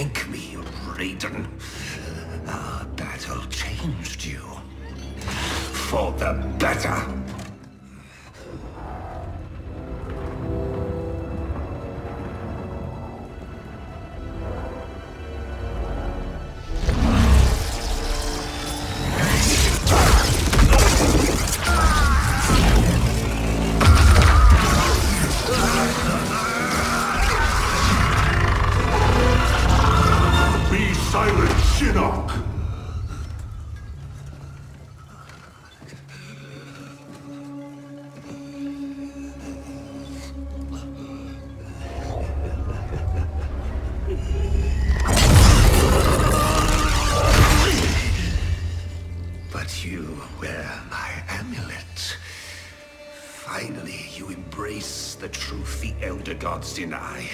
Thank me, Raiden. Our battle changed you. For the better. Be silent, Shinnok! But you wear my amulet. Finally, you embrace the truth the Elder Gods deny.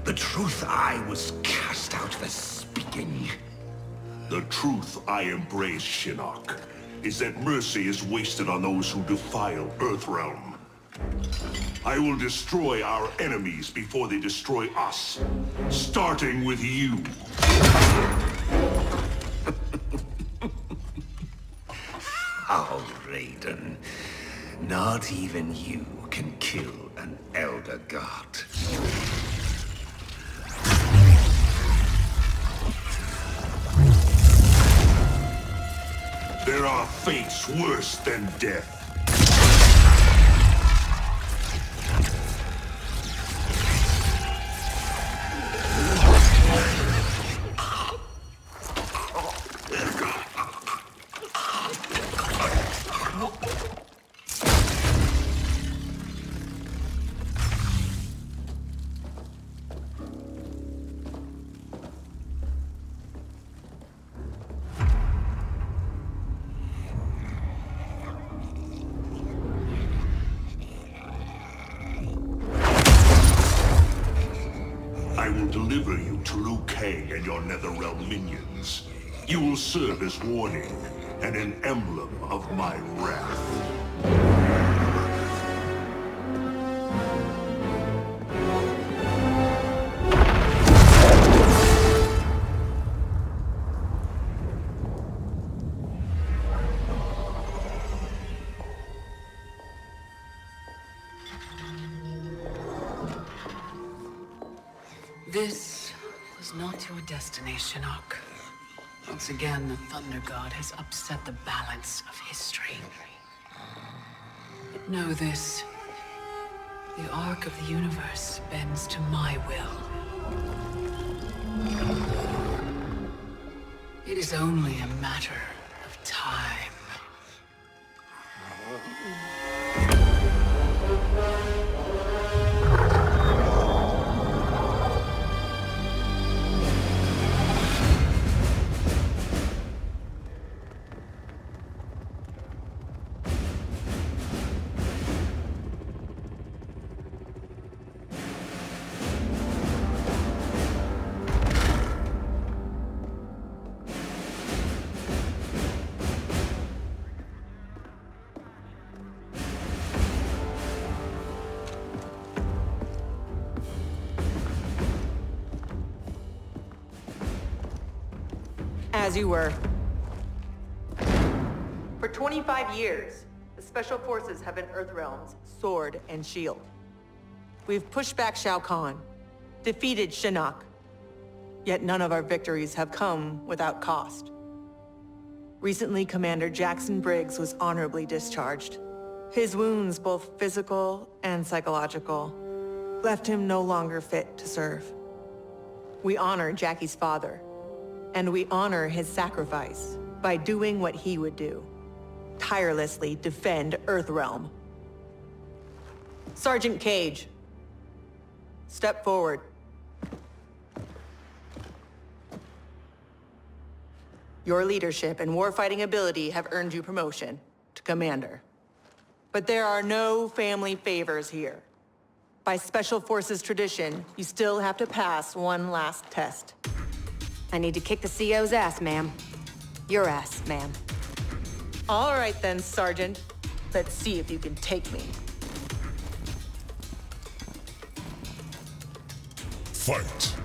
The truth I was cast out for speaking. The truth I embrace, Shinnok, is that mercy is wasted on those who defile Earthrealm. I will destroy our enemies before they destroy us, starting with you. Oh, Raiden. Not even you can kill an Elder God. There are fates worse than death. I will deliver you to Liu Kang and your Netherrealm minions. You will serve as warning and an emblem of my wrath. This was not your destiny, Shinnok. Once again, the Thunder God has upset the balance of history. But know this. The arc of the universe bends to my will. It is only a matter of time. As you were. For 25 years, the Special Forces have been Earthrealm's sword and shield. We've pushed back Shao Kahn, defeated Shinnok, yet none of our victories have come without cost. Recently, Commander Jackson Briggs was honorably discharged. His wounds, both physical and psychological, left him no longer fit to serve. We honor Jackie's father, and we honor his sacrifice by doing what he would do. Tirelessly defend Earthrealm. Sergeant Cage, step forward. Your leadership and warfighting ability have earned you promotion to Commander. But there are no family favors here. By Special Forces tradition, you still have to pass one last test. I need to kick the CO's ass, ma'am. Your ass, ma'am. All right then, Sergeant. Let's see if you can take me. Fight!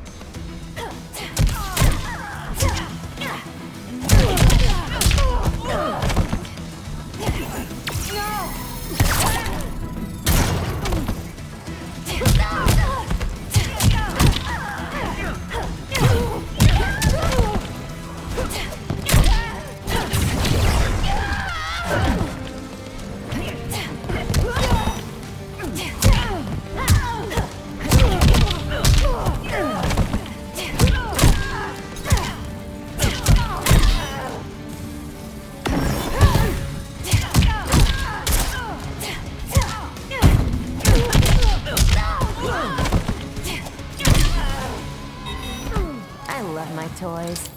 I love my toys.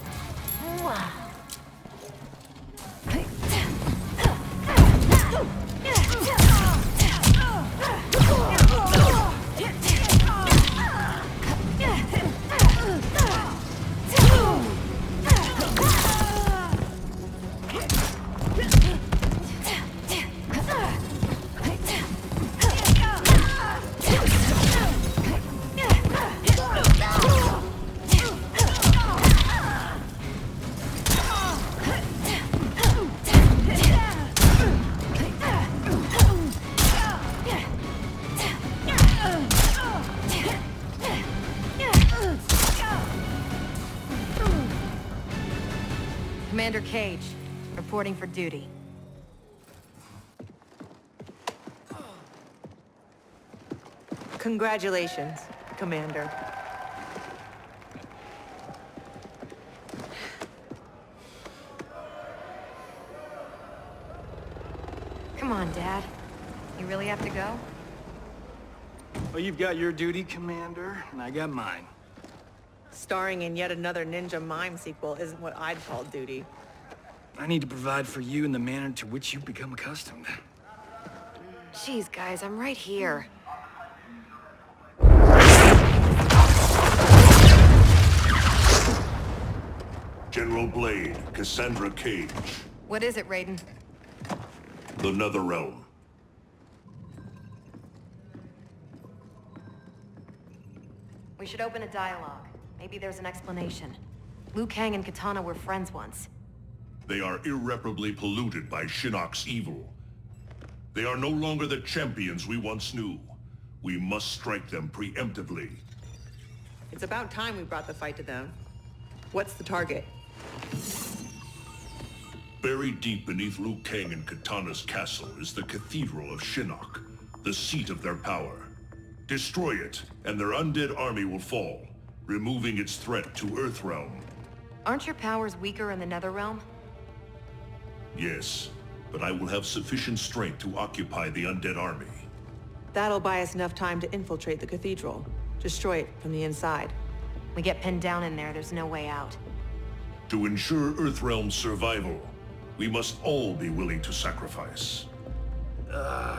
Mwah. Commander Cage, reporting for duty. Congratulations, Commander. Come on, Dad. You really have to go? Well, you've got your duty, Commander, and I got mine. Starring in yet another Ninja Mime sequel isn't what I'd call duty. I need to provide for you in the manner to which you've become accustomed. Jeez, guys, I'm right here. General Blade, Cassandra Cage. What is it, Raiden? The Netherrealm. We should open a dialogue. Maybe there's an explanation. Liu Kang and Katana were friends once. They are irreparably polluted by Shinnok's evil. They are no longer the champions we once knew. We must strike them preemptively. It's about time we brought the fight to them. What's the target? Buried deep beneath Liu Kang and Katana's castle is the Cathedral of Shinnok, the seat of their power. Destroy it, and their undead army will fall, removing its threat to Earthrealm. Aren't your powers weaker in the Netherrealm? Yes, but I will have sufficient strength to occupy the undead army. That'll buy us enough time to infiltrate the cathedral. Destroy it from the inside. We get pinned down in there, there's no way out. To ensure Earthrealm's survival, we must all be willing to sacrifice.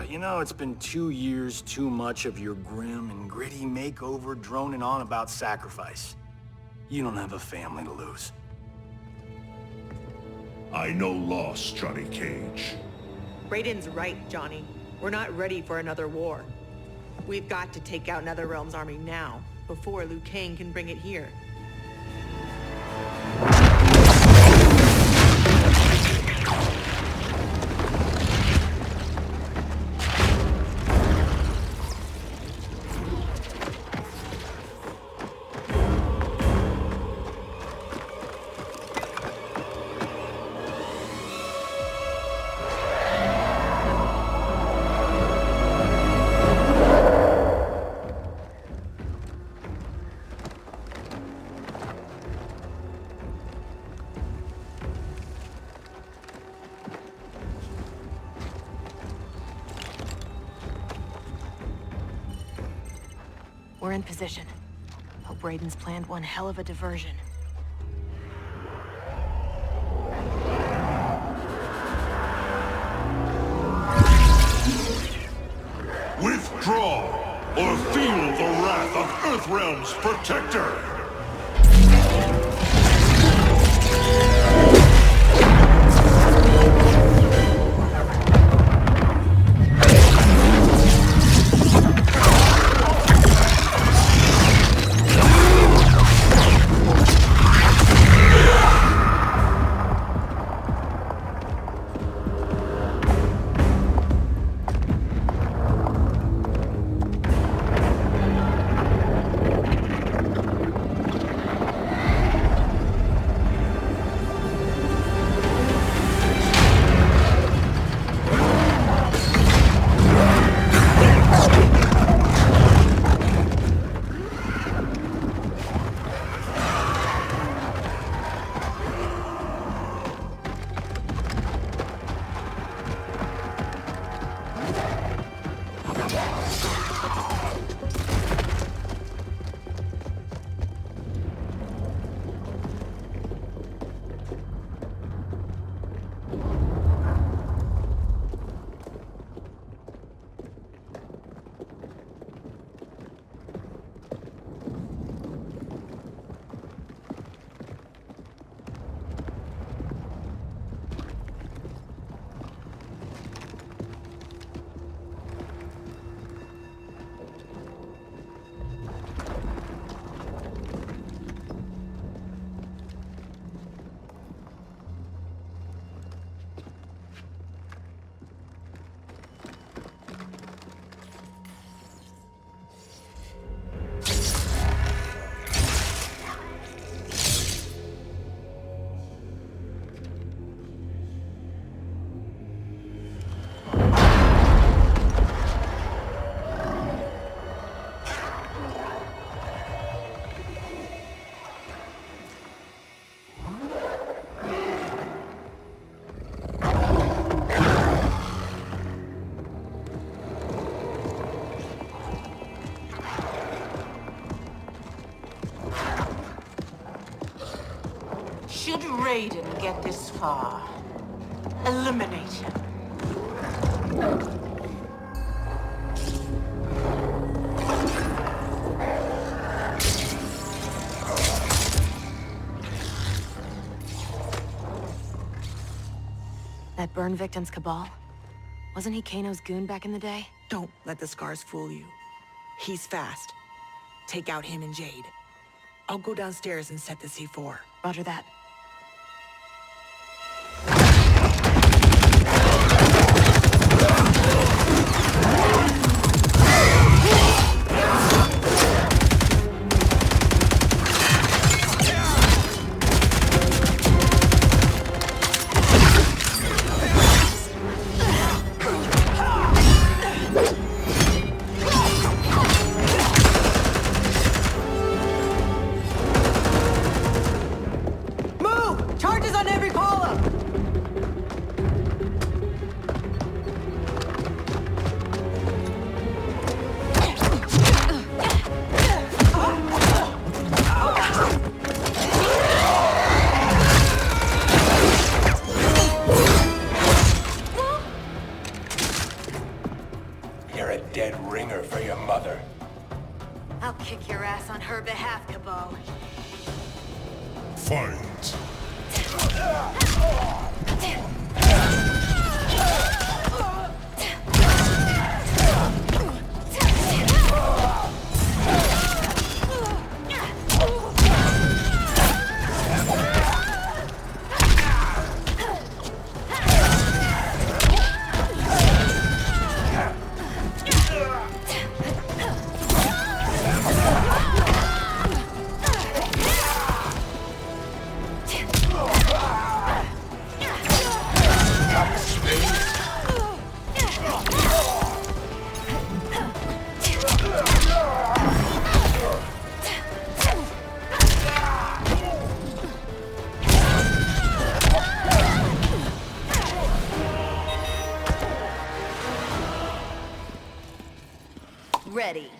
You know, it's been 2 years too much of your grim and gritty makeover droning on about sacrifice. You don't have a family to lose. I know loss, Johnny Cage. Raiden's right, Johnny. We're not ready for another war. We've got to take out Netherrealm's army now, before Liu Kang can bring it here. We're in position. Hope Raiden's planned one hell of a diversion. Withdraw, or feel the wrath of Earthrealm's protector! Should Raiden get this far, eliminate him. That burn victim's Cabal? Wasn't he Kano's goon back in the day? Don't let the scars fool you. He's fast. Take out him and Jade. I'll go downstairs and set the C4. Roger that. I'll kick your ass on her behalf, Cabal. Fight! Ready.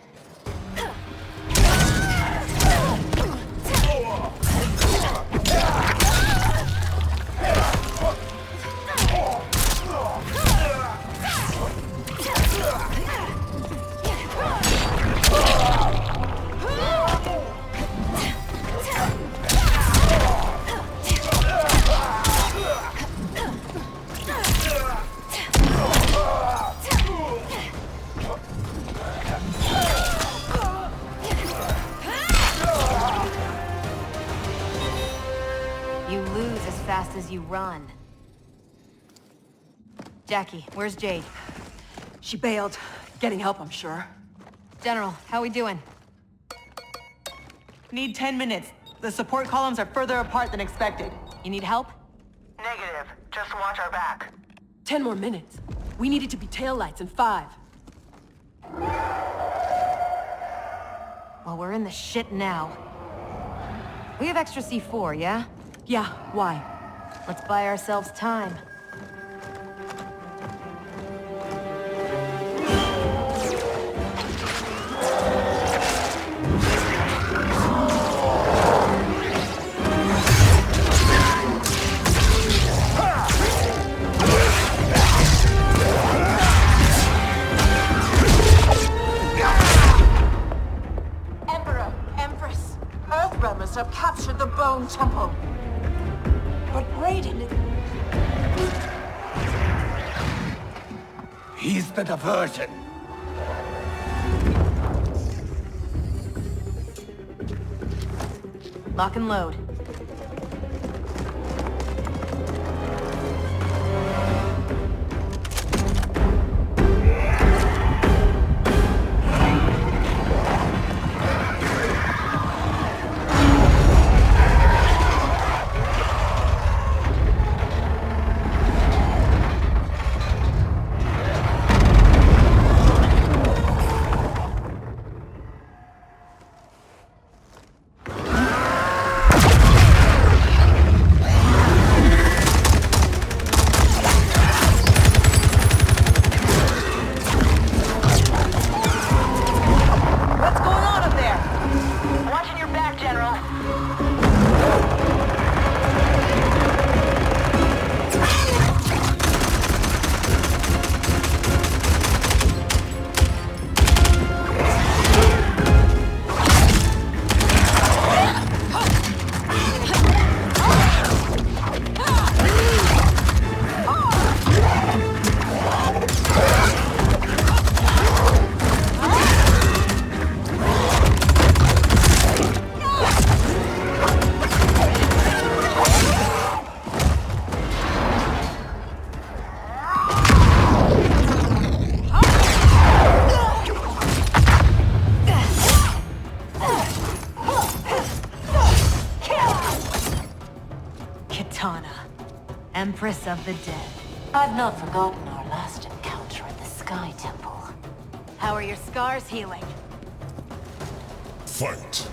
As you run. Jackie, where's Jade? She bailed. Getting help, I'm sure. General, how we doing? Need 10 minutes. The support columns are further apart than expected. You need help? Negative. Just watch our back. 10 more minutes. We need it to be taillights in 5. Well, we're in the shit now. We have extra C4, yeah? Yeah, why? Let's buy ourselves time. Emperor, Empress, Earthrealmers have captured the Bone Temple. But Raiden... He's the diversion. Lock and load. Empress of the Dead. I've not forgotten our last encounter in the Sky Temple. How are your scars healing? Fight!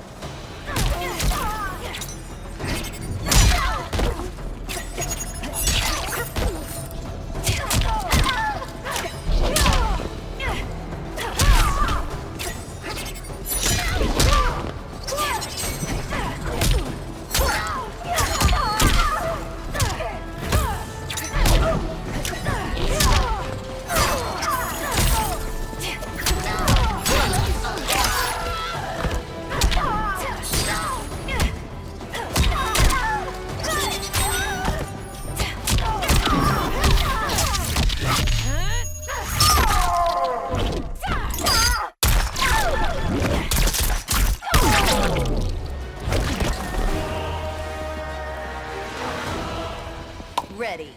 Ready.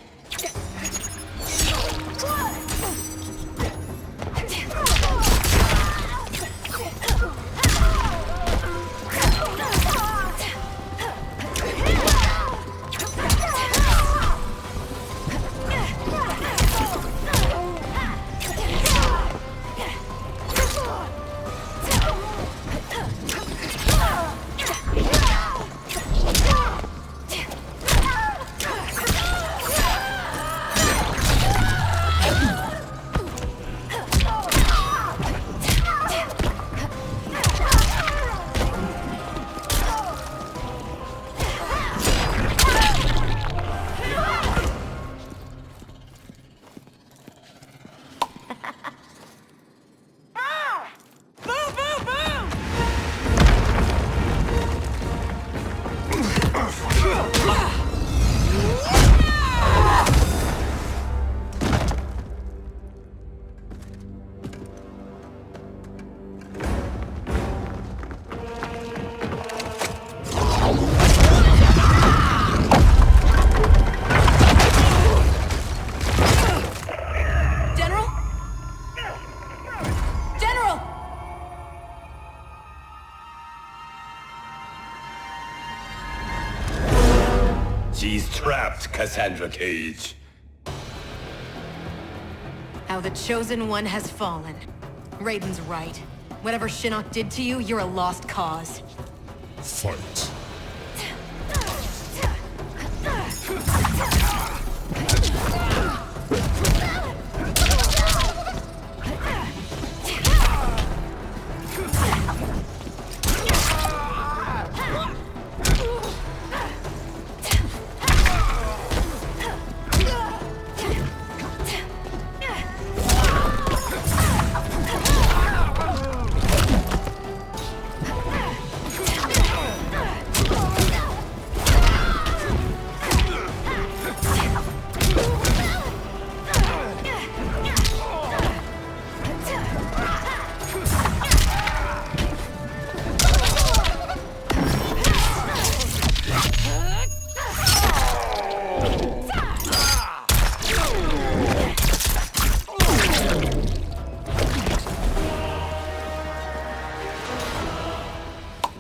She's trapped, Cassandra Cage. How the Chosen One has fallen. Raiden's right. Whatever Shinnok did to you, you're a lost cause. Fight!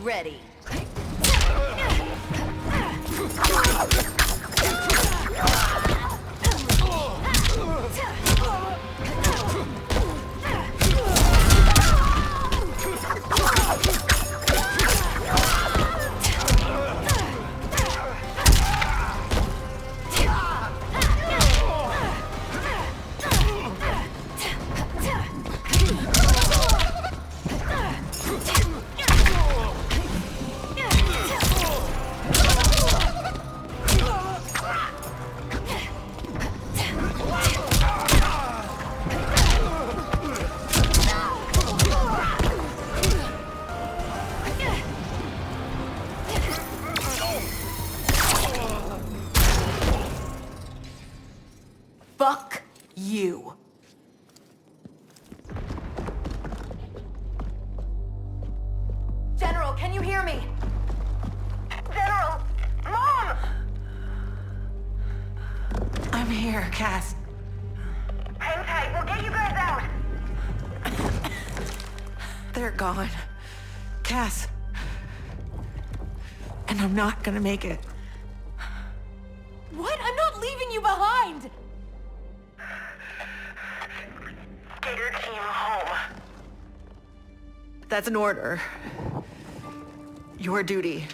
Ready. Fuck you. General, can you hear me? General! Mom! I'm here, Cass. Hang tight, we'll get you guys out. They're gone. Cass. And I'm not gonna make it. What? I'm not leaving you behind! That's an order. Your duty.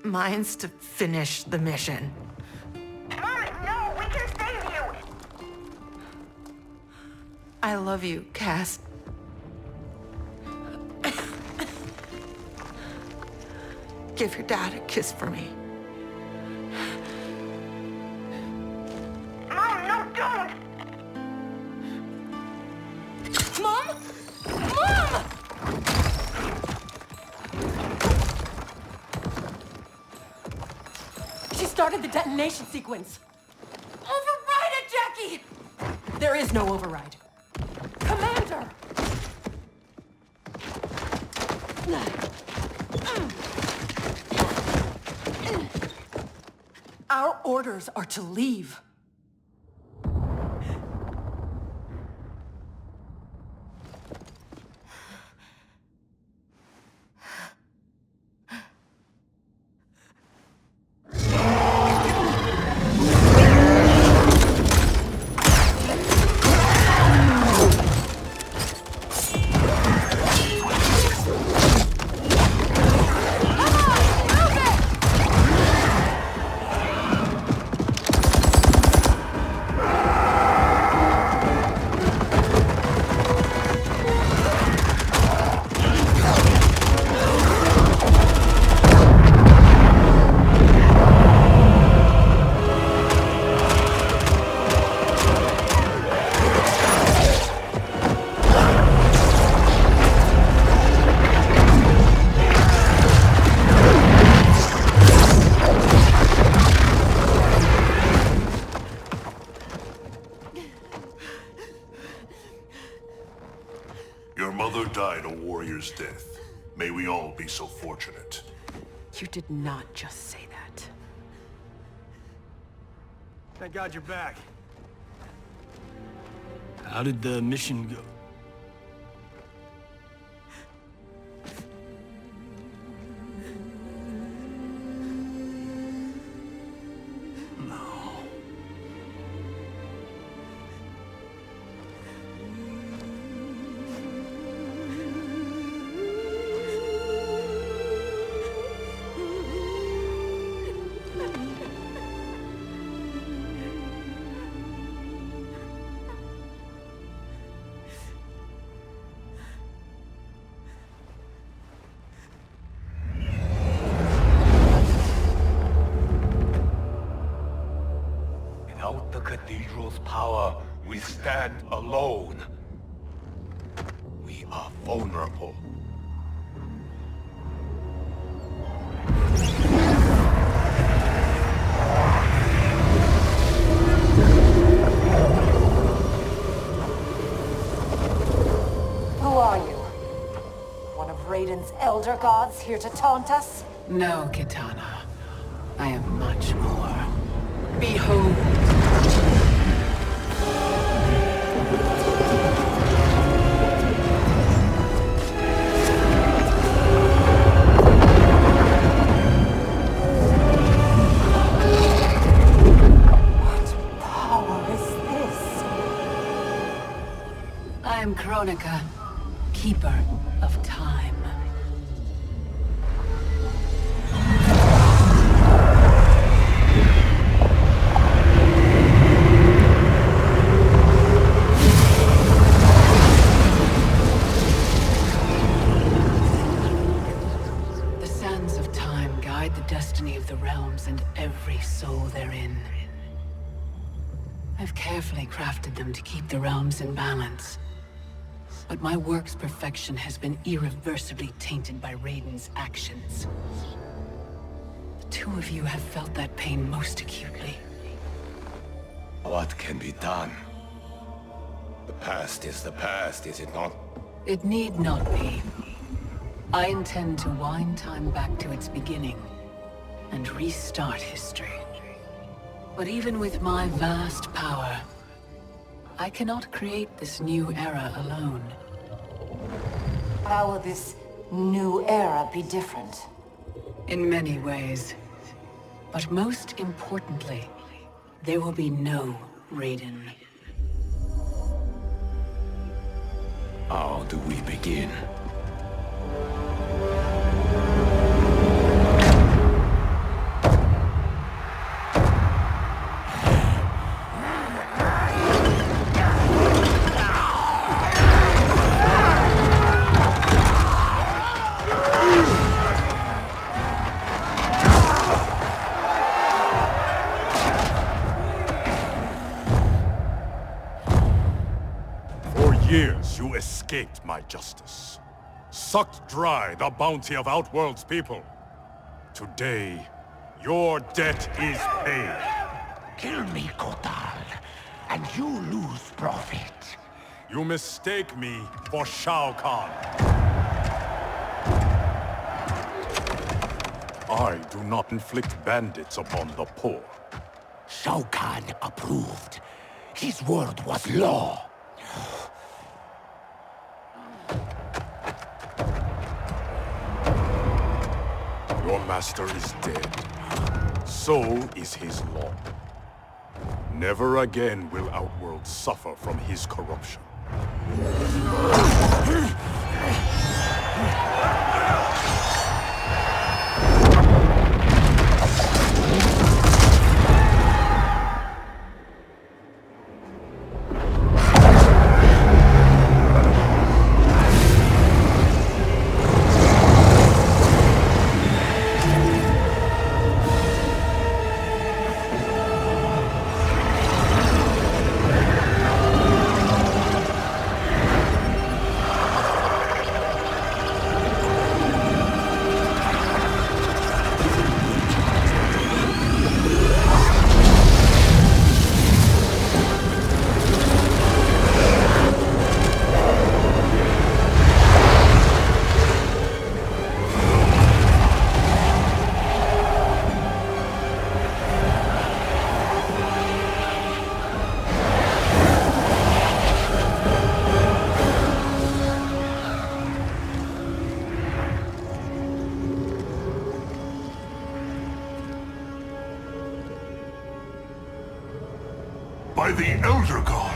Mine's to finish the mission. Mom, no! We can save you! I love you, Cass. Give your dad a kiss for me. Mom, no, don't! Mom? Mom! She started the detonation sequence. Override it, Jackie! There is no override. Commander! Our orders are to leave. Your mother died a warrior's death. May we all be so fortunate. You did not just say that. Thank God you're back. How did the mission go? Without the cathedral's power, we stand alone. We are vulnerable. Who are you? One of Raiden's elder gods here to taunt us? No, Kitana. I am much more. Behold! What power is this? I am Kronika, keeper of time. The sands of time guide the destiny of the realms and every soul therein. I've carefully crafted them to keep the realms in balance. But my work's perfection has been irreversibly tainted by Raiden's actions. The two of you have felt that pain most acutely. What can be done? The past is the past, is it not? It need not be. I intend to wind time back to its beginning and restart history. But even with my vast power, I cannot create this new era alone. How will this new era be different? In many ways. But most importantly, there will be no Raiden. How do we begin? Years you escaped my justice. Sucked dry the bounty of Outworld's people. Today, your debt is paid. Kill me, Kotal, and you lose profit. You mistake me for Shao Kahn. I do not inflict bandits upon the poor. Shao Kahn approved. His word was law. Your master is dead. So is his law. Never again will Outworld suffer from his corruption. By the Elder Gods!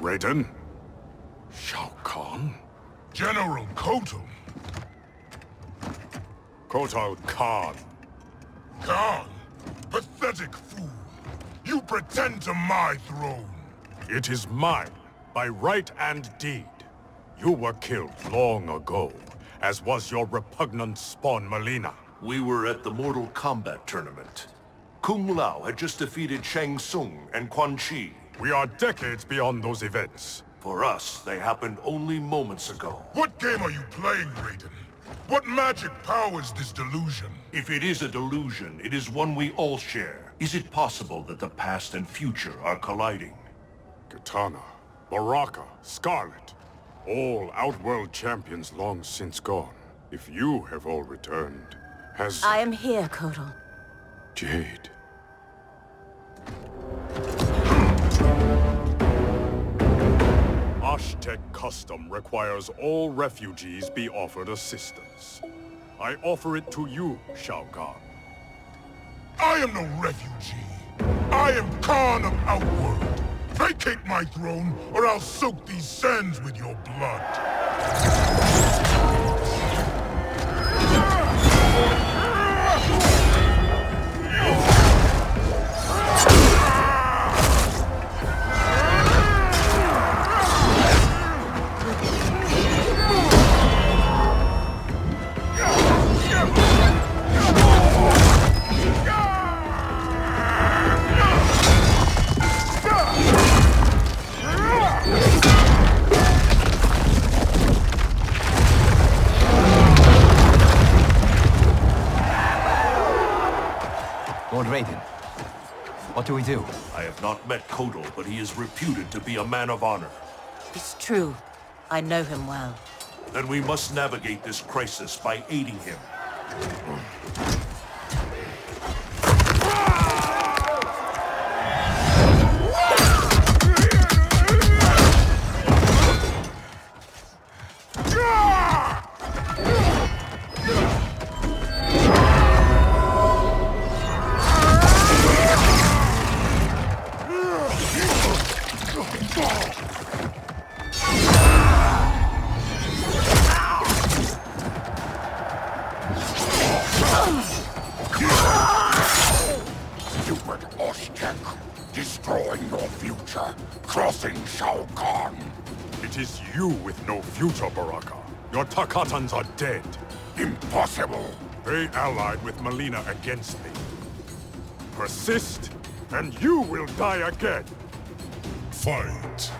Raiden? Shao Kahn? General Kotal! Kotal Kahn. Khan! Pathetic fool! You pretend to my throne! It is mine, by right and deed. You were killed long ago, as was your repugnant spawn Melina. We were at the Mortal Kombat tournament. Kung Lao had just defeated Shang Tsung and Quan Chi. We are decades beyond those events. For us, they happened only moments ago. What game are you playing, Raiden? What magic powers this delusion? If it is a delusion, it is one we all share. Is it possible that the past and future are colliding? Kitana, Baraka, Scarlet. All Outworld champions long since gone. If you have all returned, has... I am here, Kotal. Jade. Aztec custom requires all refugees be offered assistance. I offer it to you, Shao Kahn. I am no refugee. I am Khan of Outworld. Vacate my throne, or I'll soak these sands with your blood. Lord Raiden, what do we do? I have not met Kotal, but he is reputed to be a man of honor. It's true. I know him well. Then we must navigate this crisis by aiding him. Stupid Aztec, destroying your future, crossing Shao Kahn. It is you with no future, Baraka. Your Takatans are dead. Impossible. They allied with Melina against me. Persist, and you will die again. Fight.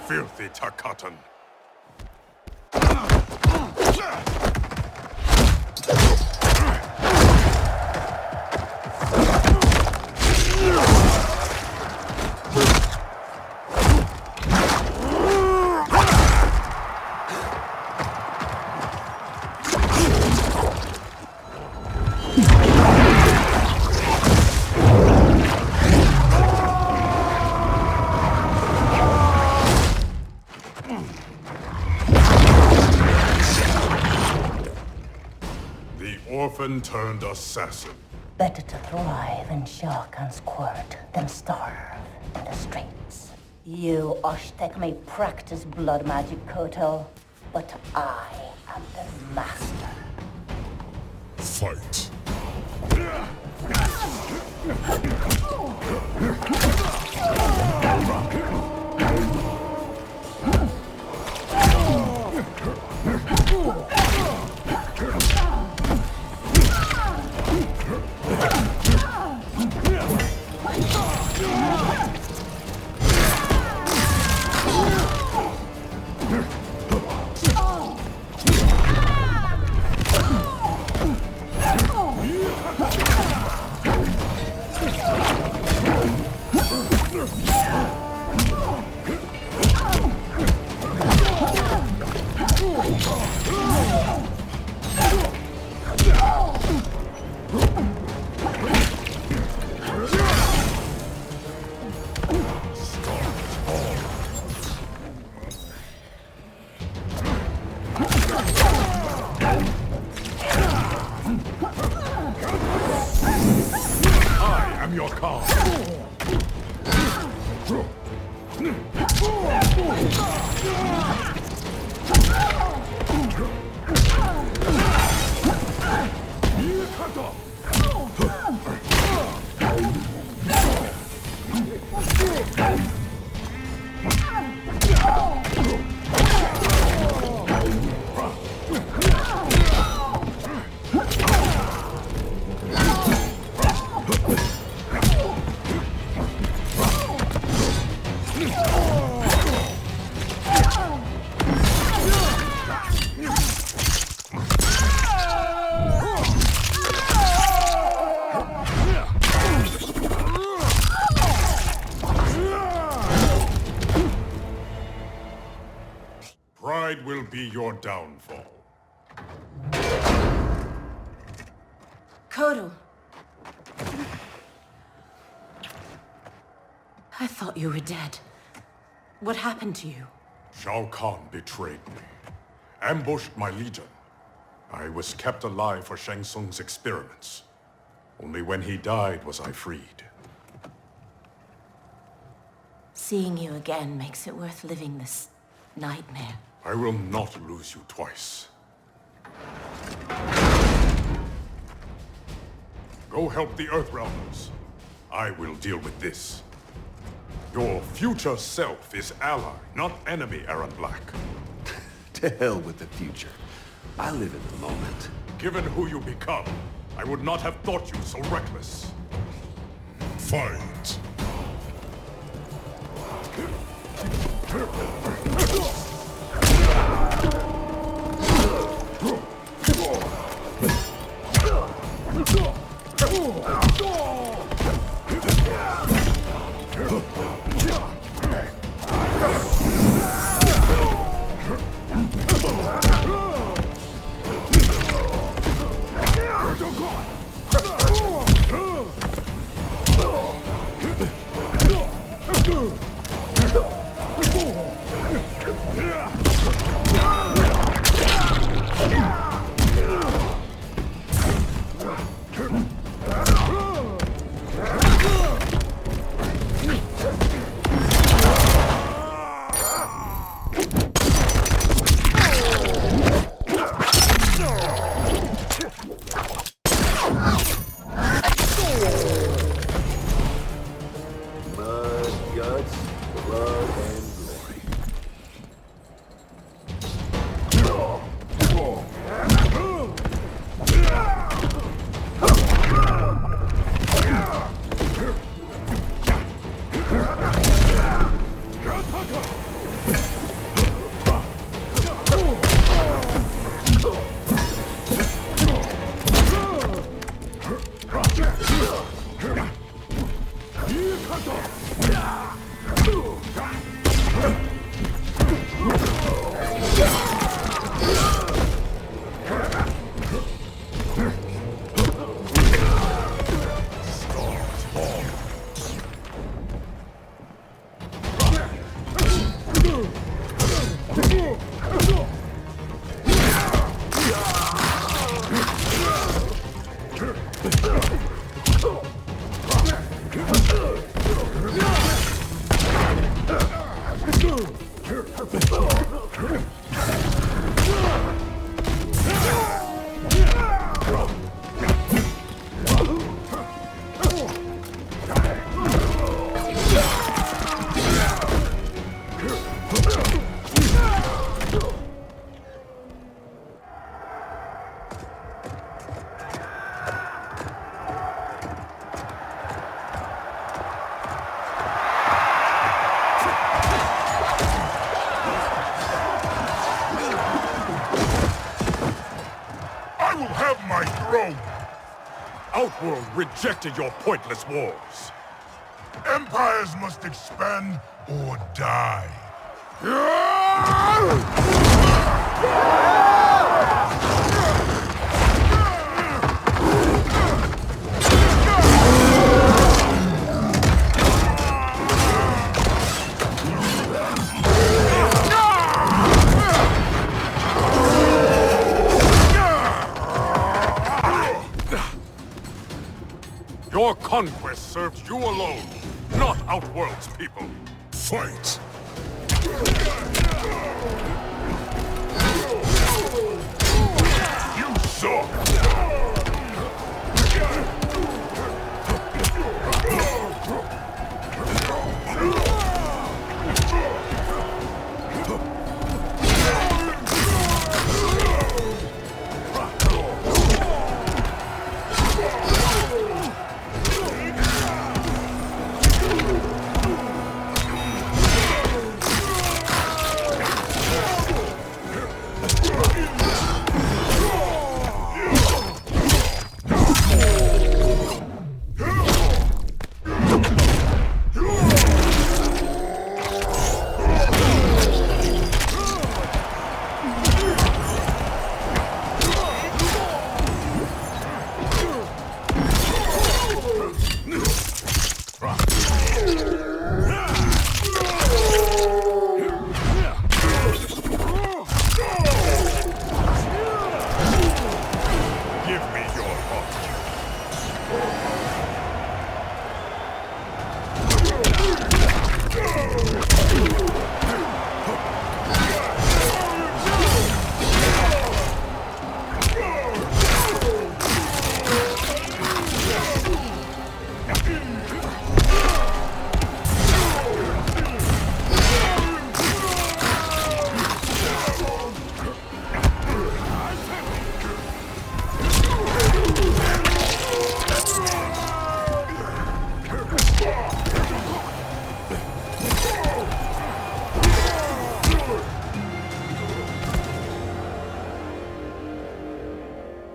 Filthy Takatan. Orphan turned assassin. Better to thrive in Shao Kahn's court than starve in the streets. You Aztec may practice blood magic, Kotal, but I am the master. Fight. Pride will be your downfall. Kotal. I thought you were dead. What happened to you? Shao Kahn betrayed me. Ambushed my legion. I was kept alive for Shang Tsung's experiments. Only when he died was I freed. Seeing you again makes it worth living this nightmare. I will not lose you twice. Go help the Earthrealmers. I will deal with this. Your future self is ally, not enemy, Aaron Black. To hell with the future. I live in the moment. Given who you become, I would not have thought you so reckless. Fight! Rome! Outworld rejected your pointless wars. Empires must expand or die. Your conquest served you alone, not Outworld's people. Fight! You suck!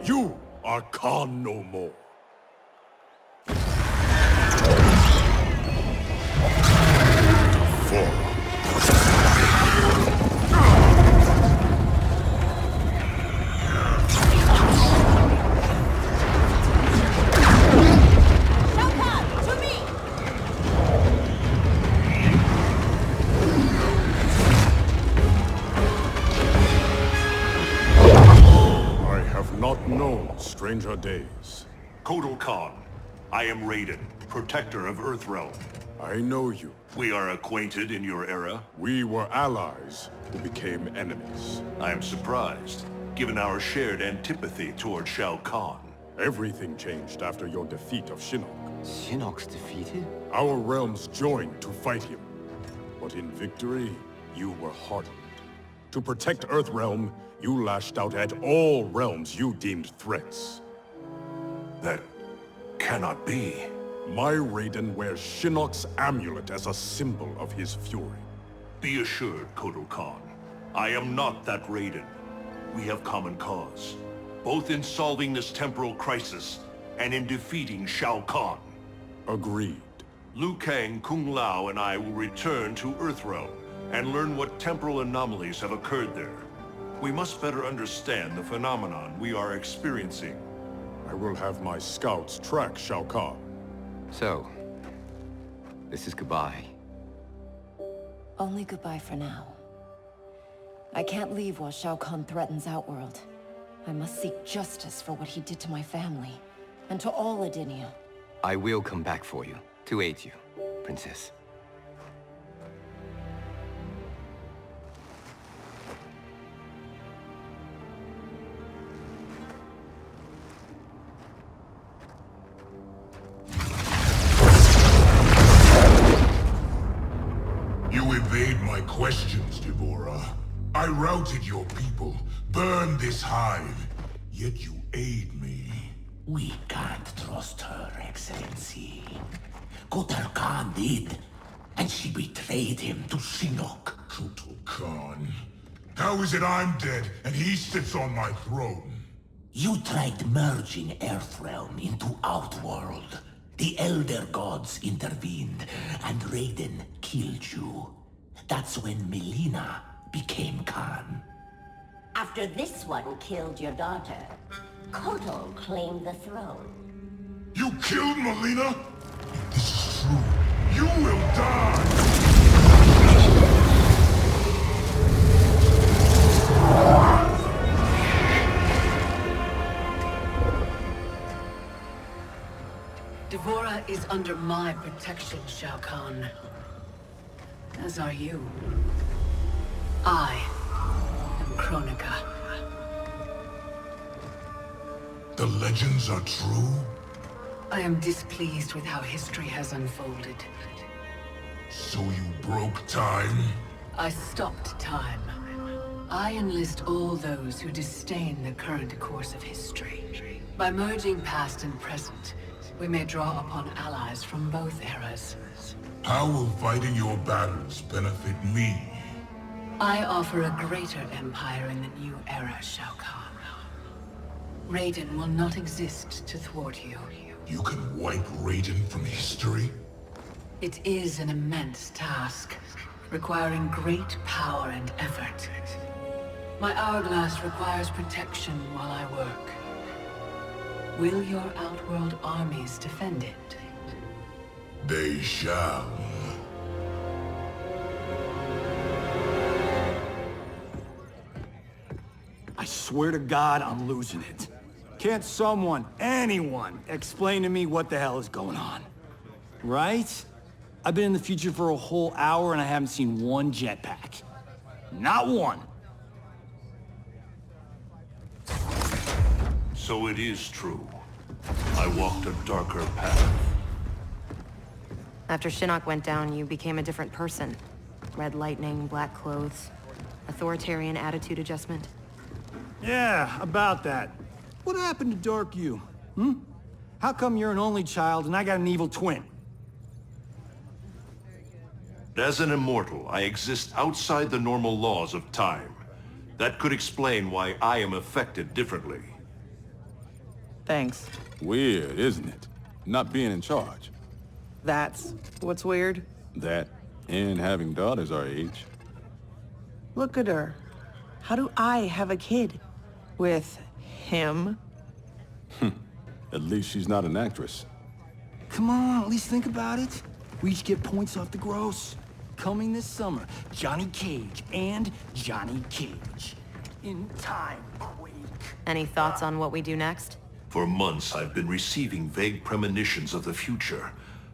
You are Khan no more. Not known stranger days. Kotal Khan, I am Raiden, protector of Earthrealm. I know you. We are acquainted in your era. We were allies who became enemies. I am surprised, given our shared antipathy toward Shao Kahn. Everything changed after your defeat of Shinnok. Shinnok's defeated? Our realms joined to fight him. But in victory, you were hardened. To protect Earthrealm, you lashed out at all realms you deemed threats. That cannot be. My Raiden wears Shinnok's amulet as a symbol of his fury. Be assured, Kotal Khan, I am not that Raiden. We have common cause, both in solving this temporal crisis and in defeating Shao Kahn. Agreed. Liu Kang, Kung Lao, and I will return to Earthrealm and learn what temporal anomalies have occurred there. We must better understand the phenomenon we are experiencing. I will have my scouts track Shao Kahn. So, this is goodbye. Only goodbye for now. I can't leave while Shao Kahn threatens Outworld. I must seek justice for what he did to my family, and to all Edenia. I will come back for you, to aid you, Princess. You evade my questions, Devora. I routed your people, burned this hive, yet you aid me. We can't trust her, Excellency. Kotal Khan did, and she betrayed him to Shinnok. Kotal Khan. How is it I'm dead and he sits on my throne? You tried merging Earthrealm into Outworld. The Elder Gods intervened, and Raiden killed you. That's when Melina became Khan. After this one killed your daughter, Kotal claimed the throne. You killed Melina? If this is true, you will die! D'Vorah is under my protection, Shao Kahn. As are you. I am Kronika. The legends are true? I am displeased with how history has unfolded. So you broke time? I stopped time. I enlist all those who disdain the current course of history. By merging past and present, we may draw upon allies from both eras. How will fighting your battles benefit me? I offer a greater empire in the new era, Shao Kahn. Raiden will not exist to thwart you. You can wipe Raiden from history? It is an immense task, requiring great power and effort. My hourglass requires protection while I work. Will your Outworld armies defend it? They shall. I swear to God, I'm losing it. Can't someone, anyone, explain to me what the hell is going on? Right? I've been in the future for a whole hour and I haven't seen one jetpack. Not one. So it is true. I walked a darker path. After Shinnok went down, you became a different person. Red lightning, black clothes, authoritarian attitude adjustment. Yeah, about that. What happened to Dark You? How come you're an only child and I got an evil twin? As an immortal, I exist outside the normal laws of time. That could explain why I am affected differently. Thanks. Weird, isn't it? Not being in charge. That's what's weird. That, and having daughters our age. Look at her. How do I have a kid? With him? At least she's not an actress. Come on, at least think about it. We each get points off the gross. Coming this summer, Johnny Cage and Johnny Cage. In time, Quake. Any thoughts on what we do next? For months, I've been receiving vague premonitions of the future,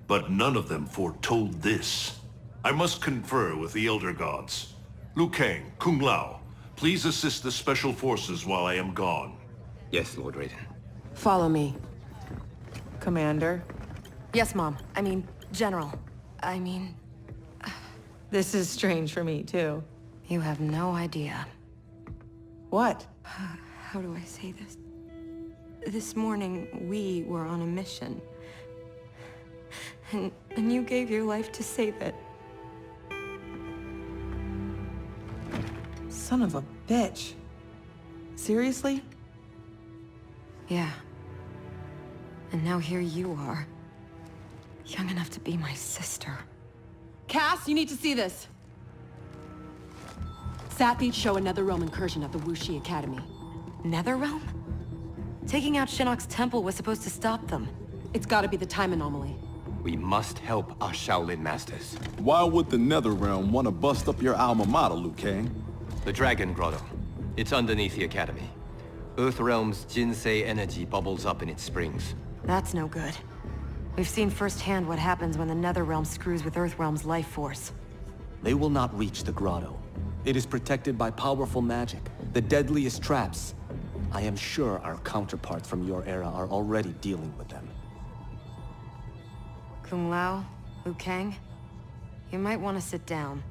but none of them foretold this. I must confer with the Elder Gods. Liu Kang, Kung Lao, please assist the Special Forces while I am gone. Yes, Lord Raiden. Follow me. Commander? Yes, Mom. I mean, General. I mean... This is strange for me, too. You have no idea. What? How do I say this? This morning, we were on a mission. And you gave your life to save it. Son of a bitch. Seriously? Yeah. And now here you are. Young enough to be my sister. Cass, you need to see this. Sat feeds show a Netherrealm incursion at the Wuxi Academy. Netherrealm? Taking out Shinnok's temple was supposed to stop them. It's gotta be the time anomaly. We must help our Shaolin masters. Why would the Netherrealm want to bust up your alma mater, Liu Kang? The Dragon Grotto. It's underneath the Academy. Earthrealm's Jinsei energy bubbles up in its springs. That's no good. We've seen firsthand what happens when the Netherrealm screws with Earthrealm's life force. They will not reach the grotto. It is protected by powerful magic, the deadliest traps. I am sure our counterparts from your era are already dealing with them. Kung Lao, Liu Kang, you might want to sit down.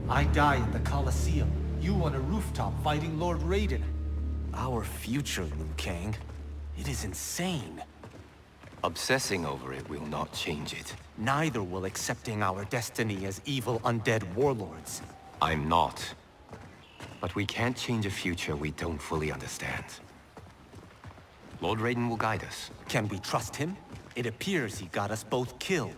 I die at the Colosseum. You on a rooftop fighting Lord Raiden. Our future, Liu Kang. It is insane. Obsessing over it will not change it. Neither will accepting our destiny as evil undead warlords. I'm not. But we can't change a future we don't fully understand. Lord Raiden will guide us. Can we trust him? It appears he got us both killed.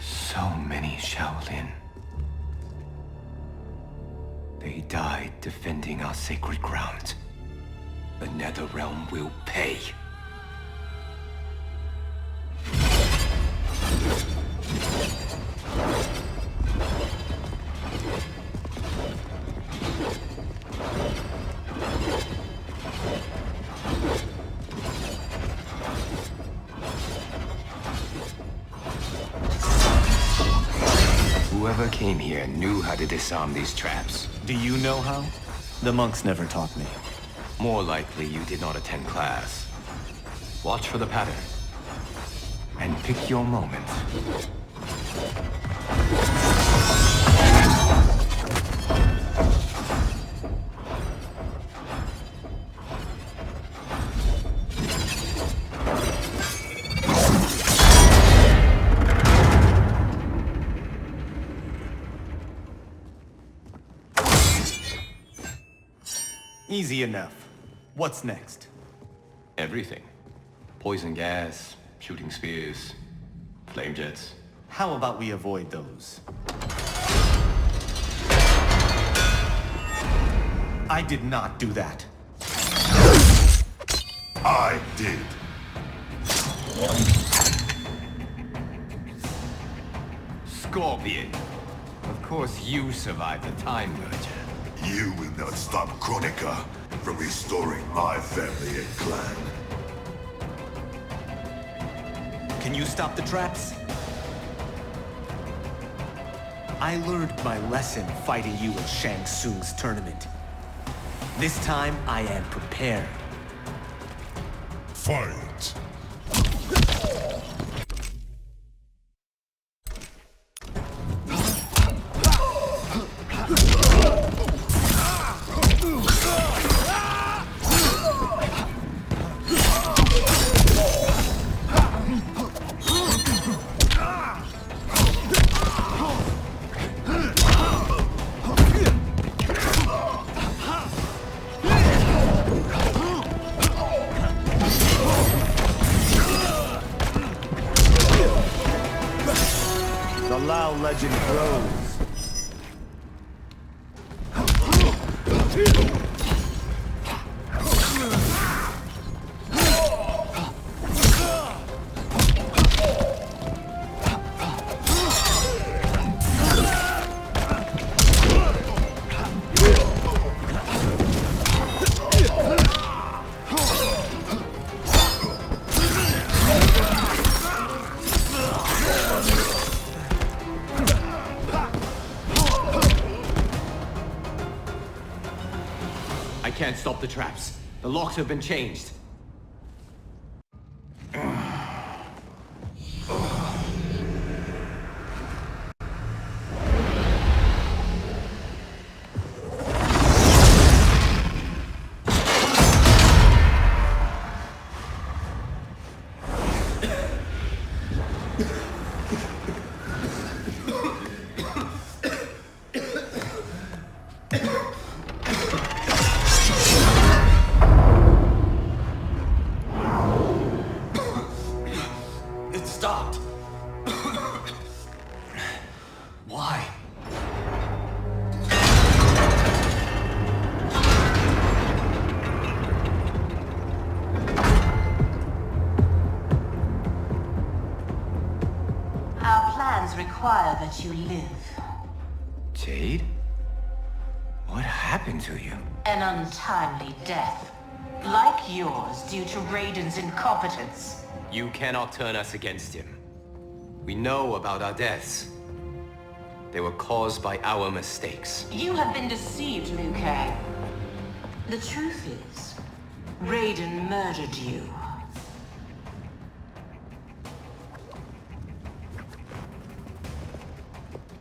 So many Shaolin. They died defending our sacred ground. The Netherrealm will pay. Whoever came here knew how to disarm these traps. Do you know how? The monks never taught me. More likely you did not attend class. Watch for the pattern. And pick your moment. Easy enough. What's next? Everything. Poison gas, shooting spears, flame jets. How about we avoid those? I did not do that. I did. Scorpion. Of course you survived the time merger. You will not stop Kronika from restoring my family and clan. Can you stop the traps? I learned my lesson fighting you at Shang Tsung's tournament. This time, I am prepared. Fight! Legend grows. I can't stop the traps. The locks have been changed. Require that you live. Jade? What happened to you? An untimely death. Like yours due to Raiden's incompetence. You cannot turn us against him. We know about our deaths. They were caused by our mistakes. You have been deceived, Liu Kang. The truth is, Raiden murdered you.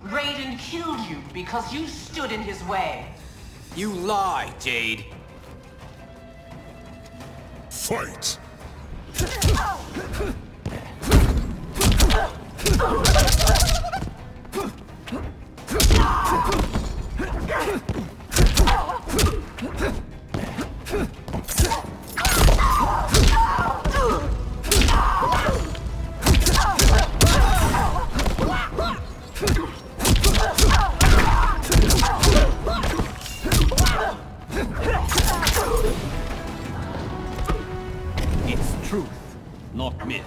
Raiden killed you because you stood in his way. You lie, Jade. Fight! It's truth, not myth.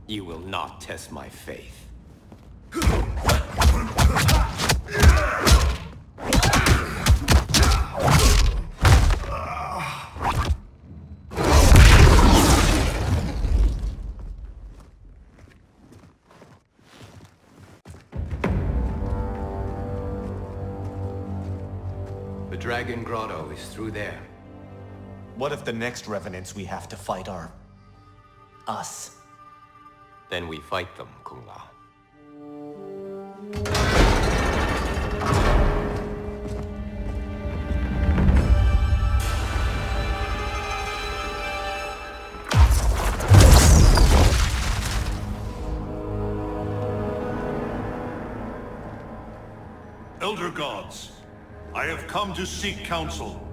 You will not test my faith. The Dragon Grotto is through there. What if the next Revenants we have to fight are... us? Then we fight them, Kung Lao. Elder Gods, I have come to seek counsel.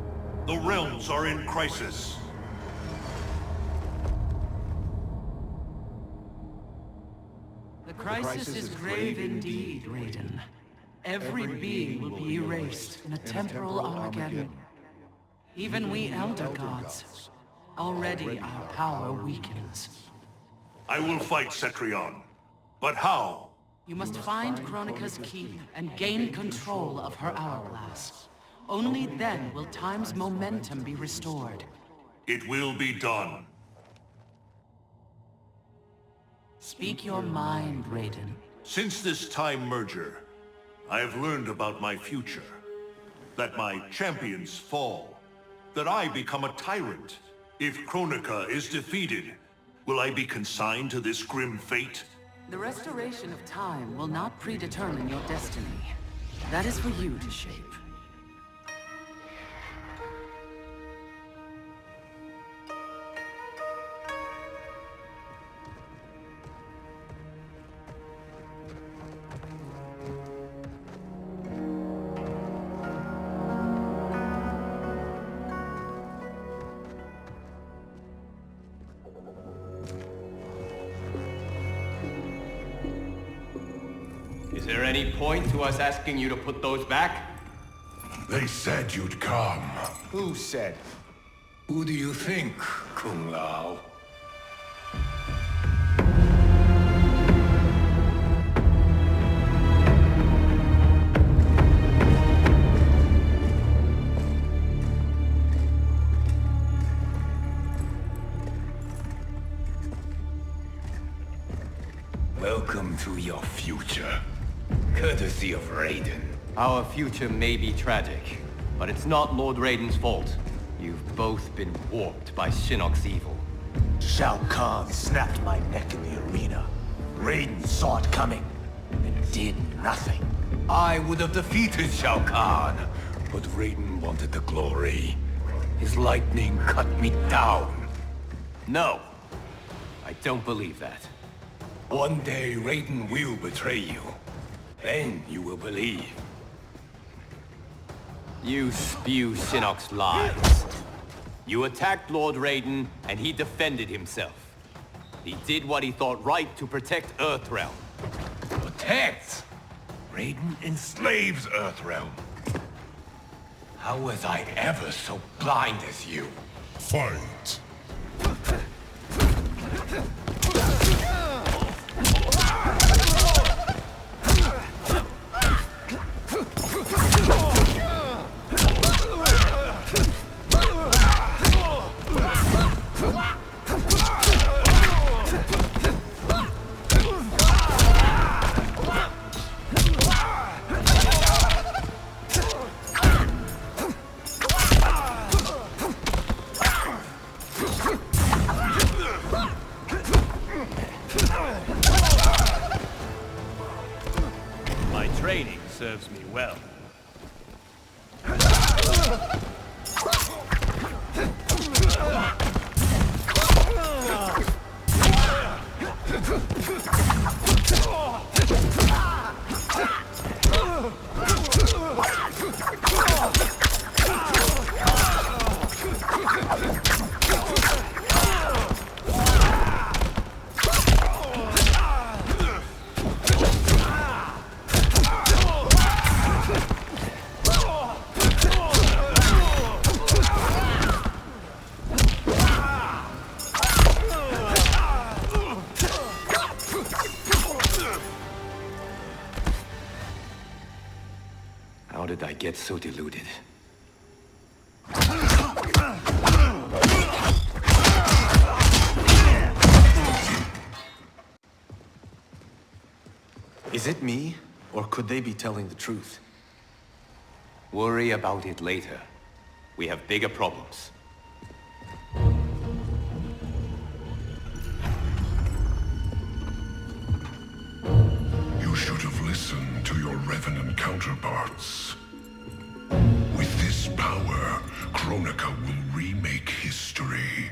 The realms are in crisis. The crisis is grave indeed, Raiden. Every being will be erased in a temporal Armageddon. Even we Elder Gods. Already our power weakens. I will fight Cetrion. But how? You must find Kronika's key and gain control of her hourglass. Only then will time's momentum be restored. It will be done. Speak your mind, Raiden. Since this time merger, I have learned about my future. That my champions fall. That I become a tyrant. If Kronika is defeated, will I be consigned to this grim fate? The restoration of time will not predetermine your destiny. That is for you to shape. Is there any point to us asking you to put those back? They said you'd come. Who said? Who do you think, Kung Lao? Welcome to your future. Courtesy of Raiden. Our future may be tragic, but it's not Lord Raiden's fault. You've both been warped by Shinnok's evil. Shao Kahn snapped my neck in the arena. Raiden saw it coming and did nothing. I would have defeated Shao Kahn, but Raiden wanted the glory. His lightning cut me down. No, I don't believe that. One day Raiden will betray you. Then you will believe. You spew Shinnok's lies. You attacked Lord Raiden, and he defended himself. He did what he thought right to protect Earthrealm. Protect? Raiden enslaves Earthrealm. How was I ever so blind as you? Fight! My training serves me well. How did I get so deluded? Is it me, or could they be telling the truth? Worry about it later. We have bigger problems. You should have listened to your Revenant counterparts. With this power, Kronika will remake history.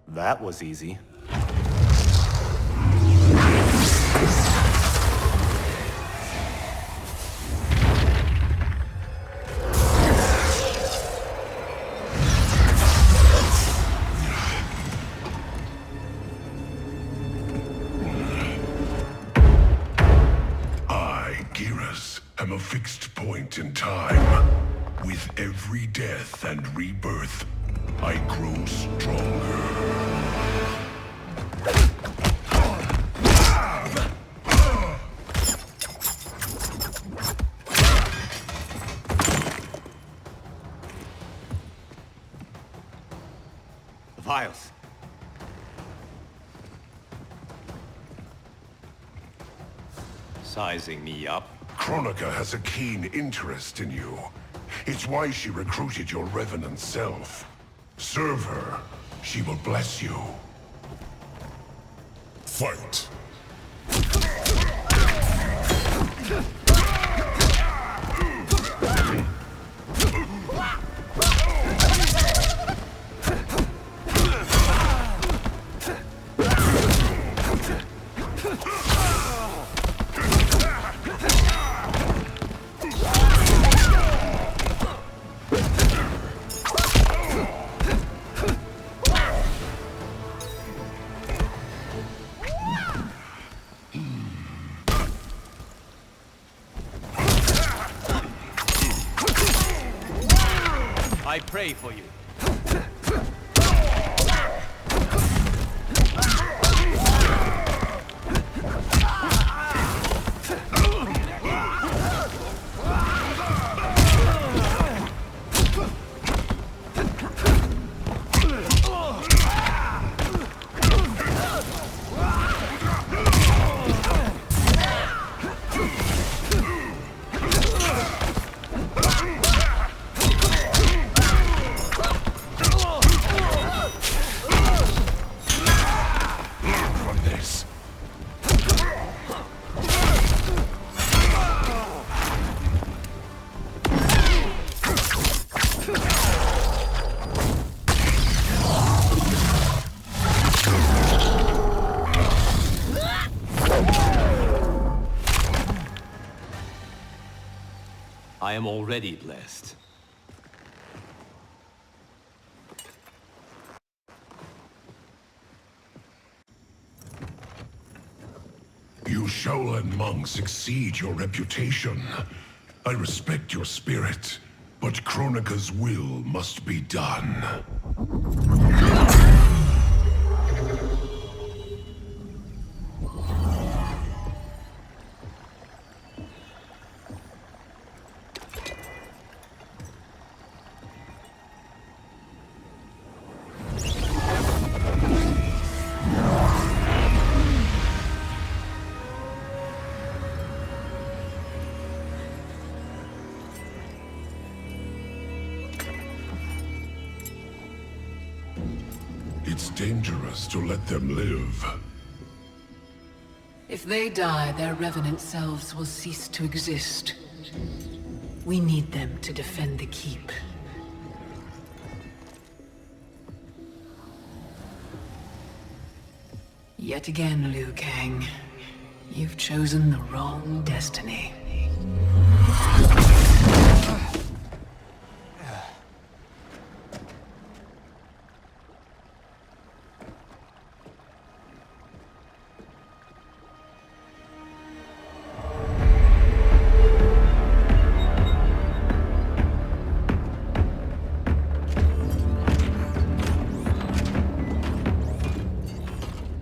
That was easy. am a fixed point in time. With every death and rebirth, I grow stronger. The vials. Sizing me up. Kronika has a keen interest in you. It's why she recruited your revenant self. Serve her. She will bless you. Fight. I pray for you. I am already blessed. You Shaolin monks exceed your reputation. I respect your spirit, but Kronika's will must be done. It's dangerous to let them live. If they die, their revenant selves will cease to exist. We need them to defend the keep. Yet again, Liu Kang, you've chosen the wrong destiny.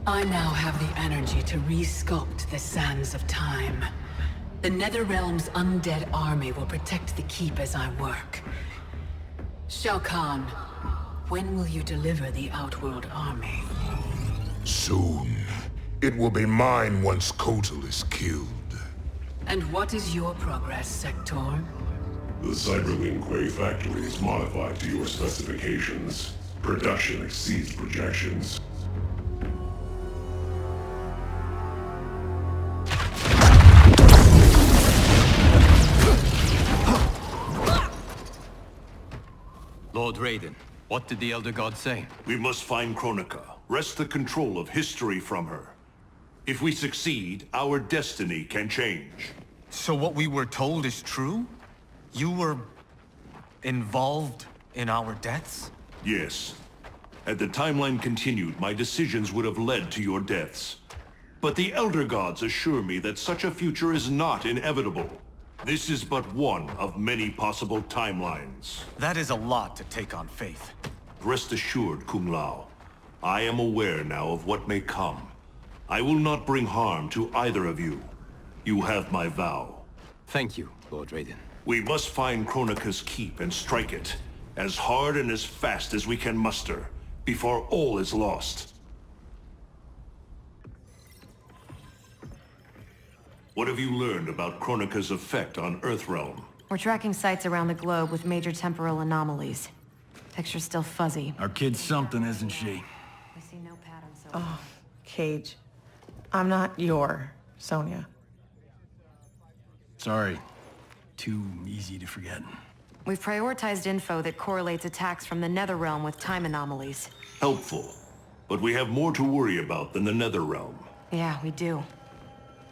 I now have the energy to re-sculpt the sands of time. The Netherrealm's undead army will protect the keep as I work. Shao Kahn, when will you deliver the Outworld army? Soon. It will be mine once Kotal is killed. And what is your progress, Sector? The Cyberlink Quay factory is modified to your specifications. Production exceeds projections. Lord Raiden, what did the Elder God say? We must find Kronika, wrest the control of history from her. If we succeed, our destiny can change. So what we were told is true? You were involved in our deaths? Yes. Had the timeline continued, my decisions would have led to your deaths. But the Elder Gods assure me that such a future is not inevitable. This is but one of many possible timelines. That is a lot to take on faith. Rest assured, Kung Lao. I am aware now of what may come. I will not bring harm to either of you. You have my vow. Thank you, Lord Raiden. We must find Kronika's keep and strike it, as hard and as fast as we can muster, before all is lost. What have you learned about Kronika's effect on Earthrealm? We're tracking sites around the globe with major temporal anomalies. Picture's still fuzzy. Our kid's something, isn't she? We see no pattern so Oh, Cage. I'm not your Sonya. Sorry. Too easy to forget. We've prioritized info that correlates attacks from the Netherrealm with time anomalies. Helpful. But we have more to worry about than the Netherrealm. Yeah, we do.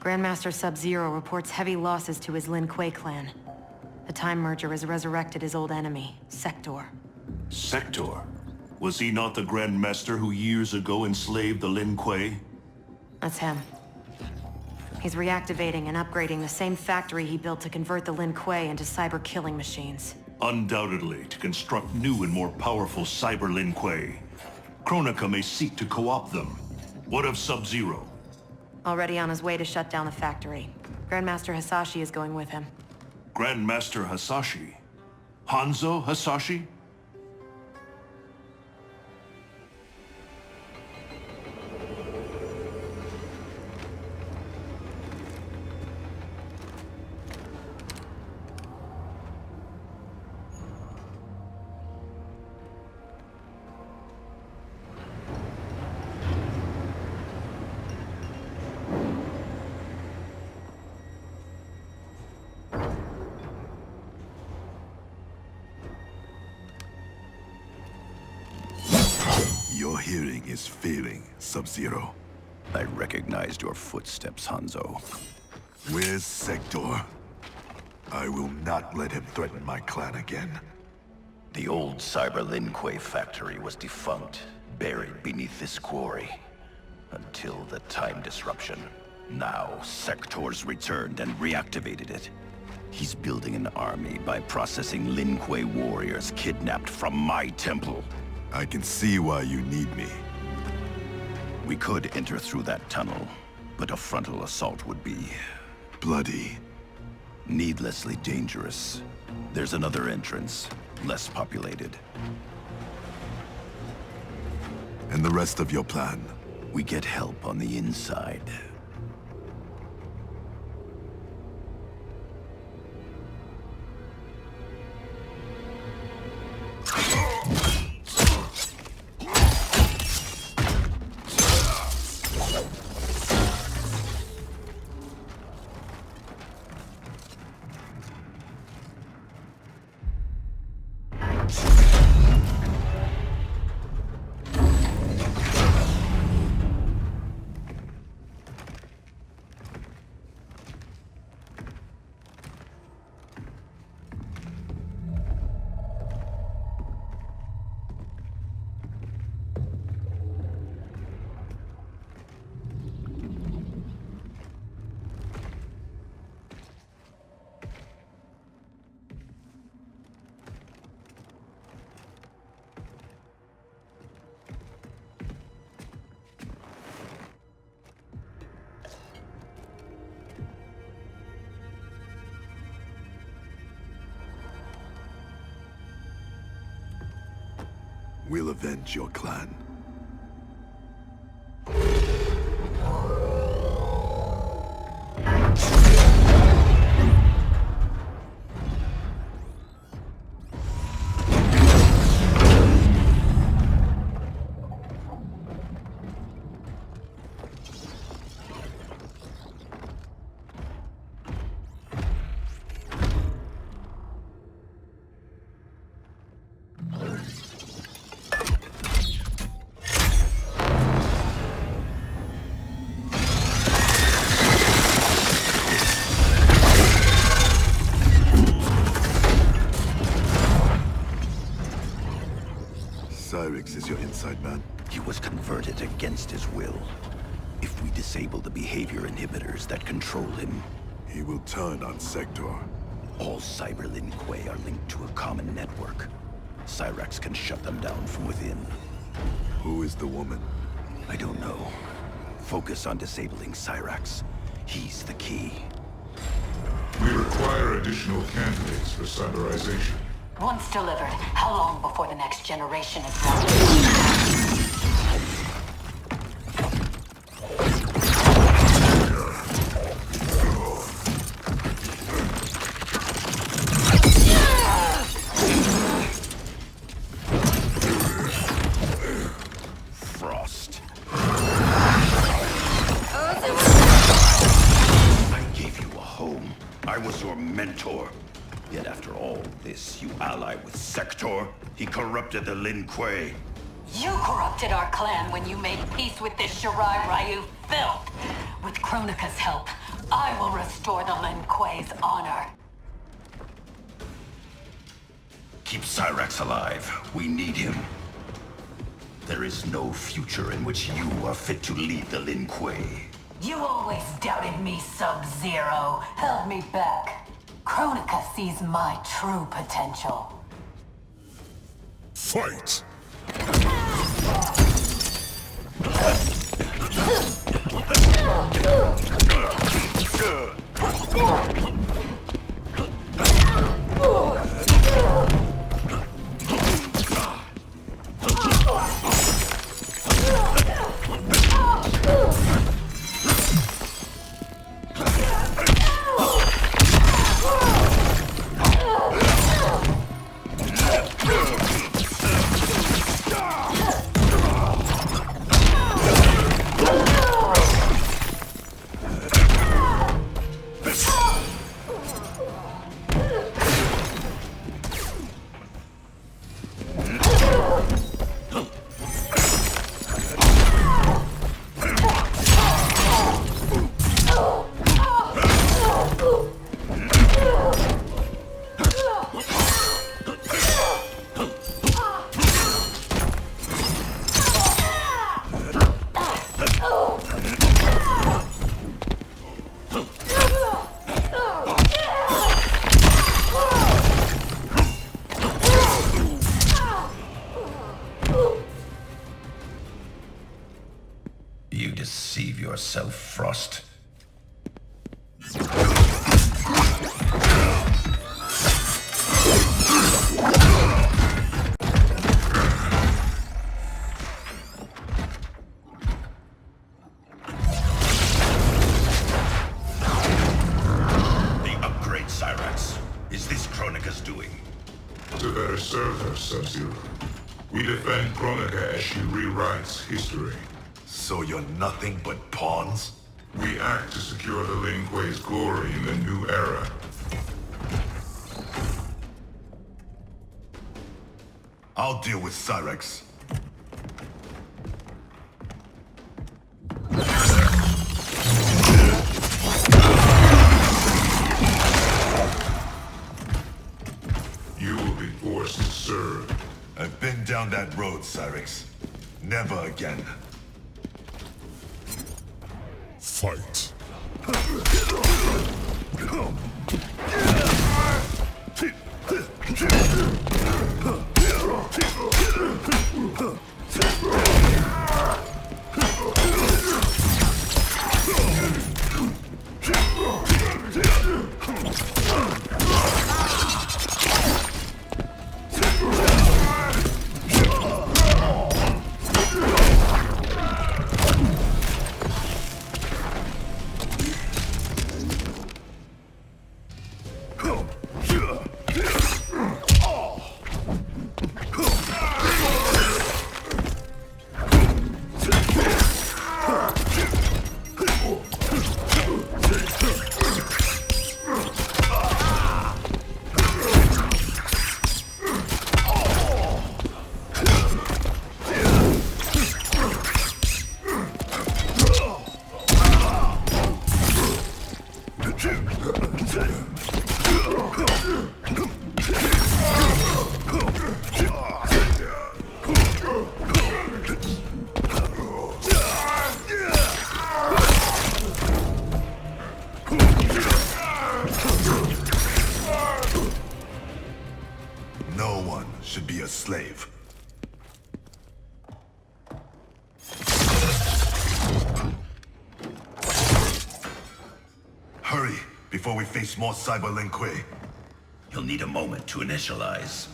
Grandmaster Sub-Zero reports heavy losses to his Lin Kuei clan. The Time Merger has resurrected his old enemy, Sector. Sector? Was he not the Grandmaster who years ago enslaved the Lin Kuei? That's him. He's reactivating and upgrading the same factory he built to convert the Lin Kuei into cyber-killing machines. Undoubtedly, to construct new and more powerful cyber Lin Kuei. Kronika may seek to co-opt them. What of Sub-Zero? Already on his way to shut down the factory. Grandmaster Hasashi is going with him. Grandmaster Hasashi? Hanzo Hasashi? Your hearing is failing, Sub-Zero. I recognized your footsteps, Hanzo. Where's Sector? I will not let him threaten my clan again. The old Cyber Lin Kuei factory was defunct, buried beneath this quarry. Until the time disruption. Now, Sector's returned and reactivated it. He's building an army by processing Lin Kuei warriors kidnapped from my temple. I can see why you need me. We could enter through that tunnel, but a frontal assault would be... bloody. Needlessly dangerous. There's another entrance, less populated. And the rest of your plan? We get help on the inside. We'll avenge your clan. Cyrix is your inside man? He was converted against his will. If we disable the behavior inhibitors that control him... he will turn on Sector. All Cyber Lin Kuei are linked to a common network. Cyrax can shut them down from within. Who is the woman? I don't know. Focus on disabling Cyrax. He's the key. We require additional candidates for cyberization. Once delivered, how long before the next generation is launched? Frost. I gave you a home. I was your mentor. Yet after all this, you ally with Sector? He corrupted the Lin Kuei. You corrupted our clan when you made peace with this Shirai Ryu filth. With Kronika's help, I will restore the Lin Kuei's honor. Keep Cyrax alive. We need him. There is no future in which you are fit to lead the Lin Kuei. You always doubted me, Sub-Zero. Held me back. Kronika sees my true potential. Fight! deceive yourself, Frost. To better serve her, Sub-Zero. We defend Kronika as she rewrites history. So you're nothing but pawns? We act to secure the Lin Kuei's glory in the new era. I'll deal with Cyrex. You will be forced to serve. I've been down that road, Cyrex. Never again. Fight. No one should be a slave. Hurry, before we face more Cyber Lin Kuei. You'll need a moment to initialize.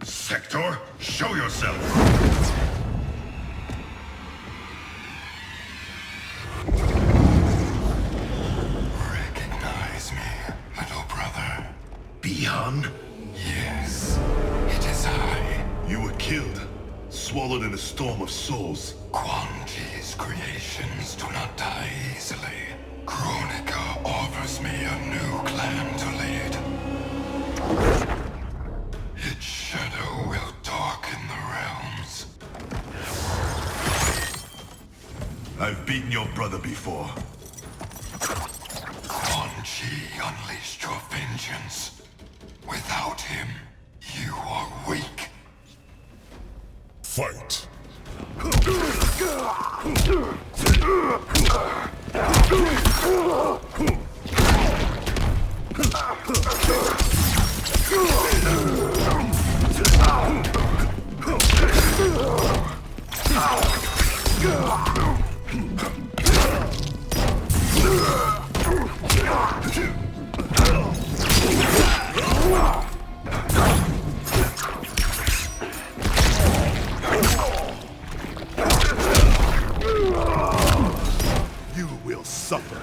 Sector, show yourself! Recognize me, little brother. Bihan? Yes, it is I. You were killed, swallowed in a storm of souls. Quan Chi's creations do not die easily. Kronika offers me a new clan to lead. Its shadow will darken the realms. I've beaten your brother before. Quan Chi unleashed your vengeance. Without him, you are weak. Fight! You will suffer.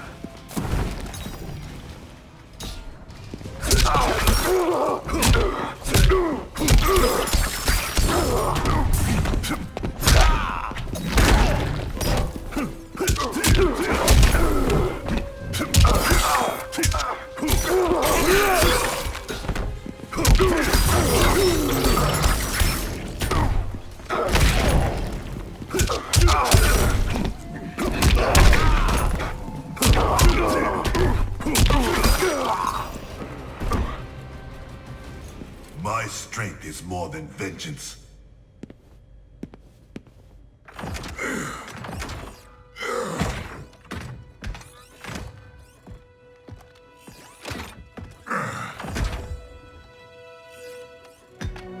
My strength is more than vengeance.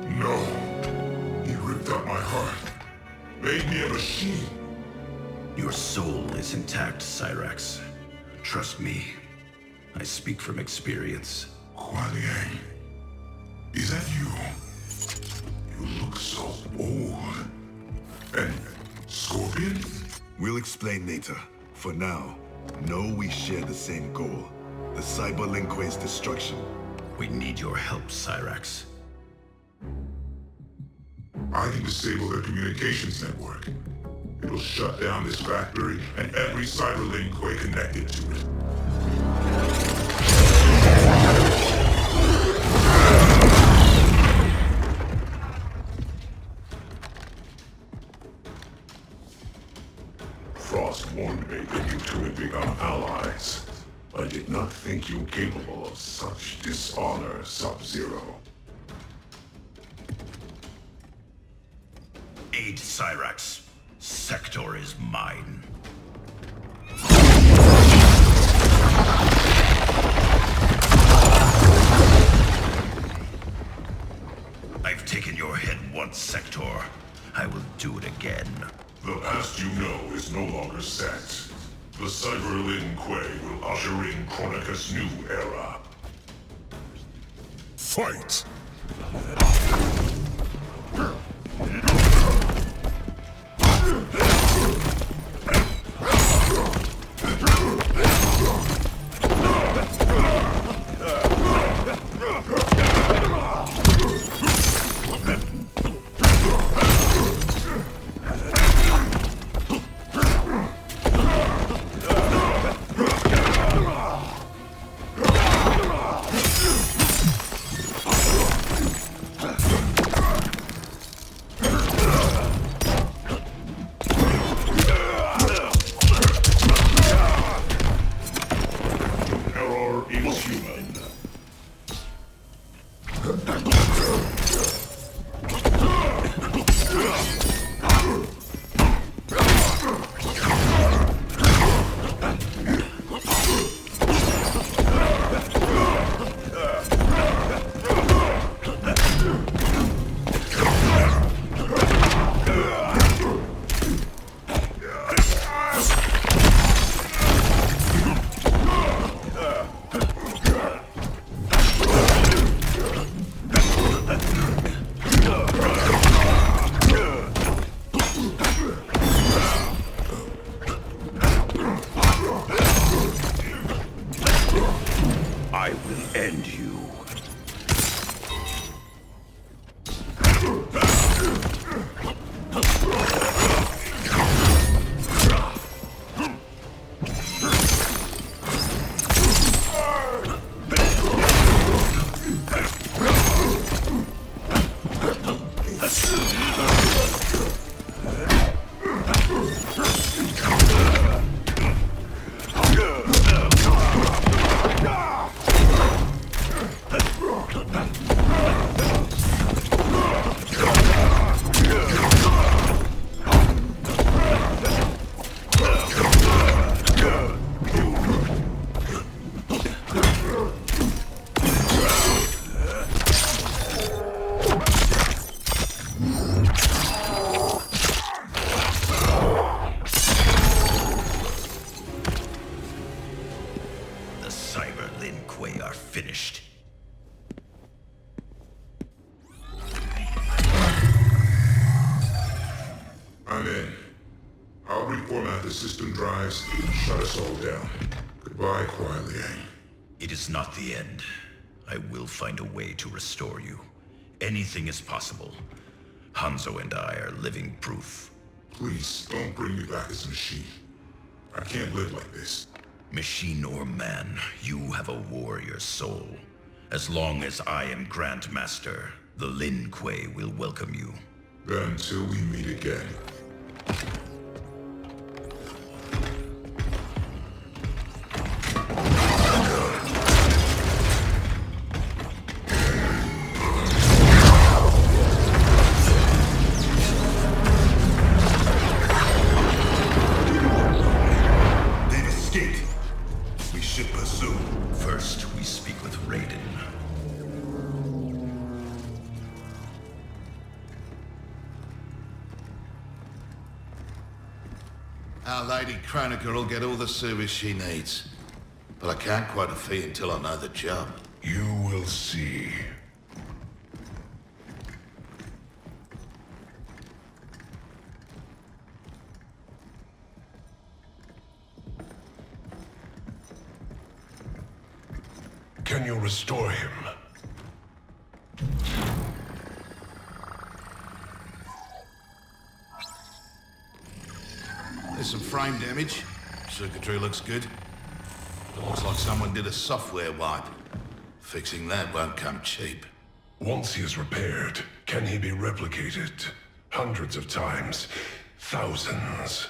No. He ripped out my heart Made me a machine. Your soul is intact, Cyrax. Trust me. I speak from experience. Kuai Liang, is that you? You look so old. And Scorpion? We'll explain later. For now, know we share the same goal. The Cyber Lin Kuei's destruction. We need your help, Cyrax. I can disable their communications network. It'll shut down this factory and every Cyber Lin Kuei connected to it. Frost warned me that you two had become allies. I did not think you capable of such dishonor, Sub-Zero. Aid Cyrax. Sector is mine. I've taken your head once, Sector. I will do it again. The past you know is no longer set. The Cyber Lin Kuei will usher in Kronika's new era. Fight! System drives, shut us all down. Goodbye, Kuai Liang. It is not the end. I will find a way to restore you. Anything is possible. Hanzo and I are living proof. Please, don't bring me back as a machine. I can't live like this. Machine or man, you have a warrior soul. As long as I am Grandmaster, the Lin Kuei will welcome you. Then until we meet again. Our Lady Kronika will get all the service she needs. But I can't quote a fee until I know the job. You will see. Can you restore him? There's some frame damage. Circuitry looks good. It looks like someone did a software wipe. Fixing that won't come cheap. Once he is repaired, can he be replicated? Hundreds of times. Thousands.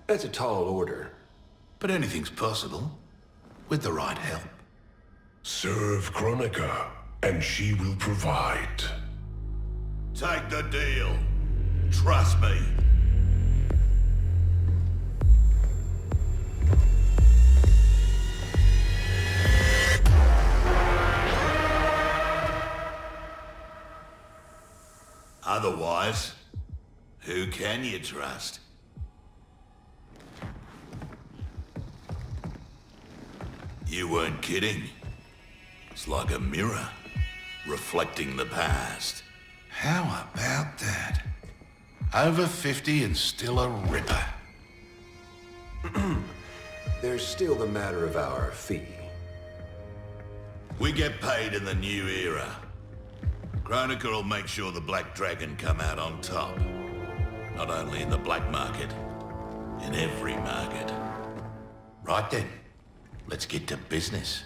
That's a tall order. But anything's possible. With the right help. Serve Kronika, and she will provide. Take the deal. Trust me. Otherwise, who can you trust? You weren't kidding. It's like a mirror, reflecting the past. How about that? Over 50 and still a ripper. There's still the matter of our fee. We get paid in the new era. Kronika will make sure the Black Dragon come out on top. Not only in the black market, in every market. Right then, let's get to business.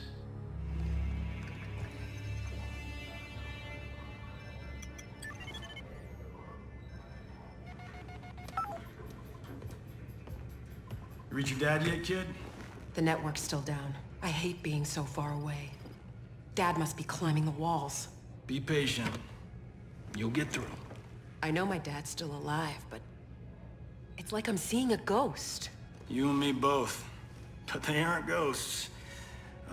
You reach your dad yet, kid? The network's still down. I hate being so far away. Dad must be climbing the walls. Be patient. You'll get through. I know my dad's still alive, but it's like I'm seeing a ghost. You and me both. But they aren't ghosts.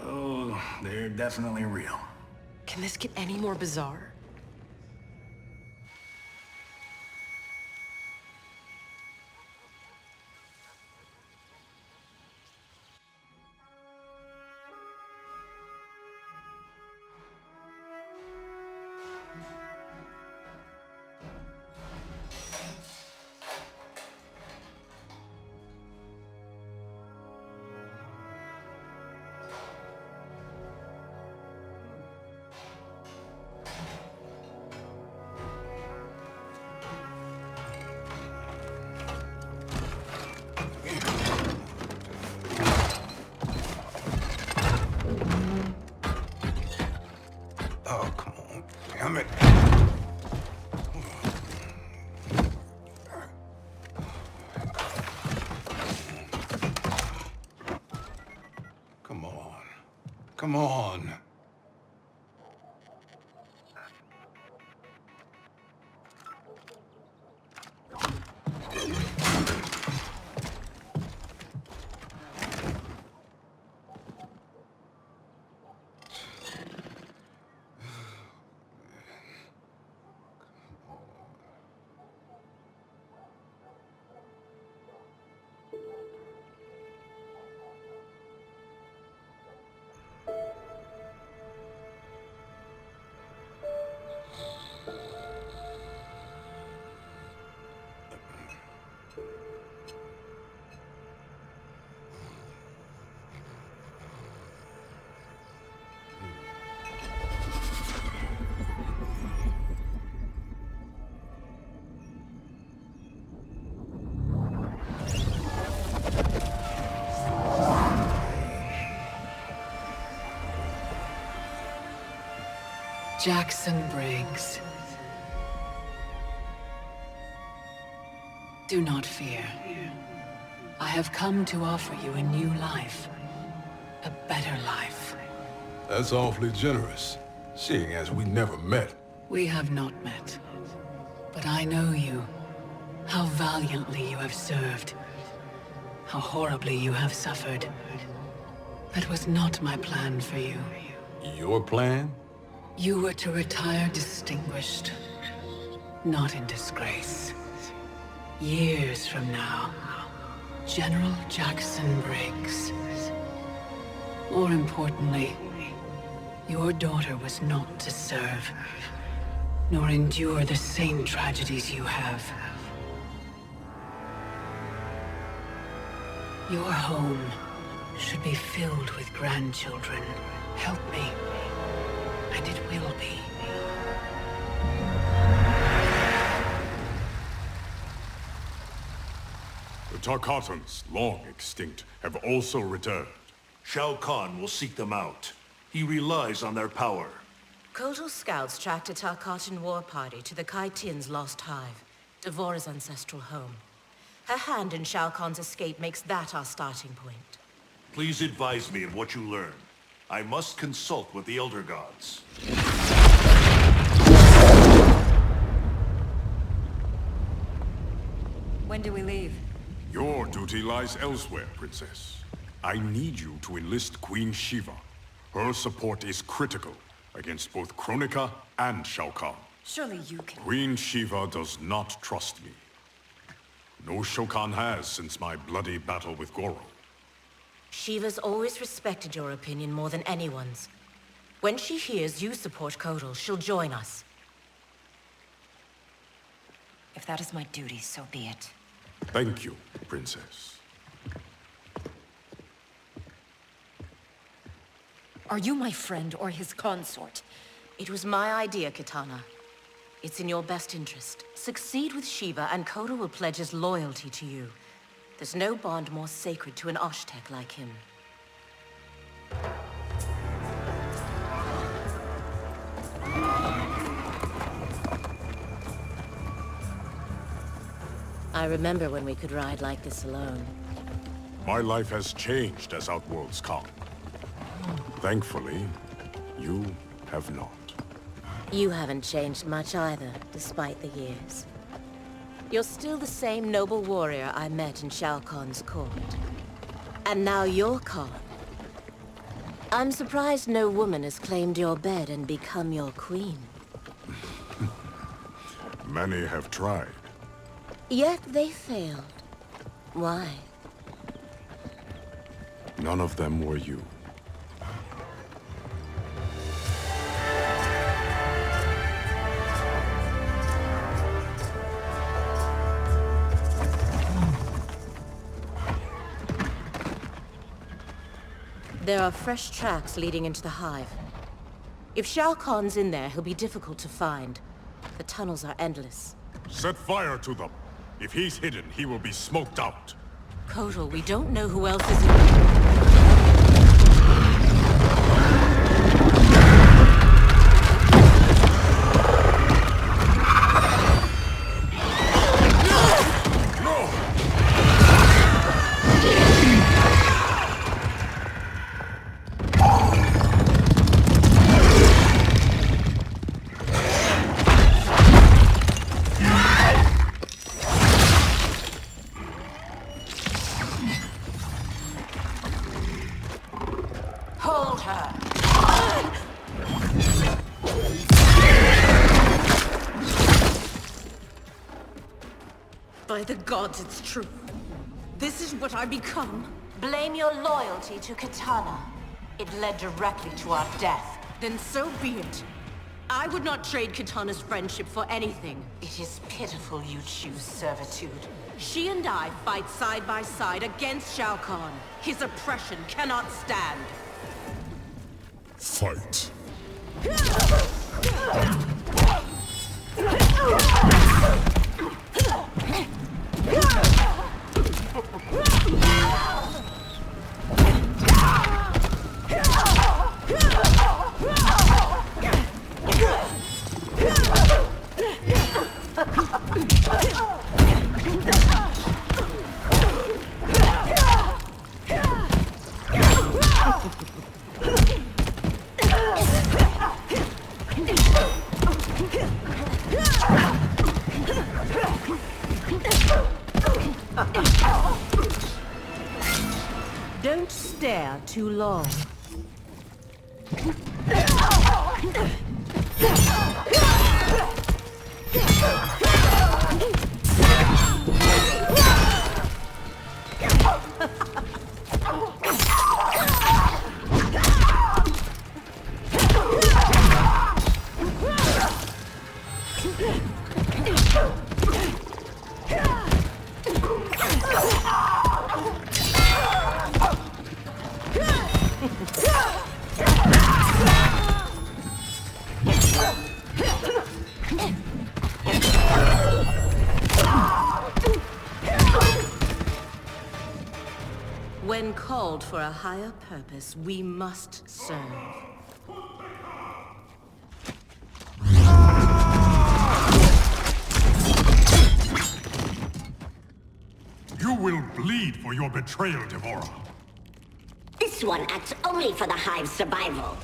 Oh, they're definitely real. Can this get any more bizarre? Oh, come on. Damn it. Come on. Come on. Jackson Briggs. Do not fear. I have come to offer you a new life. A better life. That's awfully generous, seeing as we never met. We have not met. But I know you. How valiantly you have served. How horribly you have suffered. That was not my plan for you. Your plan? You were to retire distinguished. Not in disgrace. Years from now, General Jackson Briggs. More importantly, your daughter was not to serve, nor endure the same tragedies you have. Your home should be filled with grandchildren. Help me, and it will be. The Tarkatans, long extinct, have also returned. Shao Kahn will seek them out. He relies on their power. Kotal scouts tracked a Tarkatan war party to the Kai Tian's lost hive, Devora's ancestral home. Her hand in Shao Kahn's escape makes that our starting point. Please advise me of what you learn. I must consult with the Elder Gods. When do we leave? Your duty lies elsewhere, Princess. I need you to enlist Queen Shiva. Her support is critical against both Kronika and Shao Kahn. Surely you can... Queen Shiva does not trust me. No Shao Kahn has since my bloody battle with Goro. Shiva's always respected your opinion more than anyone's. When she hears you support Kotal, she'll join us. If that is my duty, so be it. Thank you, Princess. Are you my friend or his consort? It was my idea, Kitana. It's in your best interest. Succeed with Shiva and Kotal will pledge his loyalty to you. There's no bond more sacred to an Oshtek like him. I remember when we could ride like this alone. My life has changed as Outworlds come. Thankfully, you have not. You haven't changed much either, despite the years. You're still the same noble warrior I met in Shao Kahn's court. And now you're Khan. I'm surprised no woman has claimed your bed and become your queen. Many have tried. Yet they failed. Why? None of them were you. There are fresh tracks leading into the hive. If Shao Kahn's in there, he'll be difficult to find. The tunnels are endless. Set fire to them. If he's hidden, he will be smoked out. Kotal, we don't know who else is in... By the gods, it's true. This is what I become. Blame your loyalty to Kitana. It led directly to our death. Then so be it. I would not trade Kitana's friendship for anything. It is pitiful you choose servitude. She and I fight side by side against Shao Kahn. His oppression cannot stand. Fight. Don't stare too long. called for a higher purpose we must serve. You will bleed for your betrayal, Devora. This one acts only for the Hive's survival.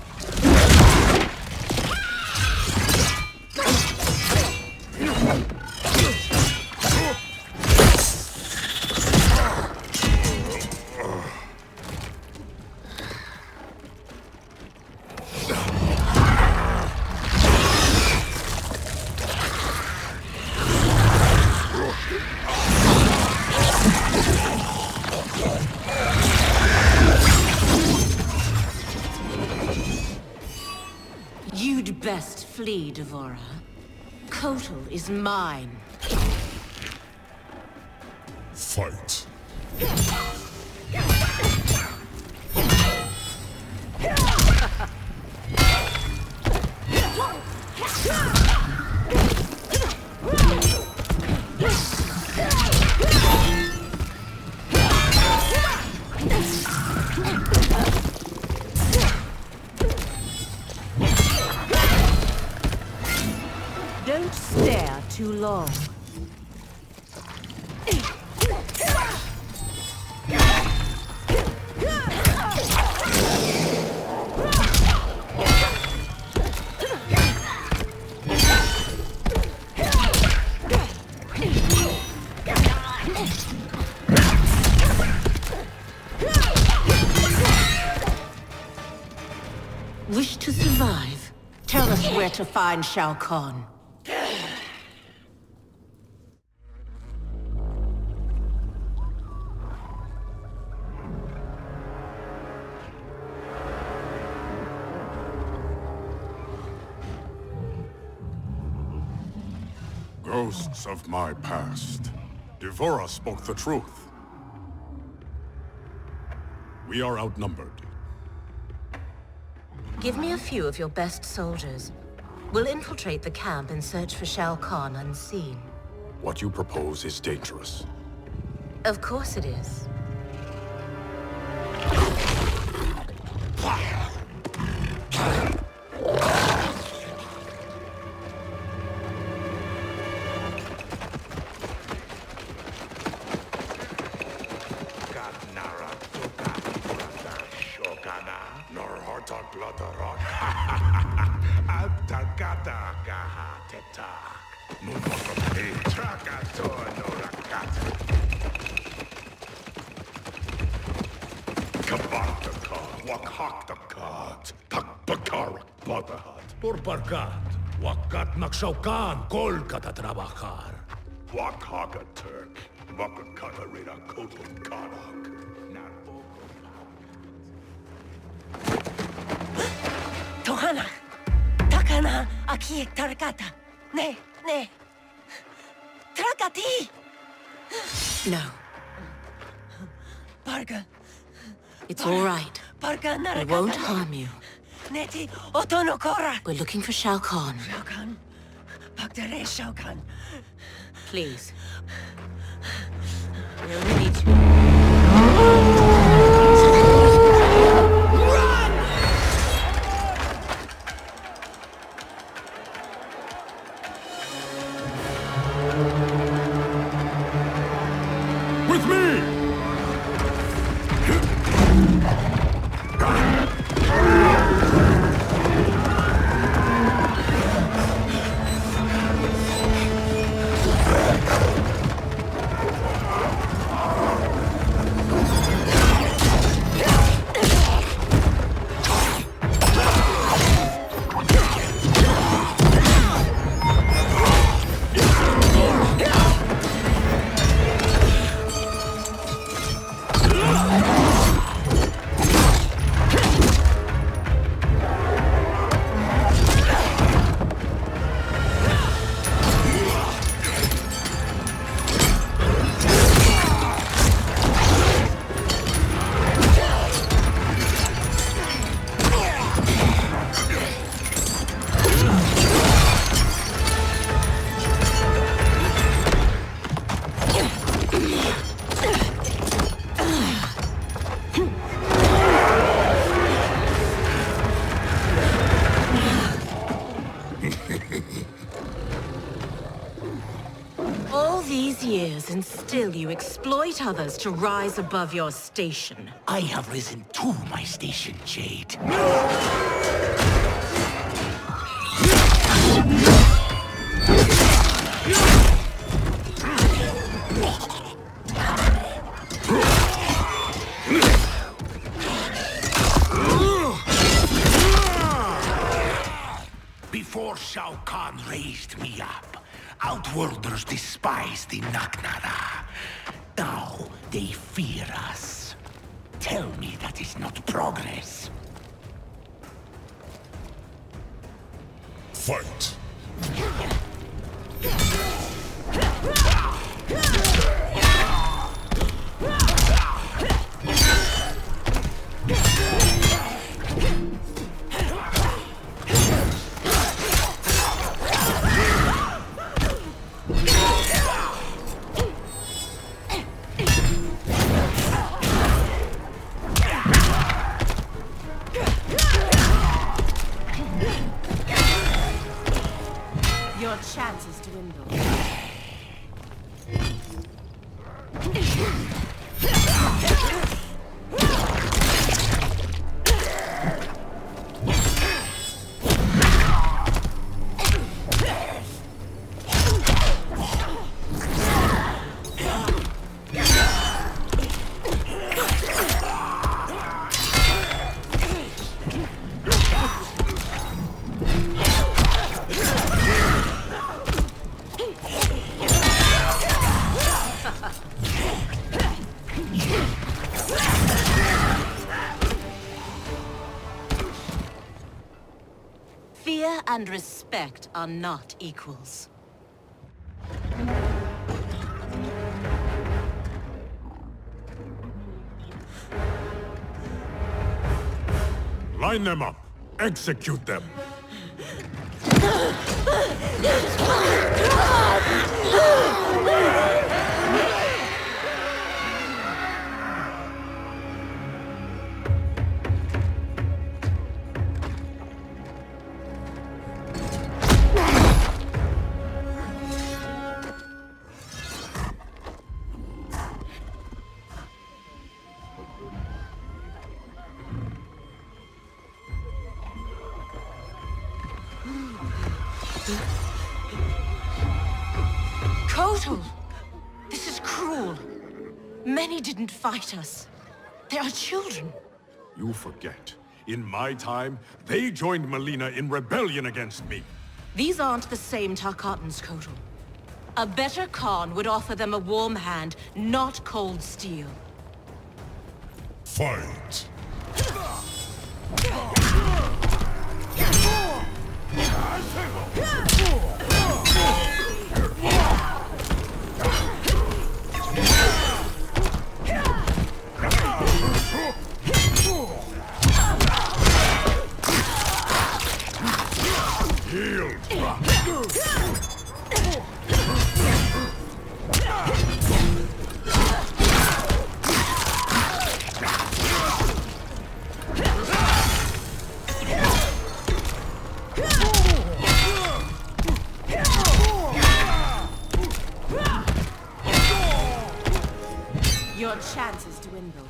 You'd best flee, Devora. Kotal is mine. Fight. Don't stare too long. Wish to survive? Tell us where to find Shao Kahn. Ghosts of my past. Devora spoke the truth. We are outnumbered. Give me a few of your best soldiers. We'll infiltrate the camp and search for Shao Kahn unseen. What you propose is dangerous. Of course it is. Por parkat, wakat nakshaukan kolkata trabajar. Wakaka Turk, Wakakata Reda Kotul Kanak. Tohana, takana aki tarakata. Ne. Trakati. No. Parga. It's all right. Parga narakata. We won't harm you. Neti otonokora. We're looking for Shao Kahn. Shao Kahn. Pagdare Shao Kahn. Please. We only need to... With me! these years, and still you exploit others to rise above your station. I have risen to my station, Jade. Before Shao Kahn raised me up, Outworlders despised the Naknada. Now they fear us. Tell me that is not progress. Fight! Your chances dwindle. Fear and respect are not equals. Line them up. Execute them. Kotal! This is cruel. Many didn't fight us. They are children. You forget. In my time, they joined Melina in rebellion against me. These aren't the same Tarkatans, Kotal. A better Khan would offer them a warm hand, not cold steel. Fight! Your chances dwindle.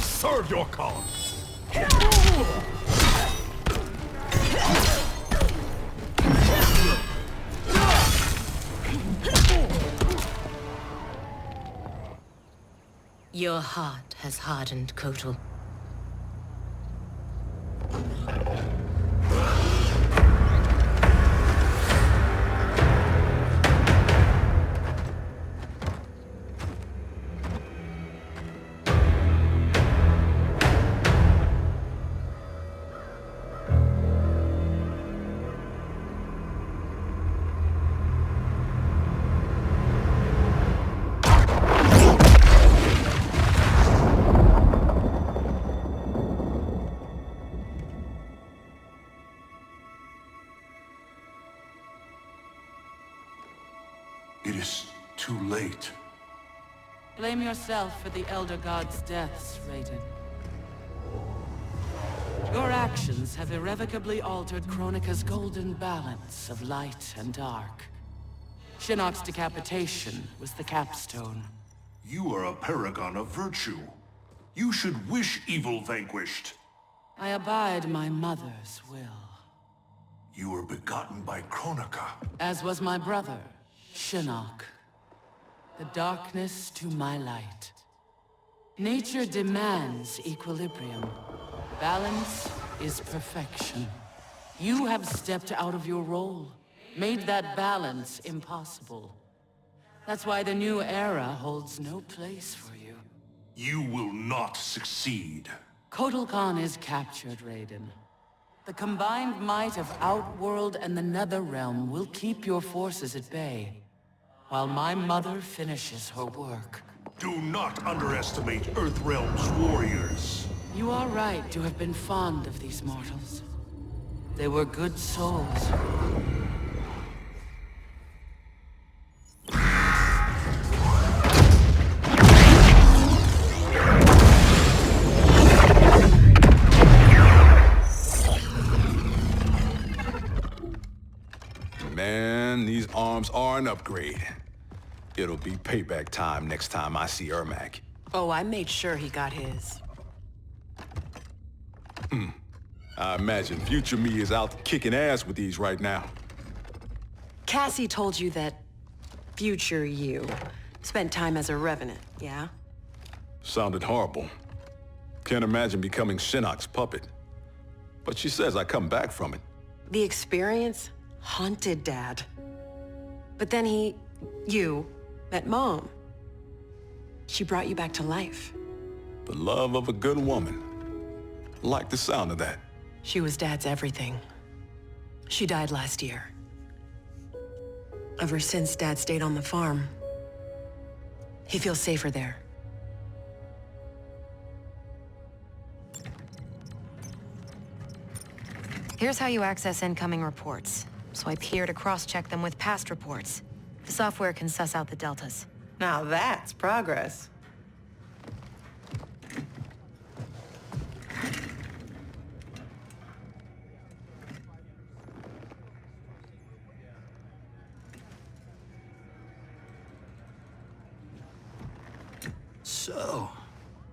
Serve your cause! Your heart has hardened, Kotal. Blame yourself for the Elder God's deaths, Raiden. Your actions have irrevocably altered Kronika's golden balance of light and dark. Shinnok's decapitation was the capstone. You are a paragon of virtue. You should wish evil vanquished. I abide my mother's will. You were begotten by Kronika. As was my brother, Shinnok. The darkness to my light. Nature demands equilibrium. Balance is perfection. You have stepped out of your role, made that balance impossible. That's why the new era holds no place for you. You will not succeed. Kotal Khan is captured, Raiden. The combined might of Outworld and the Netherrealm will keep your forces at bay, while my mother finishes her work. Do not underestimate Earthrealm's warriors. You are right to have been fond of these mortals. They were good souls. Man, these arms are an upgrade. It'll be payback time next time I see Ermac. Oh, I made sure he got his. I imagine future me is out kicking ass with these right now. Cassie told you that future you spent time as a revenant, yeah? Sounded horrible. Can't imagine becoming Shinnok's puppet. But she says I come back from it. The experience haunted Dad. But then you, met Mom. She brought you back to life. The love of a good woman. Like the sound of that. She was Dad's everything. She died last year. Ever since Dad stayed on the farm, he feels safer there. Here's how you access incoming reports. Swipe here to cross-check them with past reports. The software can suss out the deltas. Now that's progress. So,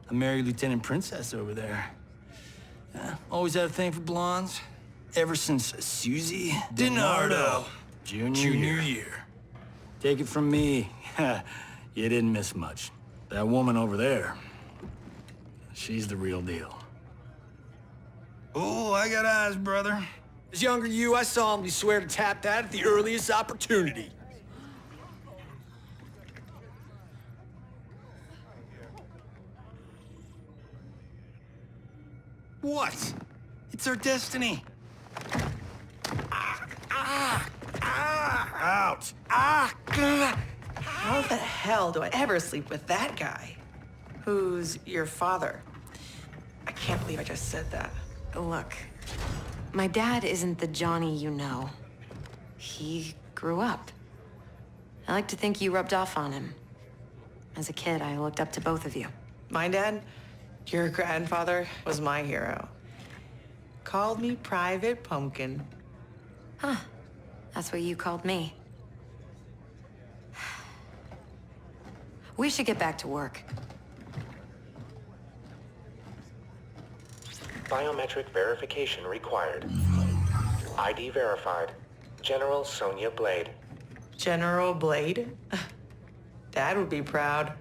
I married Lieutenant Princess over there. Always had a thing for blondes. Ever since Susie DiNardo, junior year. Take it from me, you didn't miss much. That woman over there, she's the real deal. Oh, I got eyes, brother. As younger you, I solemnly swear to tap that at the earliest opportunity. What? It's our destiny. Out. How the hell do I ever sleep with that guy? Who's your father? I can't believe I just said that. Look, my dad isn't the Johnny you know. He grew up. I like to think you rubbed off on him. As a kid, I looked up to both of you. My dad, your grandfather, was my hero. Called me Private Pumpkin. Huh. That's what you called me. We should get back to work. Biometric verification required. ID verified. General Sonya Blade. General Blade? Dad would be proud.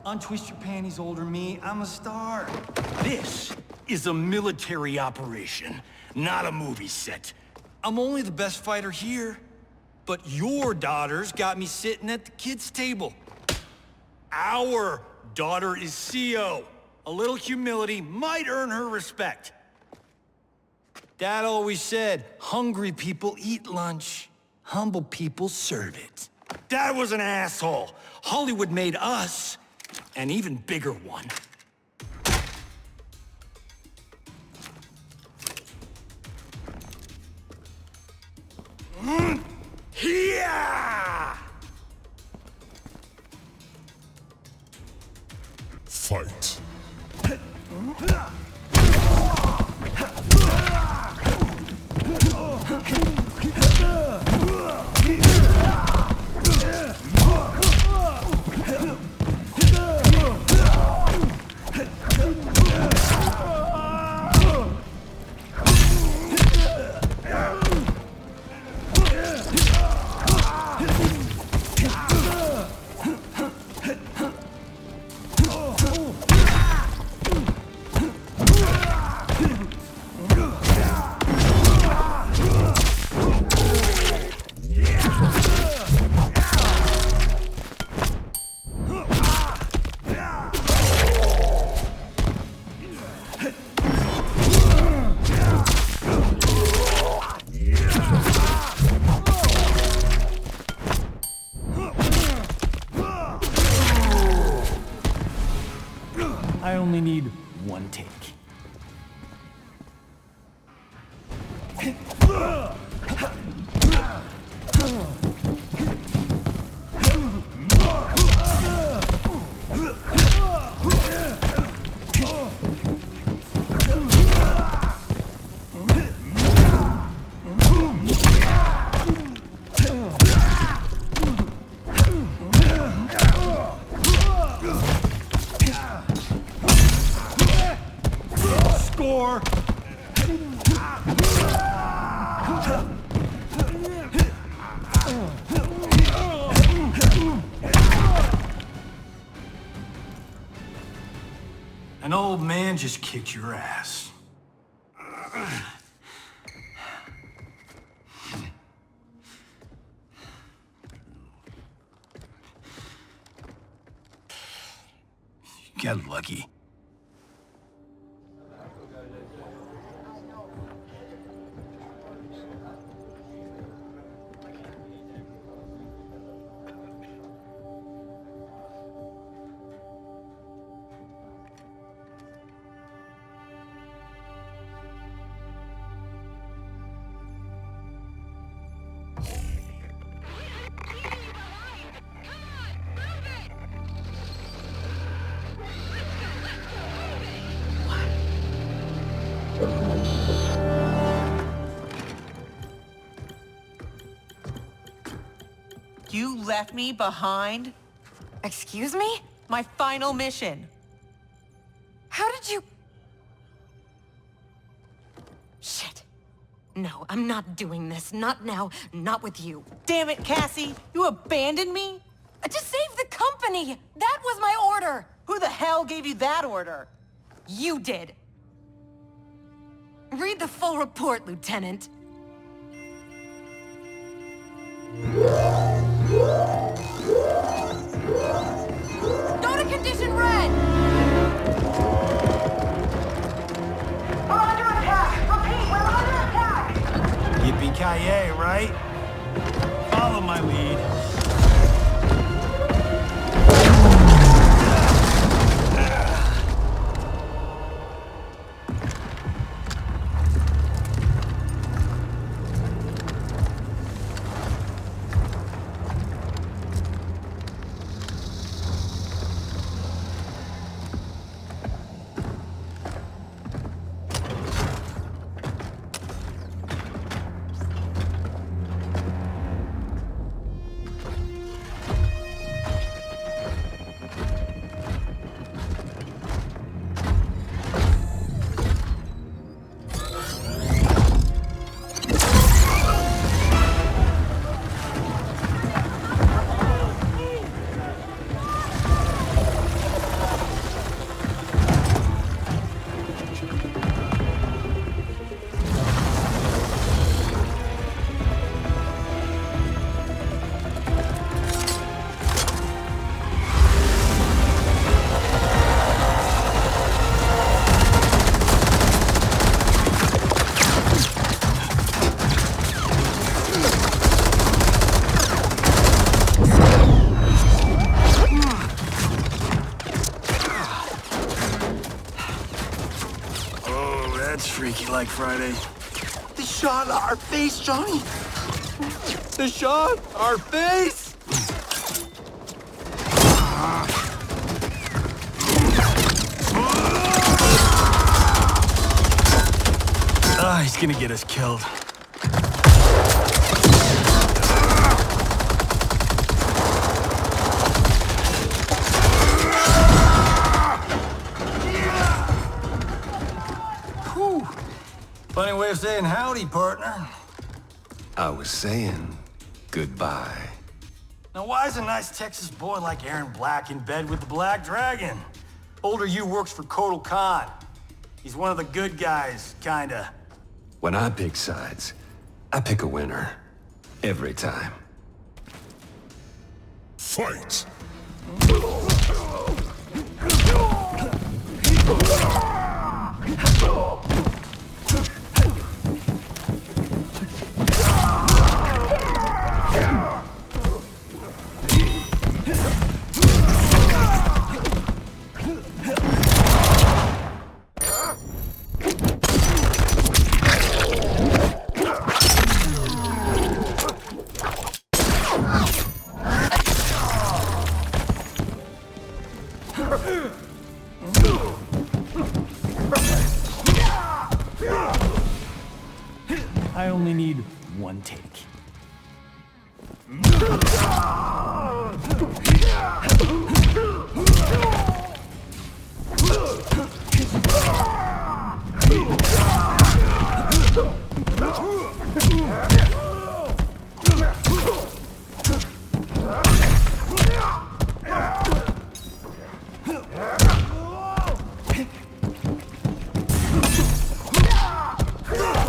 Untwist your panties, older me. I'm a star. This is a military operation, not a movie set. I'm only the best fighter here, but your daughters got me sitting at the kids' table. Our daughter is CO. A little humility might earn her respect. Dad always said, hungry people eat lunch, humble people serve it. Dad was an asshole. Hollywood made us an even bigger one. Yeah! Fight. I only need one take. Score! An old man just kicked your ass. You got lucky. You left me behind? Excuse me? My final mission. How did you... Shit. No, I'm not doing this. Not now. Not with you. Damn it, Cassie! You abandoned me? To save the company! That was my order! Who the hell gave you that order? You did. Read the full report, Lieutenant. Go to condition red! We're under attack! Repeat, we're under attack! Yippee-ki-yay, right? Follow my lead. Freaky like Friday. They shot our face, Johnny. The shot? Our face? He's gonna get us killed. Whew. Funny way of saying howdy, partner. I was saying goodbye. Now why is a nice Texas boy like Aaron Black in bed with the Black Dragon? Older you works for Kotal Khan. He's one of the good guys, kinda. When I pick sides, I pick a winner. Every time. Fight! I only need one take.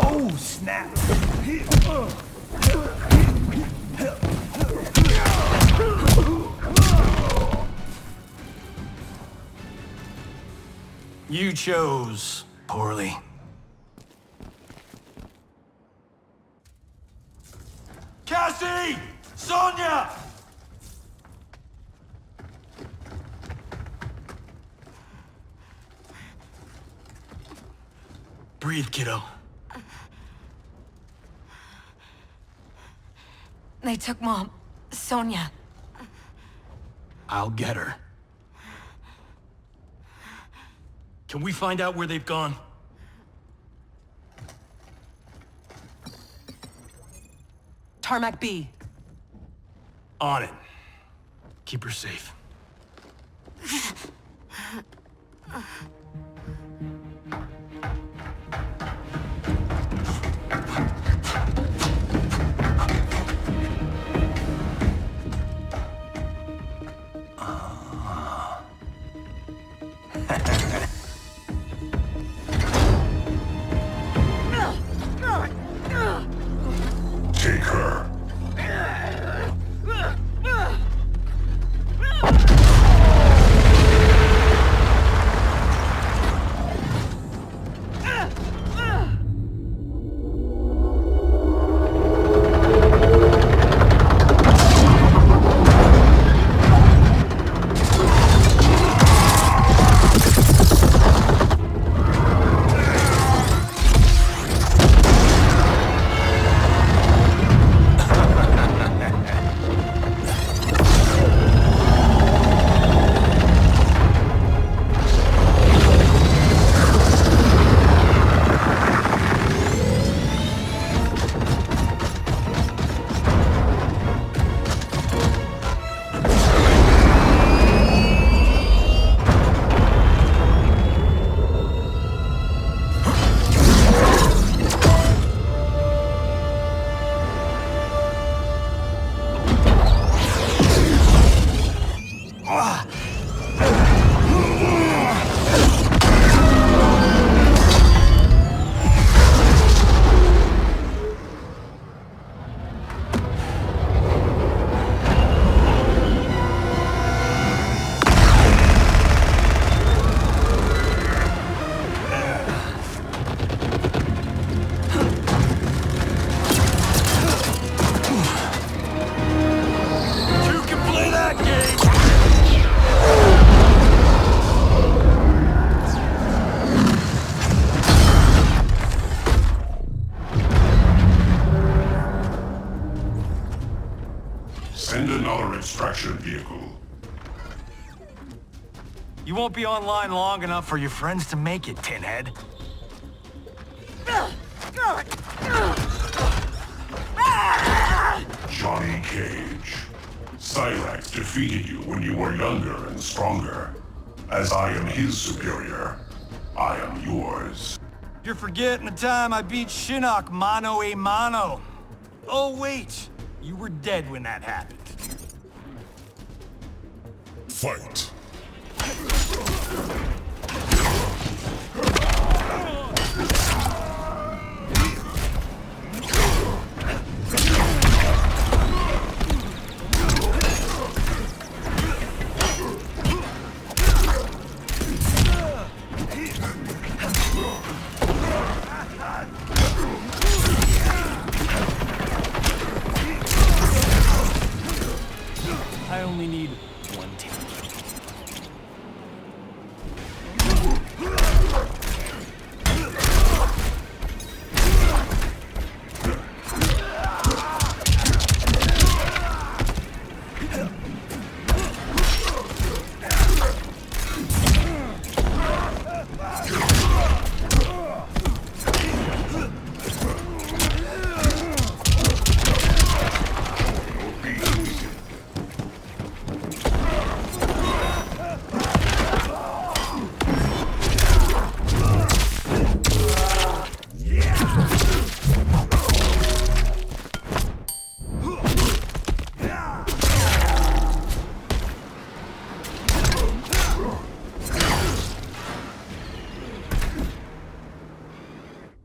Oh, snap! You chose poorly. Cassie! Sonia! Breathe, kiddo. They took Mom. Sonia. I'll get her. Can we find out where they've gone? Tarmac B. On it. Keep her safe. Take her. won't be online long enough for your friends to make it, Pinhead. Johnny Cage. Cyrax defeated you when you were younger and stronger. As I am his superior, I am yours. You're forgetting the time I beat Shinnok mano a mano. Oh wait, you were dead when that happened. Fight. I only need one take.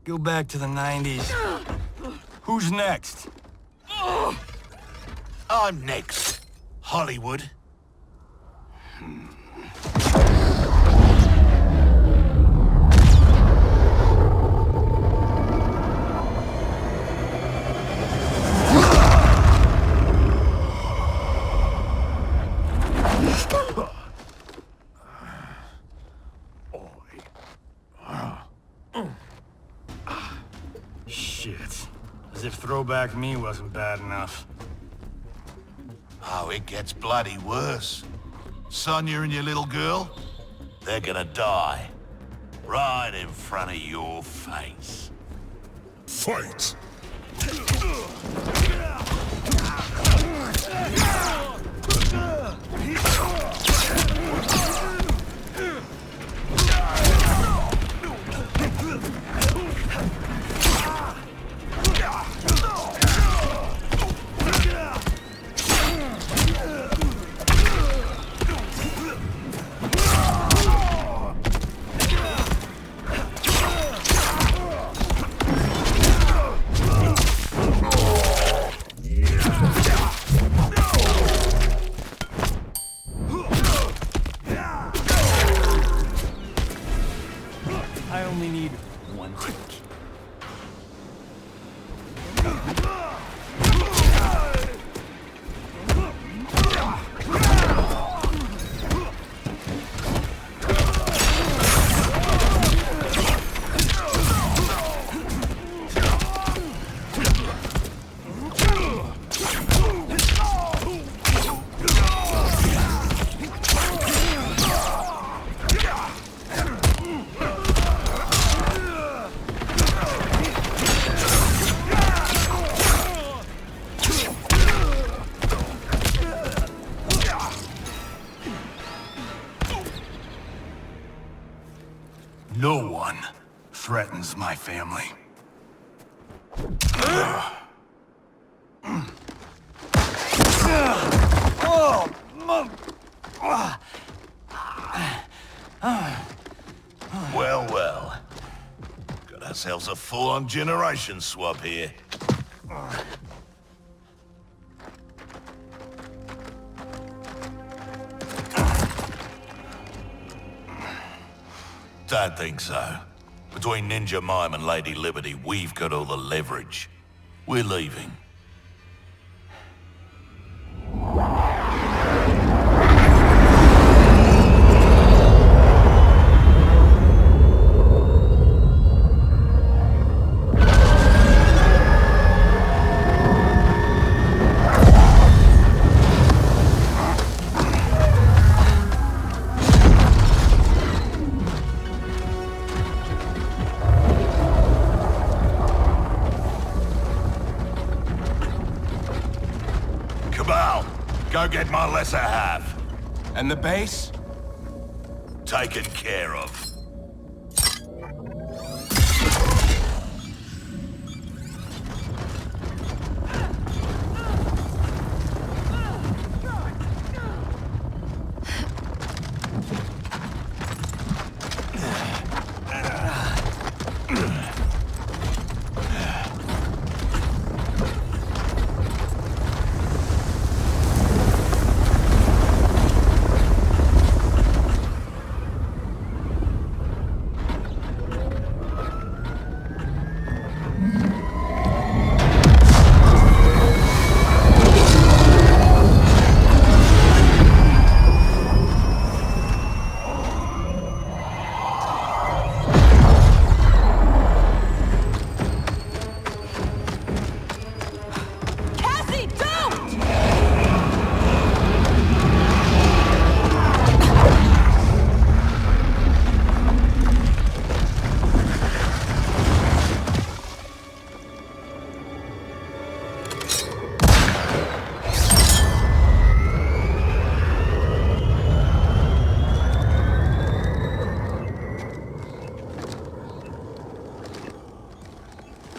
Go back to the 90s. Who's next? I'm next. Hollywood. Shit. As if throwback me wasn't bad enough. Oh, it gets bloody worse. Sonya and your little girl, they're gonna die. Right in front of your face. Fight! I only need one take. No one threatens my family. Well, well. Got ourselves a full-on generation swap here. Don't think so. Between Ninja Mime and Lady Liberty, we've got all the leverage. We're leaving. get my lesser half. And the base? Taken care of.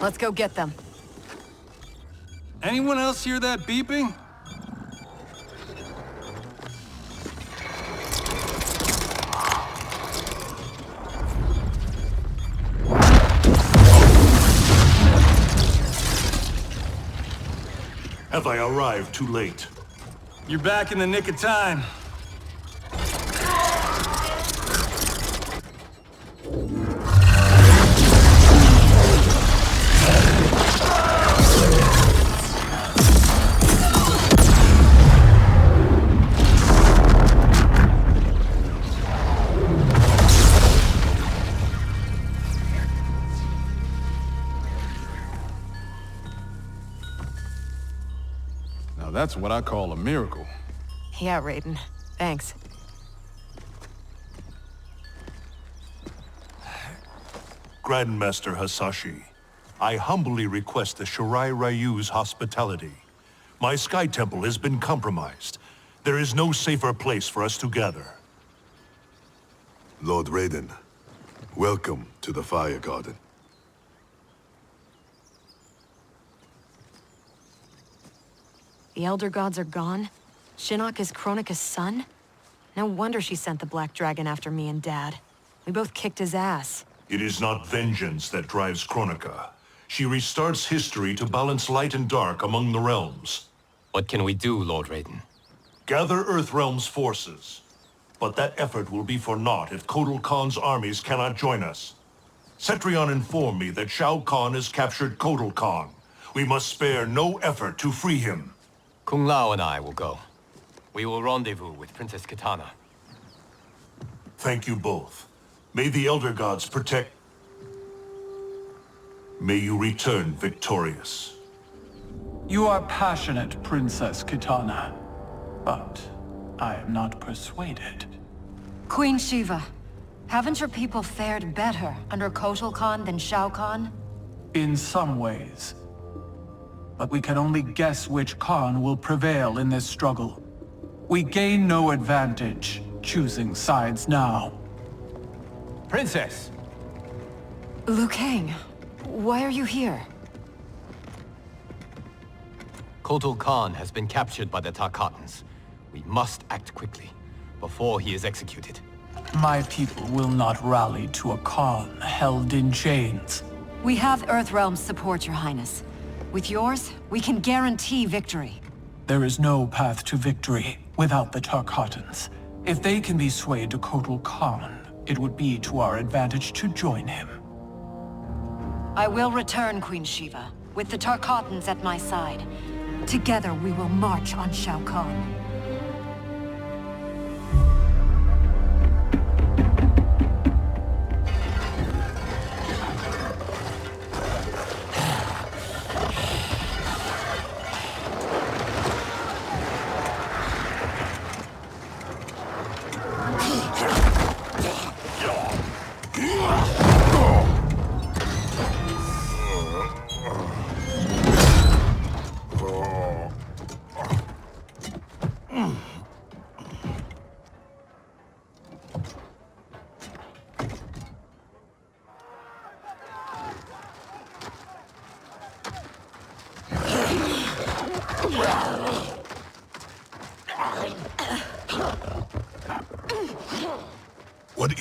Let's go get them. Anyone else hear that beeping? Have I arrived too late? You're back in the nick of time. That's what I call a miracle. Yeah, Raiden. Thanks. Grandmaster Hasashi, I humbly request the Shirai Ryu's hospitality. My Sky Temple has been compromised. There is no safer place for us to gather. Lord Raiden, welcome to the Fire Garden. The Elder Gods are gone? Shinnok is Kronika's son? No wonder she sent the Black Dragon after me and Dad. We both kicked his ass. It is not vengeance that drives Kronika. She restarts history to balance light and dark among the realms. What can we do, Lord Raiden? Gather Earthrealm's forces. But that effort will be for naught if Kotal Khan's armies cannot join us. Cetrion informed me that Shao Kahn has captured Kotal Khan. We must spare no effort to free him. Kung Lao and I will go. We will rendezvous with Princess Kitana. Thank you both. May the Elder Gods protect... May you return victorious. You are passionate, Princess Kitana. But I am not persuaded. Queen Shiva, haven't your people fared better under Kotal Khan than Shao Kahn? In some ways. But we can only guess which Khan will prevail in this struggle. We gain no advantage choosing sides now. Princess! Liu Kang, why are you here? Kotal Khan has been captured by the Tarkatans. We must act quickly, before he is executed. My people will not rally to a Khan held in chains. We have Earthrealm's support, Your Highness. With yours, we can guarantee victory. There is no path to victory without the Tarkatans. If they can be swayed to Kotal Khan, it would be to our advantage to join him. I will return, Queen Shiva, with the Tarkatans at my side. Together we will march on Shao Kahn.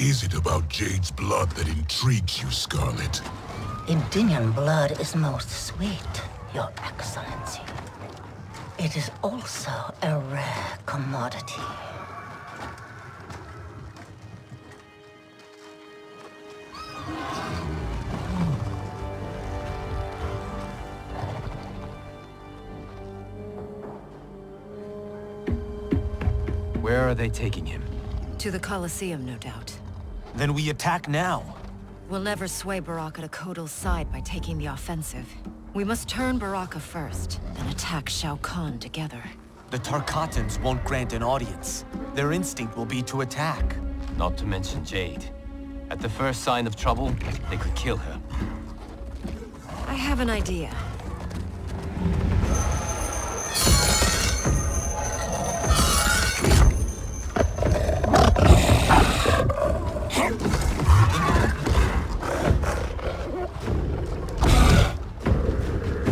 is it about Jade's blood that intrigues you, Scarlet? Indian blood is most sweet, Your Excellency. It is also a rare commodity. Where are they taking him? To the Colosseum, no doubt. Then we attack now. We'll never sway Baraka to Kotal's side by taking the offensive. We must turn Baraka first, then attack Shao Kahn together. The Tarkatans won't grant an audience. Their instinct will be to attack. Not to mention Jade. At the first sign of trouble, they could kill her. I have an idea.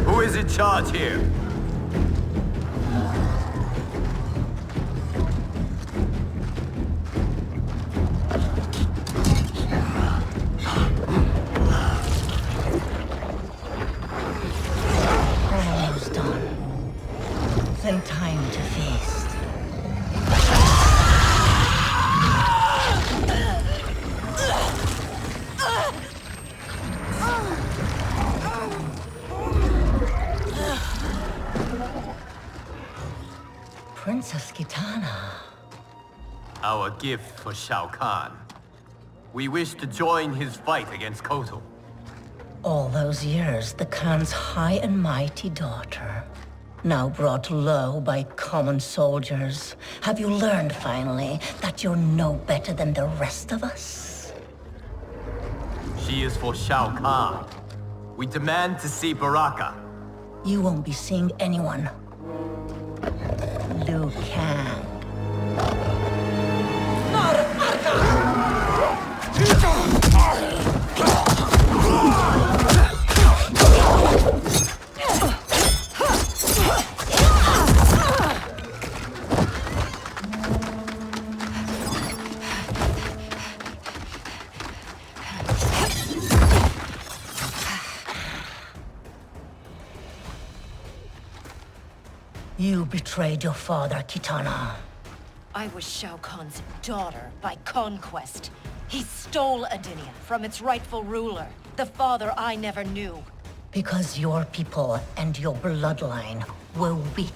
Who is in charge here? Almost done. Then time to feast. Princess Kitana. Our gift for Shao Kahn. We wish to join his fight against Kotal. All those years, the Khan's high and mighty daughter. Now brought low by common soldiers. Have you learned, finally, that you're no better than the rest of us? She is for Shao Kahn. We demand to see Baraka. You won't be seeing anyone. Liu Kang. You betrayed your father, Kitana. I was Shao Kahn's daughter by conquest. He stole Adinia from its rightful ruler, the father I never knew. Because your people and your bloodline were weak.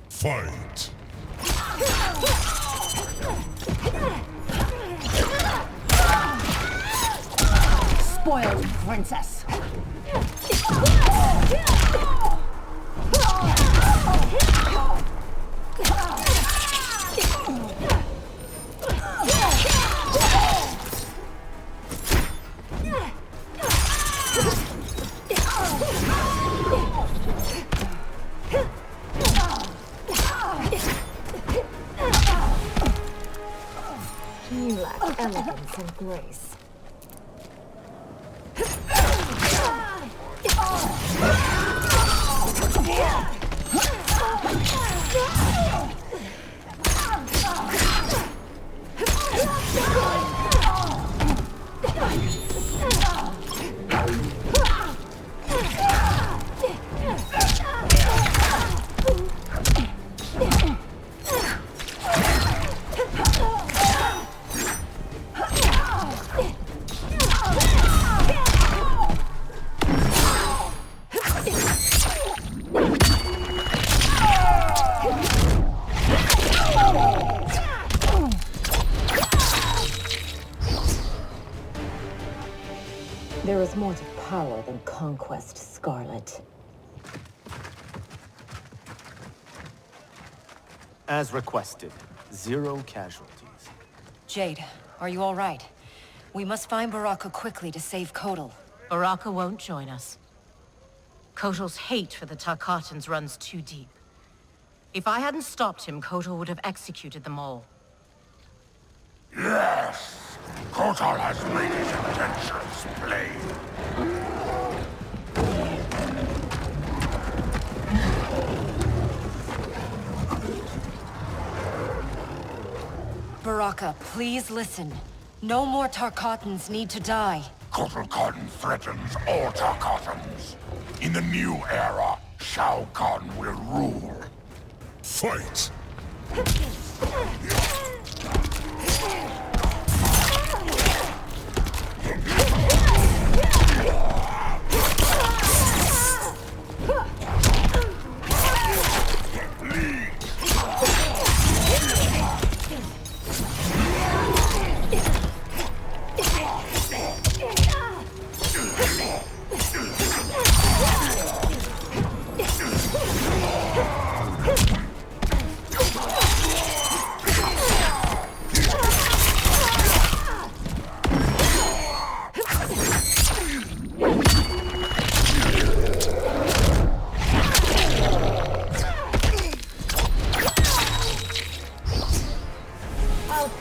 Fight! Spoiled princess. You lack elegance and grace. There is more to power than conquest, Scarlet. As requested, 0 casualties. Jade, are you all right? We must find Baraka quickly to save Kotal. Baraka won't join us. Kotal's hate for the Tarkatans runs too deep. If I hadn't stopped him, Kotal would have executed them all. Yes! Kotal has made his intentions plain. Baraka, please listen. No more Tarkatans need to die. Kotal Khan threatens all Tarkatans. In the new era, Shao Kahn will rule. Fight!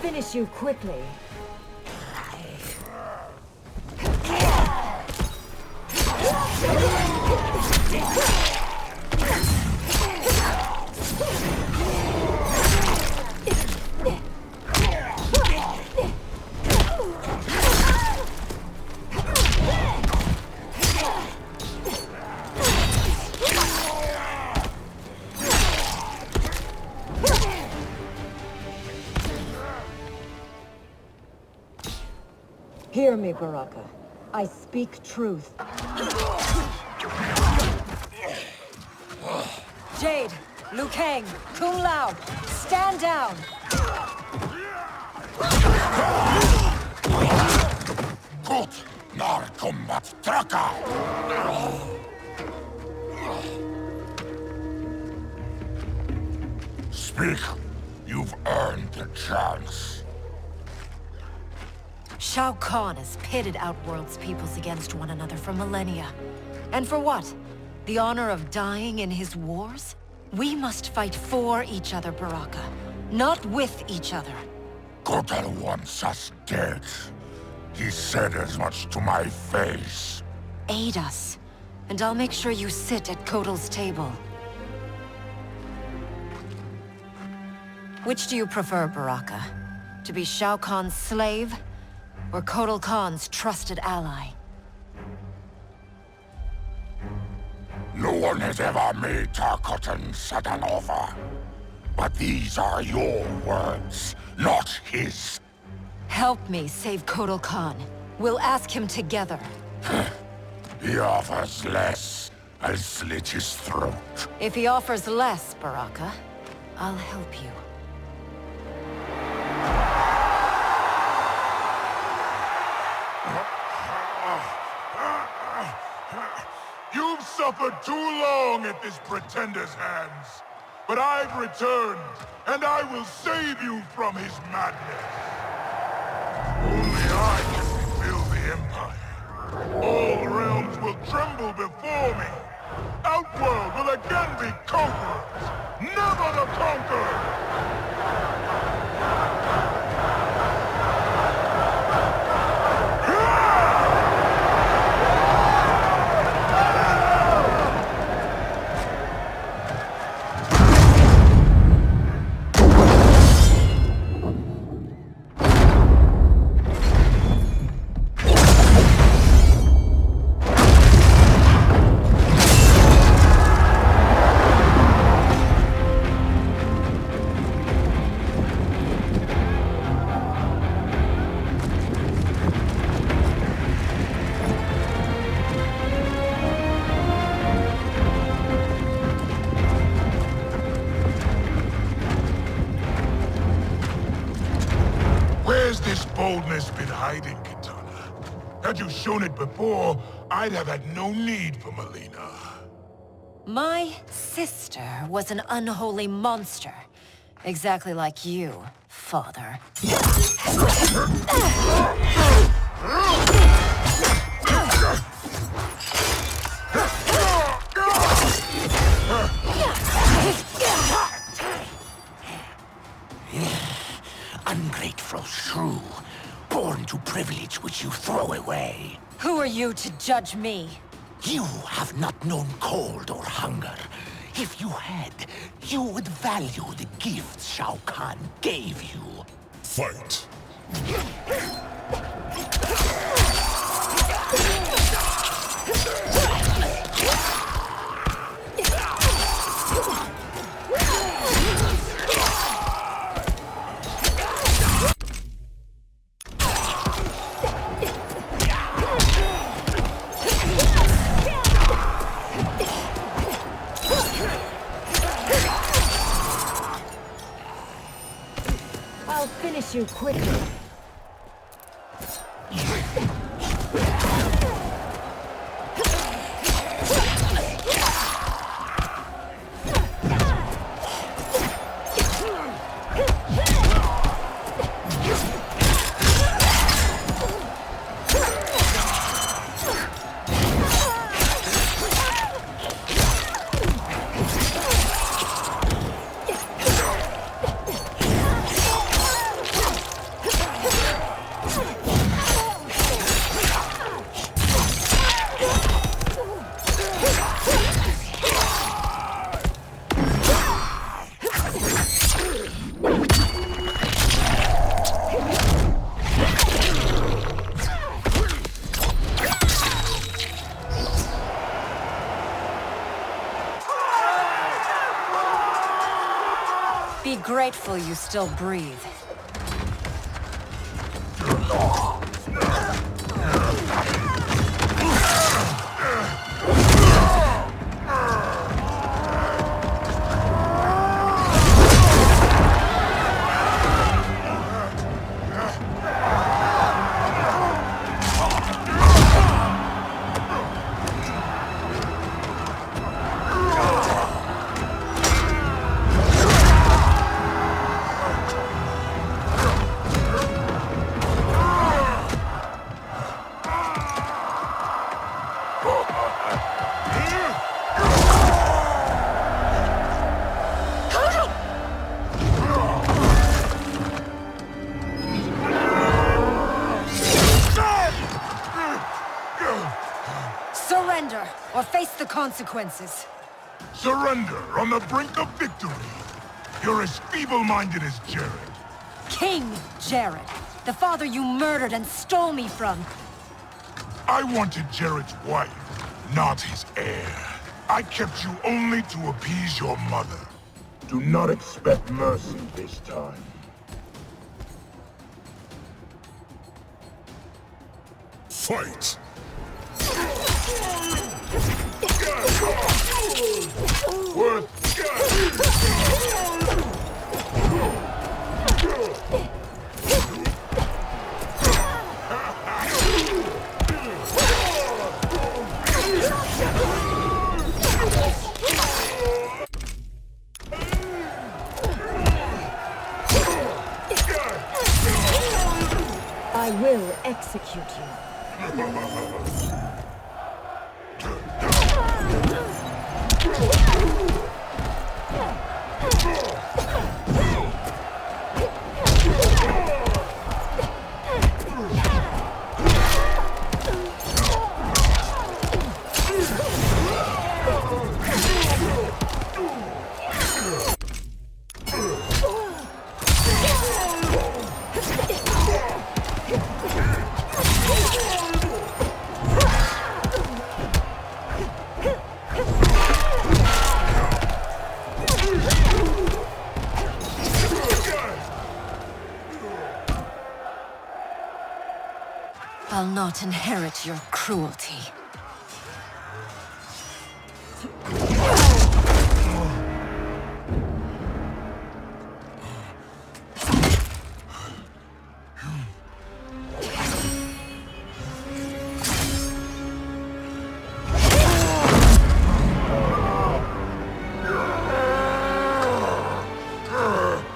Finish you quickly. Hear me, Baraka. I speak truth. Jade, Liu Kang, Kung Lao, stand down! Gut, nar kombat traka! Speak. You've earned the chance. Shao Kahn has pitted Outworld's peoples against one another for millennia. And for what? The honor of dying in his wars? We must fight for each other, Baraka, not with each other. Kotal wants us dead. He said as much to my face. Aid us, and I'll make sure you sit at Kotal's table. Which do you prefer, Baraka? To be Shao Kahn's slave, or Kotal Khan's trusted ally? No one has ever made Tarkatan such an offer. But these are your words, not his. Help me save Kotal Khan. We'll ask him together. He offers less. I'll slit his throat. If he offers less, Baraka, I'll help you. You've suffered too long at this pretender's hands. But I've returned, and I will save you from his madness. Only I can rebuild the Empire. All realms will tremble before me. Outworld will again be conquerors, never the conquered! Where's this boldness been hiding, Kitana? Had you shown it before, I'd have had no need for Melina. My sister was an unholy monster. Exactly like you, father. Ungrateful shrew, born to privilege which you throw away. Who are you to judge me? You have not known cold or hunger. If you had, you would value the gifts Shao Kahn gave you. Fight! I'll finish you quickly. Be grateful you still breathe. Surrender, or face the consequences. Surrender on the brink of victory. You're as feeble-minded as Jared. King Jared, the father you murdered and stole me from. I wanted Jared's wife, not his heir. I kept you only to appease your mother. Do not expect mercy this time. Fight! I will execute you. I'll not inherit your cruelty.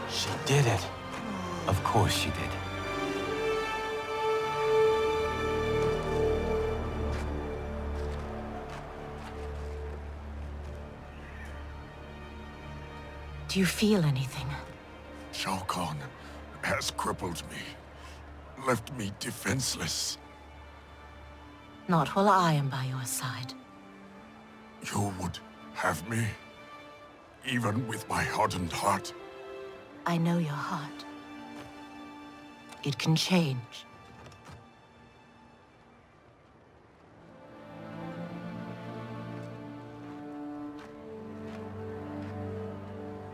She did it. Of course she did. Do you feel anything? Shao Kahn has crippled me, left me defenseless. Not while I am by your side. You would have me, even with my hardened heart. I know your heart. It can change.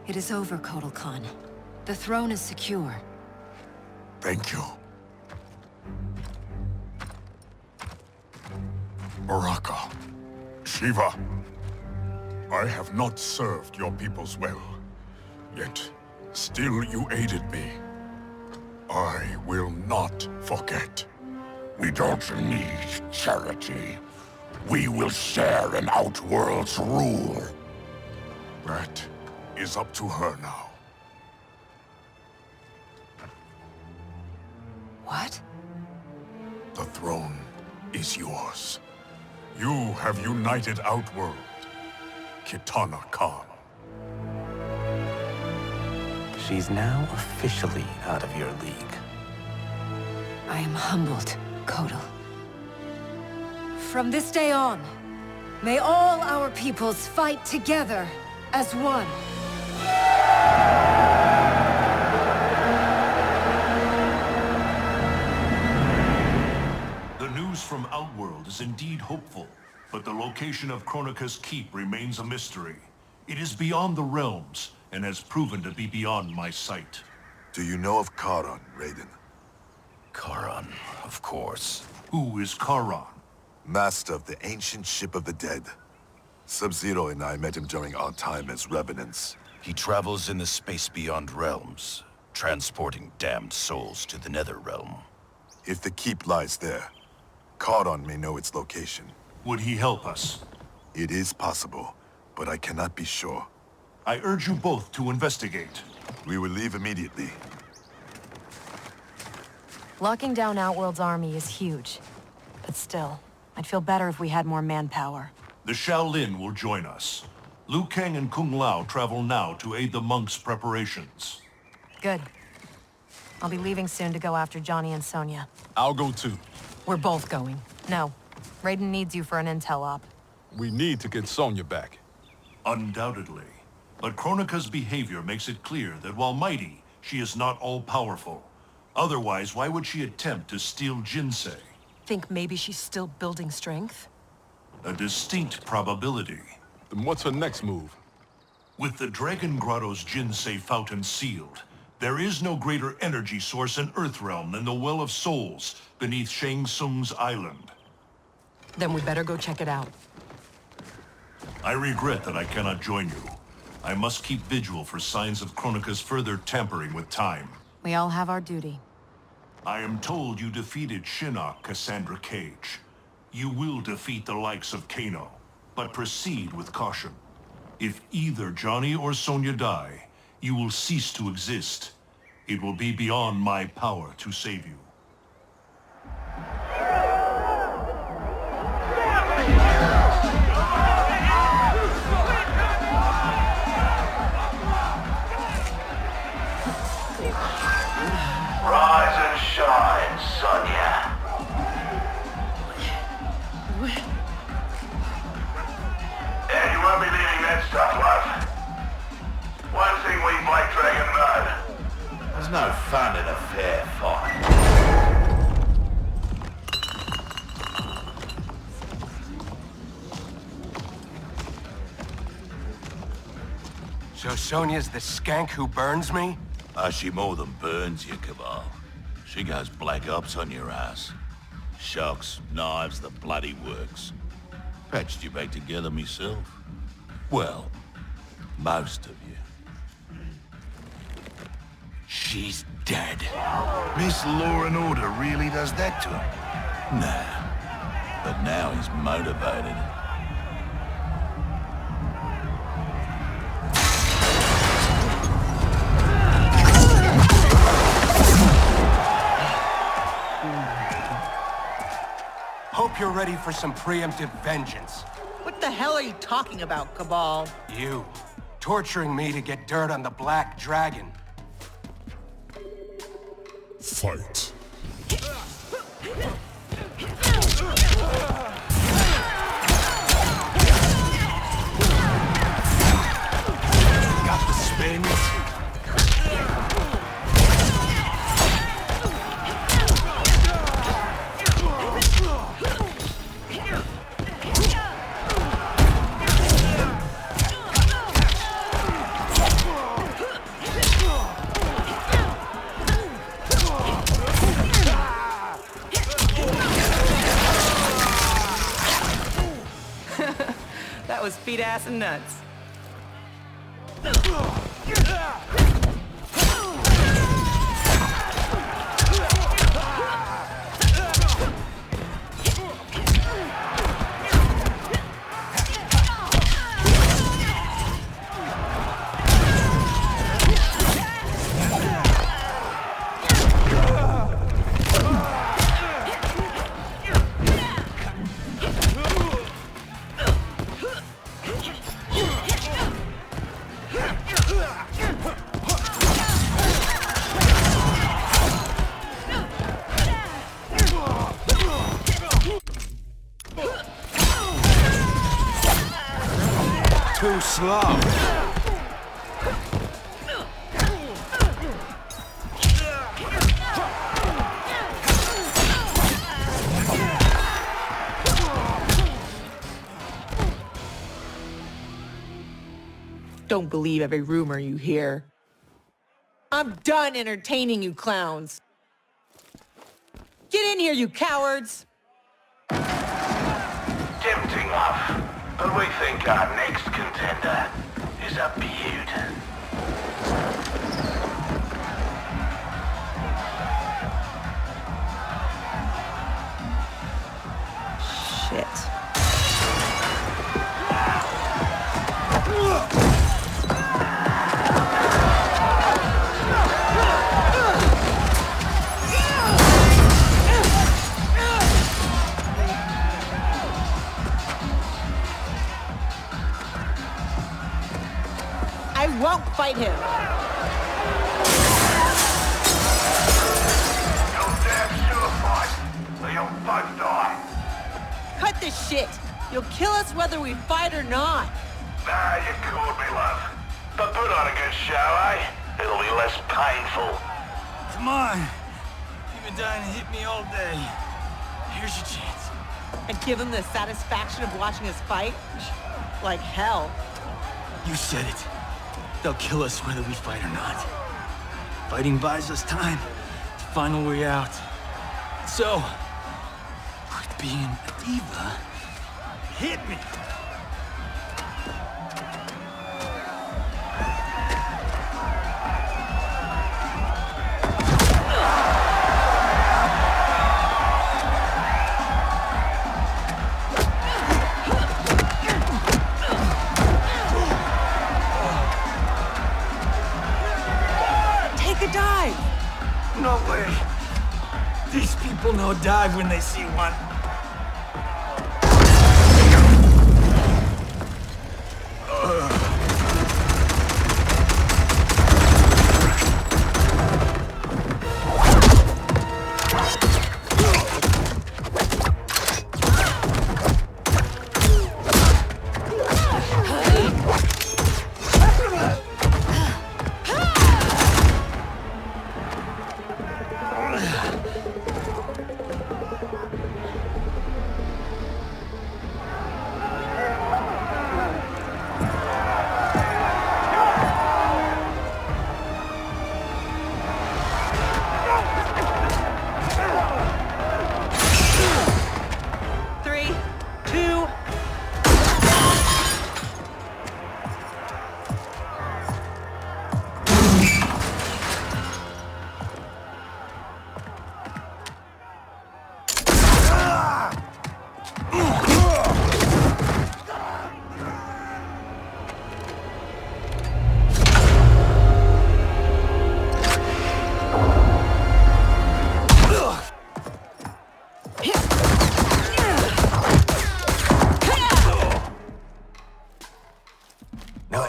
It is over, Kotal Khan. The throne is secure. Thank you. Baraka, Shiva, I have not served your peoples well, yet still you aided me. I will not forget. We don't need charity. We will share in Outworld's rule. That is up to her now. What? The throne is yours. You have united Outworld, Kitana Khan. She's now officially out of your league. I am humbled, Kotal. From this day on, may all our peoples fight together as one. The news from Outworld is indeed hopeful, but the location of Kronika's keep remains a mystery. It is beyond the realms, and has proven to be beyond my sight. Do you know of Charon, Raiden? Charon, of course. Who is Charon? Master of the ancient ship of the dead. Sub-Zero and I met him during our time as Revenants. He travels in the space beyond realms, transporting damned souls to the Nether Realm. If the keep lies there, Charon may know its location. Would he help us? It is possible, but I cannot be sure. I urge you both to investigate. We will leave immediately. Locking down Outworld's army is huge. But still, I'd feel better if we had more manpower. The Shaolin will join us. Liu Kang and Kung Lao travel now to aid the monks' preparations. Good. I'll be leaving soon to go after Johnny and Sonya. I'll go too. We're both going. No. Raiden needs you for an intel op. We need to get Sonya back. Undoubtedly. But Kronika's behavior makes it clear that while mighty, she is not all-powerful. Otherwise, why would she attempt to steal Jinsei? Think maybe she's still building strength? A distinct probability. Then what's her next move? With the Dragon Grotto's Jinsei fountain sealed, there is no greater energy source in Earthrealm than the Well of Souls beneath Shang Tsung's island. Then we better go check it out. I regret that I cannot join you. I must keep vigil for signs of Kronika's further tampering with time. We all have our duty. I am told you defeated Shinnok, Cassandra Cage. You will defeat the likes of Kano, but proceed with caution. If either Johnny or Sonya die, you will cease to exist. It will be beyond my power to save you. Rise and shine, Sonya. And you won't be leaving that stuff, love. One thing we Black Dragon know. There's no fun in a fair fight. So Sonya's the skank who burns me? She more than burns you, Cabal. She goes black ops on your ass. Shocks, knives, the bloody works. Patched you back together myself. Well, most of you. She's dead. Miss Law and Order really does that to him? Nah. But now he's motivated. Hope you're ready for some preemptive vengeance. What the hell are you talking about, Cabal? You, torturing me to get dirt on the Black Dragon. Fight. Got the spins? feet, ass, and nuts. Too slow. Don't believe every rumor you hear. I'm done entertaining you clowns. Get in here, you cowards! Tempting enough, but we think our next contender is a beaut. Shit. I won't fight him. You'll damn sure fight, or you'll both die. Cut this shit. You'll kill us whether we fight or not. Nah, you called me, love. But put on a good show, eh? It'll be less painful. Come on. You've been dying to hit me all day. Here's your chance. And give him the satisfaction of watching us fight? Like hell. You said it. They'll kill us whether we fight or not. Fighting buys us time to find a way out. So, quit being a diva. Hit me! No way. These people know dive when they see one.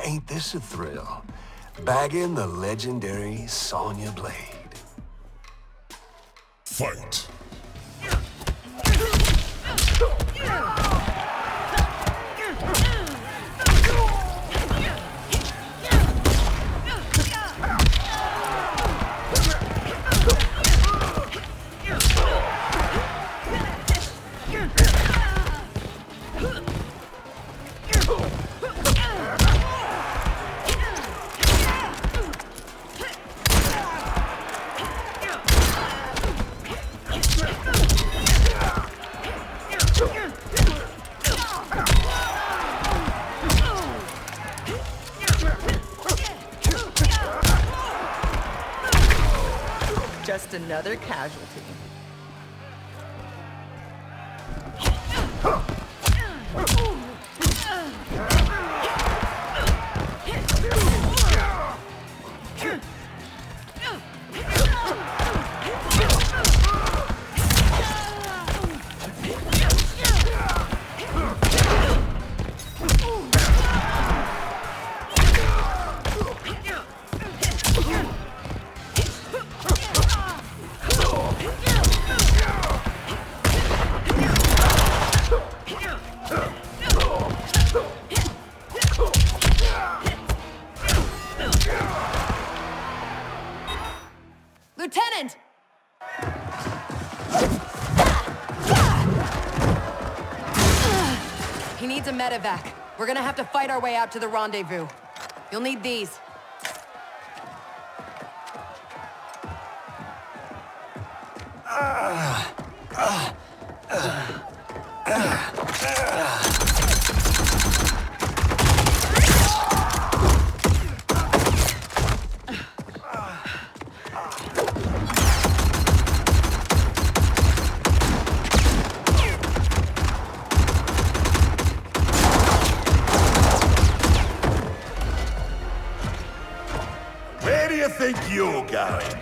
Ain't this a thrill? Bagging the legendary Sonya Blade. Fight. another casualty. Lieutenant! He needs a medevac. We're gonna have to fight our way out to the rendezvous. You'll need these. Where do you think you're going?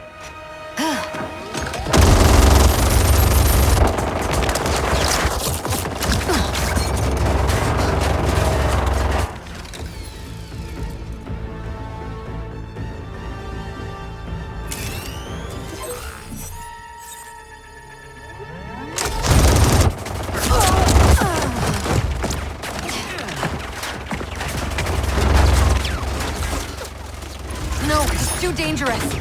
No, it's too dangerous.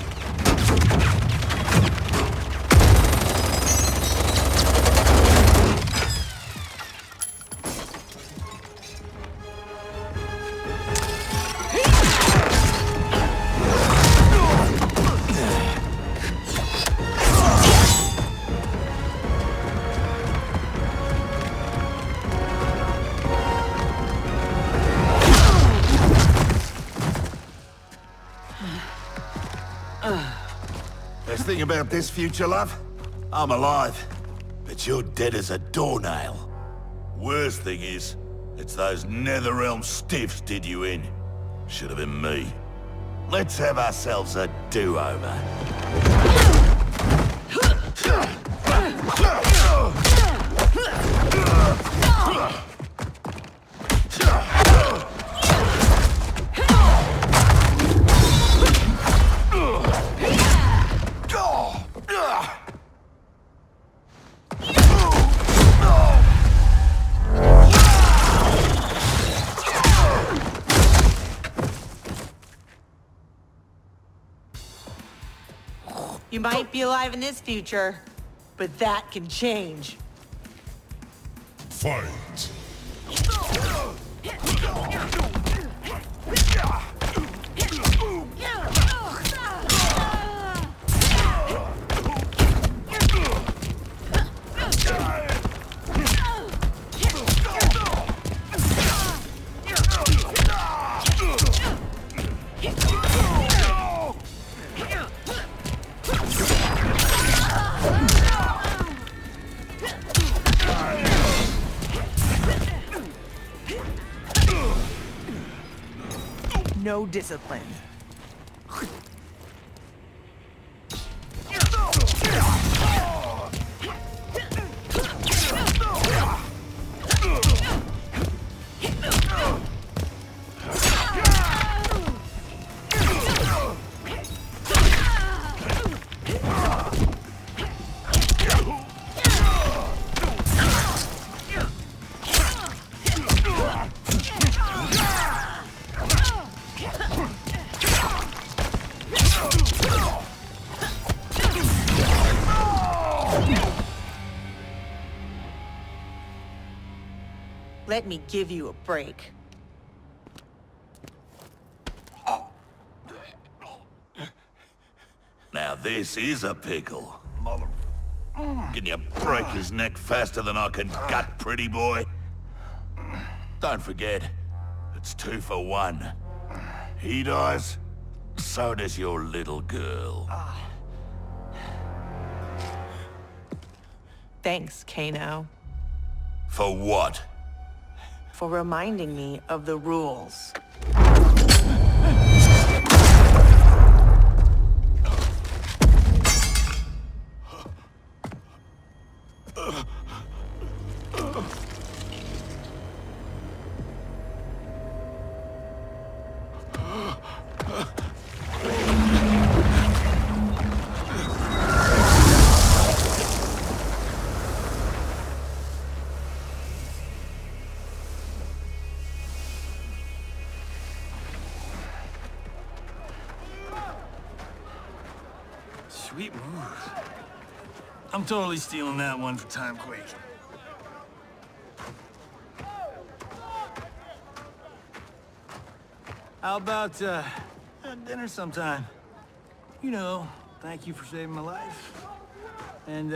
Best thing about this future, love? I'm alive, but you're dead as a doornail. Worst thing is, it's those Netherrealm stiffs did you in. Should have been me. Let's have ourselves a do-over. You might be alive in this future, but that can change. Fight! No discipline. Let me give you a break. Now this is a pickle. Can you break his neck faster than I can gut, pretty boy? Don't forget, it's 2 for 1. He dies, so does your little girl. Thanks, Kano, For what? for reminding me of the rules. Sweet move. I'm totally stealing that one for Timequake. How about, dinner sometime? You know, thank you for saving my life. And,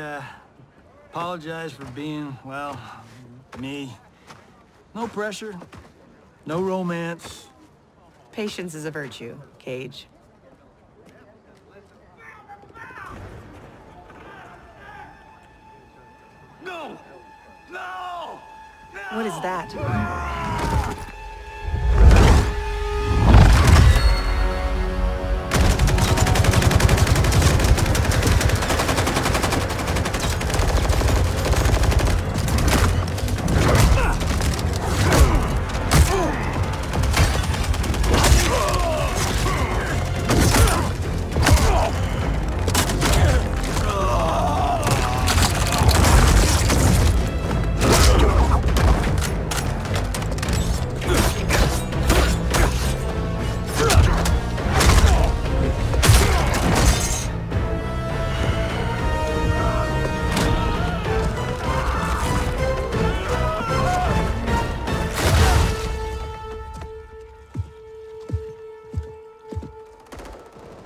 apologize for being, well, me. No pressure, no romance. Patience is a virtue, Cage. No! No! What is that?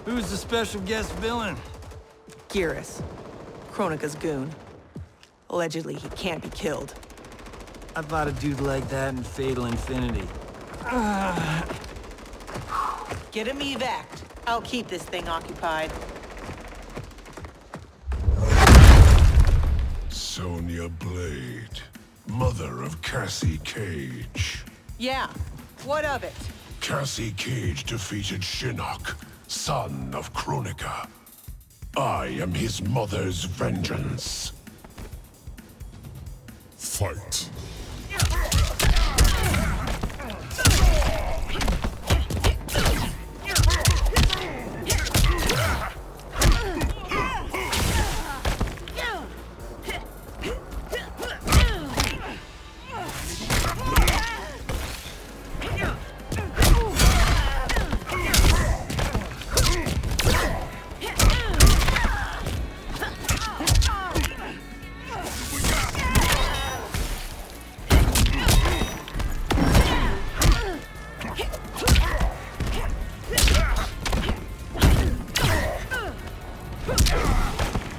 Who's the special guest villain? Geras, Kronika's goon. Allegedly, he can't be killed. I fought a dude like that in Fatal Infinity. Get him evac'd. I'll keep this thing occupied. Sonya Blade, mother of Cassie Cage. Yeah, what of it? Cassie Cage defeated Shinnok, son of Kronika. I am his mother's vengeance. Fight.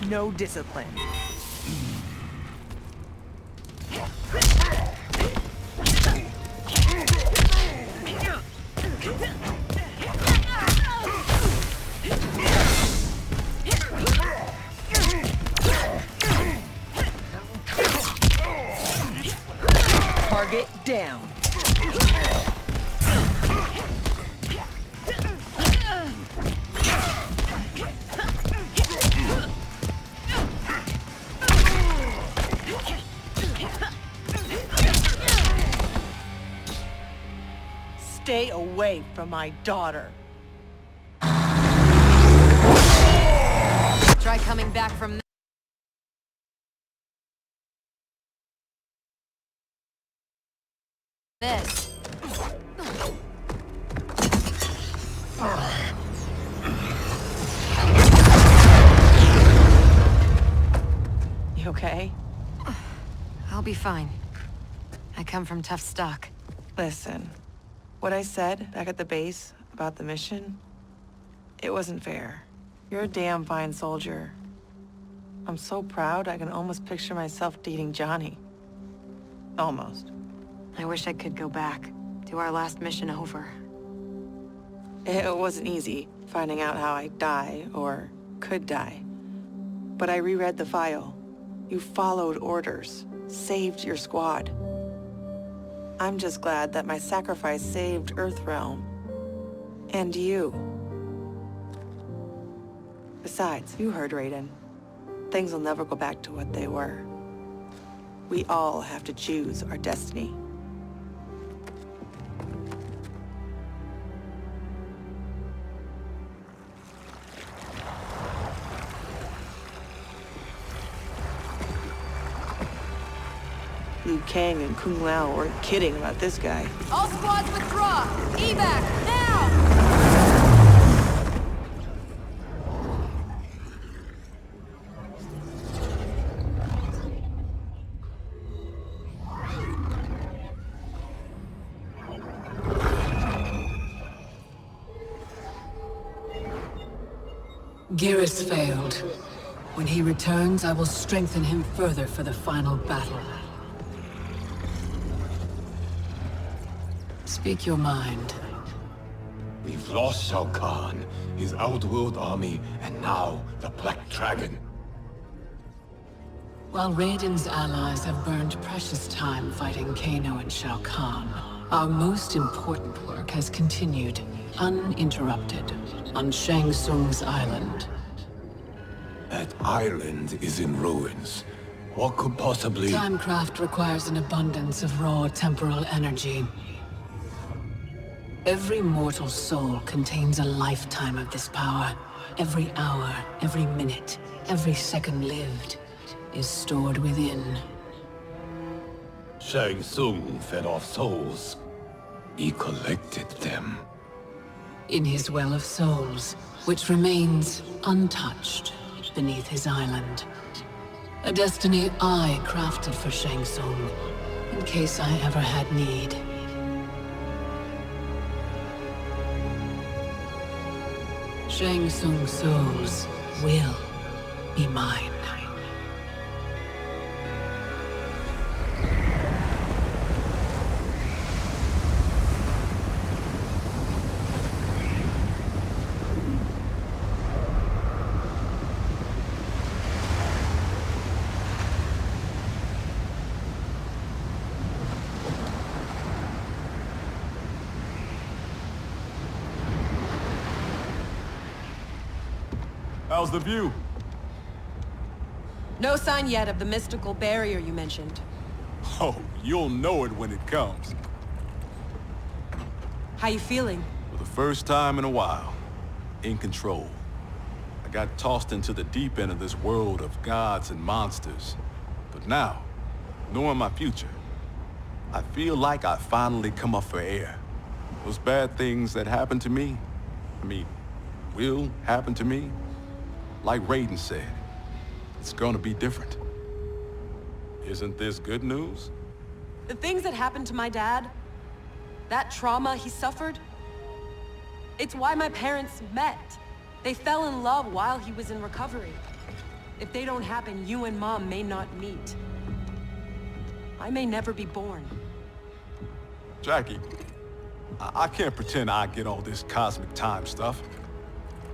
No discipline. Target down. Stay away from my daughter. Try coming back from this. You okay? I'll be fine. I come from tough stock. Listen, what I said back at the base about the mission, it wasn't fair. You're a damn fine soldier. I'm so proud I can almost picture myself dating Johnny. Almost. I wish I could go back. Do our last mission over. It wasn't easy finding out how I'd die, or could die. But I reread the file. You followed orders, saved your squad. I'm just glad that my sacrifice saved Earthrealm. And you. Besides, you heard Raiden. Things will never go back to what they were. We all have to choose our destiny. Liu Kang and Kung Lao weren't kidding about this guy. All squads withdraw! Evac, now! Geras failed. When he returns, I will strengthen him further for the final battle. Speak your mind. We've lost Shao Kahn, his Outworld army, and now the Black Dragon. While Raiden's allies have burned precious time fighting Kano and Shao Kahn, our most important work has continued, uninterrupted, on Shang Tsung's island. That island is in ruins. What could possibly... Timecraft requires an abundance of raw temporal energy. Every mortal soul contains a lifetime of this power. Every hour, every minute, every second lived is stored within. Shang Tsung fed off souls. He collected them. In his Well of Souls, which remains untouched beneath his island. A destiny I crafted for Shang Tsung, in case I ever had need. Shang Tsung's souls will be mine. How's the view? No sign yet of the mystical barrier you mentioned. Oh, you'll know it when it comes. How you feeling? For the first time in a while, in control. I got tossed into the deep end of this world of gods and monsters. But now, knowing my future, I feel like I finally come up for air. Those bad things that happened to me, will happen to me. Like Raiden said, it's gonna be different. Isn't this good news? The things that happened to my dad, that trauma he suffered, it's why my parents met. They fell in love while he was in recovery. If they don't happen, you and Mom may not meet. I may never be born. Jackie, I can't pretend I get all this cosmic time stuff.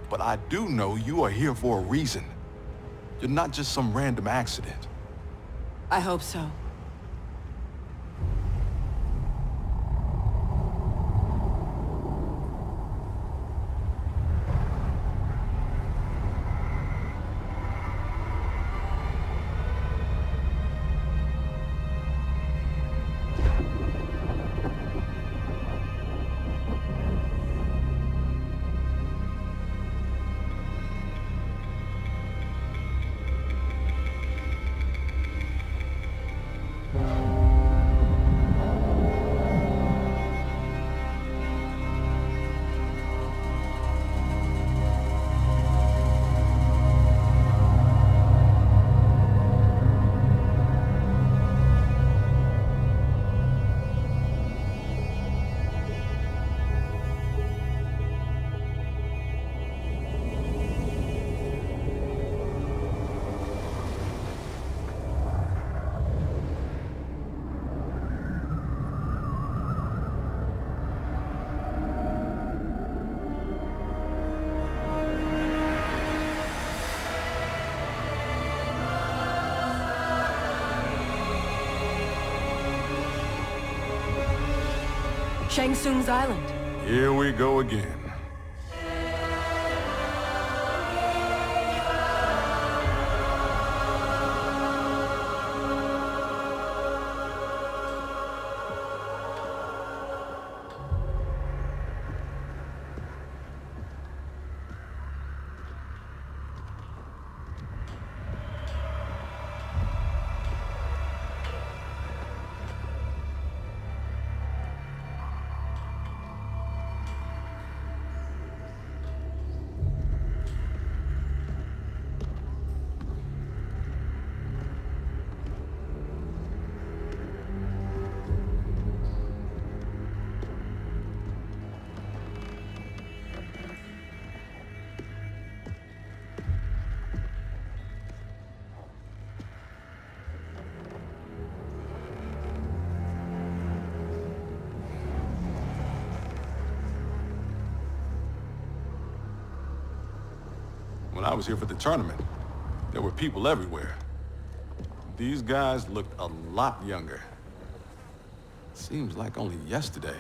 But I do know you are here for a reason. You're not just some random accident. I hope so. Shang Tsung's island. Here we go again. When I was here for the tournament, there were people everywhere. These guys looked a lot younger. Seems like only yesterday.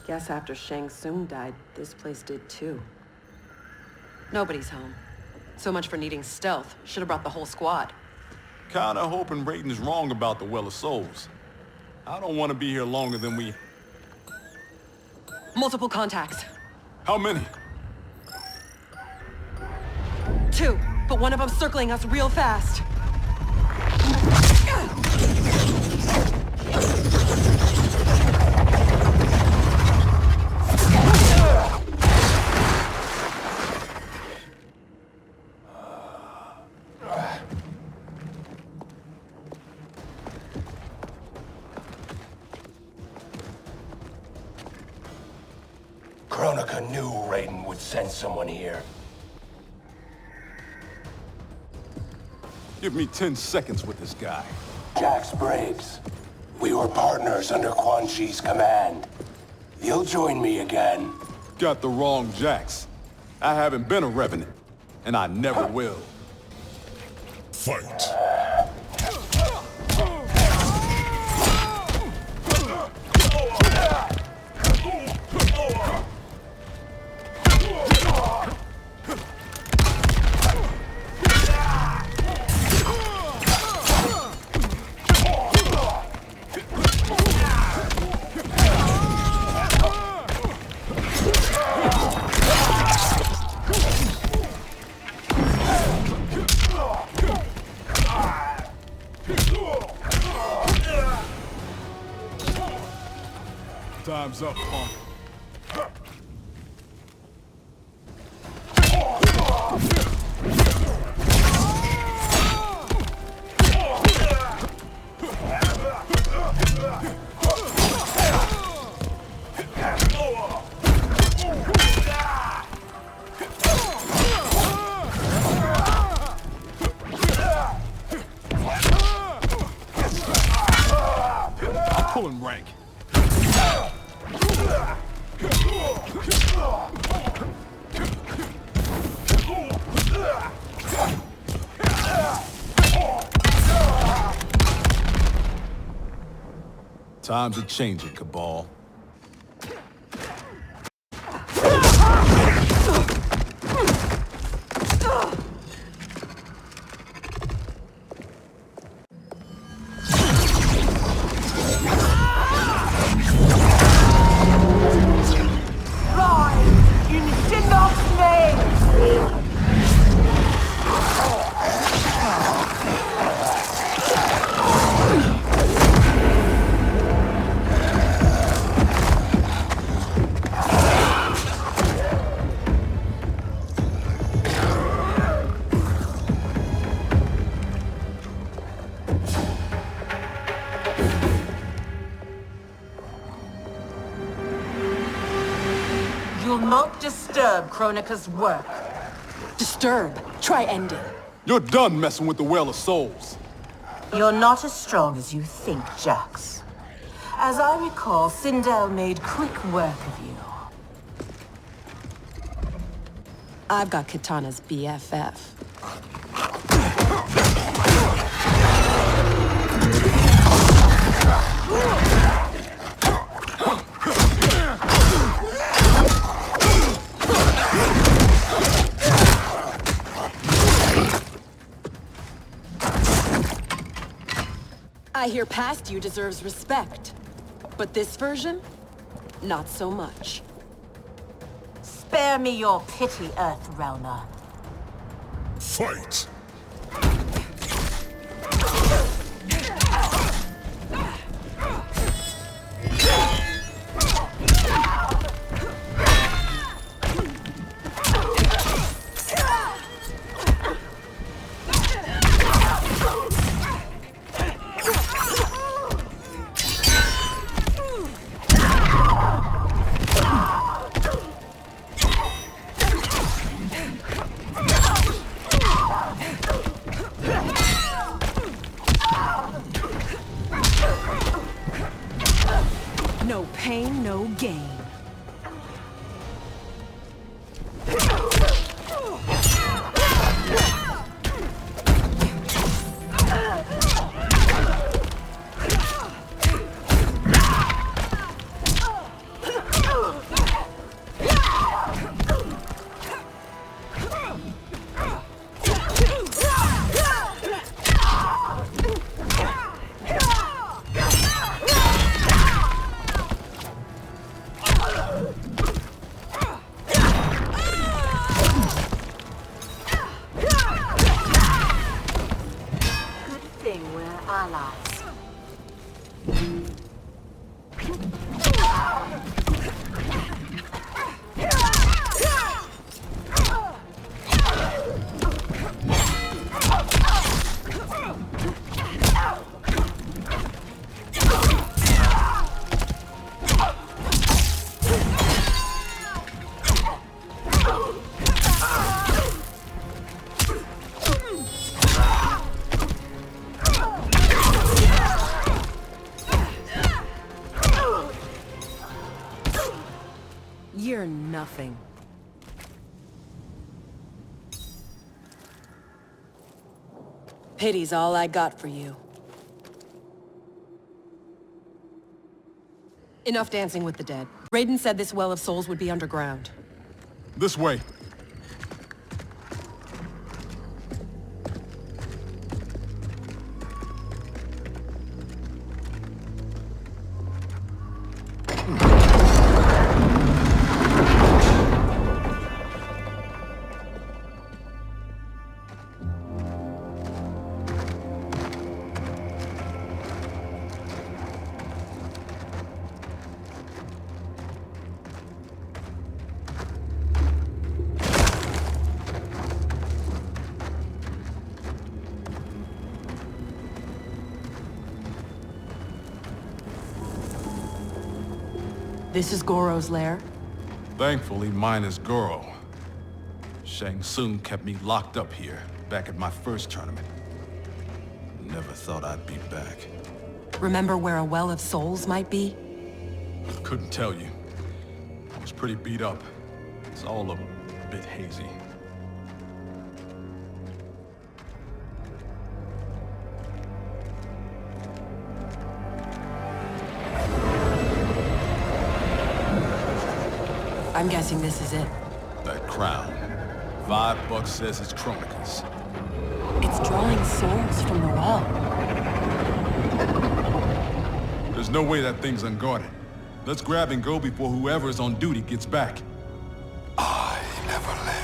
Guess after Shang Tsung died, this place did too. Nobody's home. So much for needing stealth. Should have brought the whole squad. Kinda hoping Raiden's wrong about the Well of Souls. I don't want to be here longer than we... Multiple contacts. How many? 2, but one of them's circling us real fast. Kronika knew Raiden would send someone here. Give me 10 seconds with this guy. Jax Briggs. We were partners under Quan Chi's command. You'll join me again. Got the wrong Jax. I haven't been a Revenant, and I never will. Fight. Time's up, punk. Pulling rank. Times are changing, Cabal. You'll not disturb Kronika's work. Disturb. Try ending. You're done messing with the Well of Souls. You're not as strong as you think, Jax. As I recall, Sindel made quick work of you. I've got Kitana's BFF. guy here past you deserves respect. But this version? Not so much. Spare me your pity, Earthrealmer. Fight! No pain, no gain. You're nothing. Pity's all I got for you. Enough dancing with the dead. Raiden said this Well of Souls would be underground. This way. This is Goro's lair? Thankfully, mine is Goro. Shang Tsung kept me locked up here, back at my first tournament. Never thought I'd be back. Remember where a Well of Souls might be? Couldn't tell you. I was pretty beat up. It's all a bit hazy. I'm guessing this is it. That crown. $5 says it's Chronica's. It's drawing souls from the well. There's no way that thing's unguarded. Let's grab and go before whoever is on duty gets back. I never left.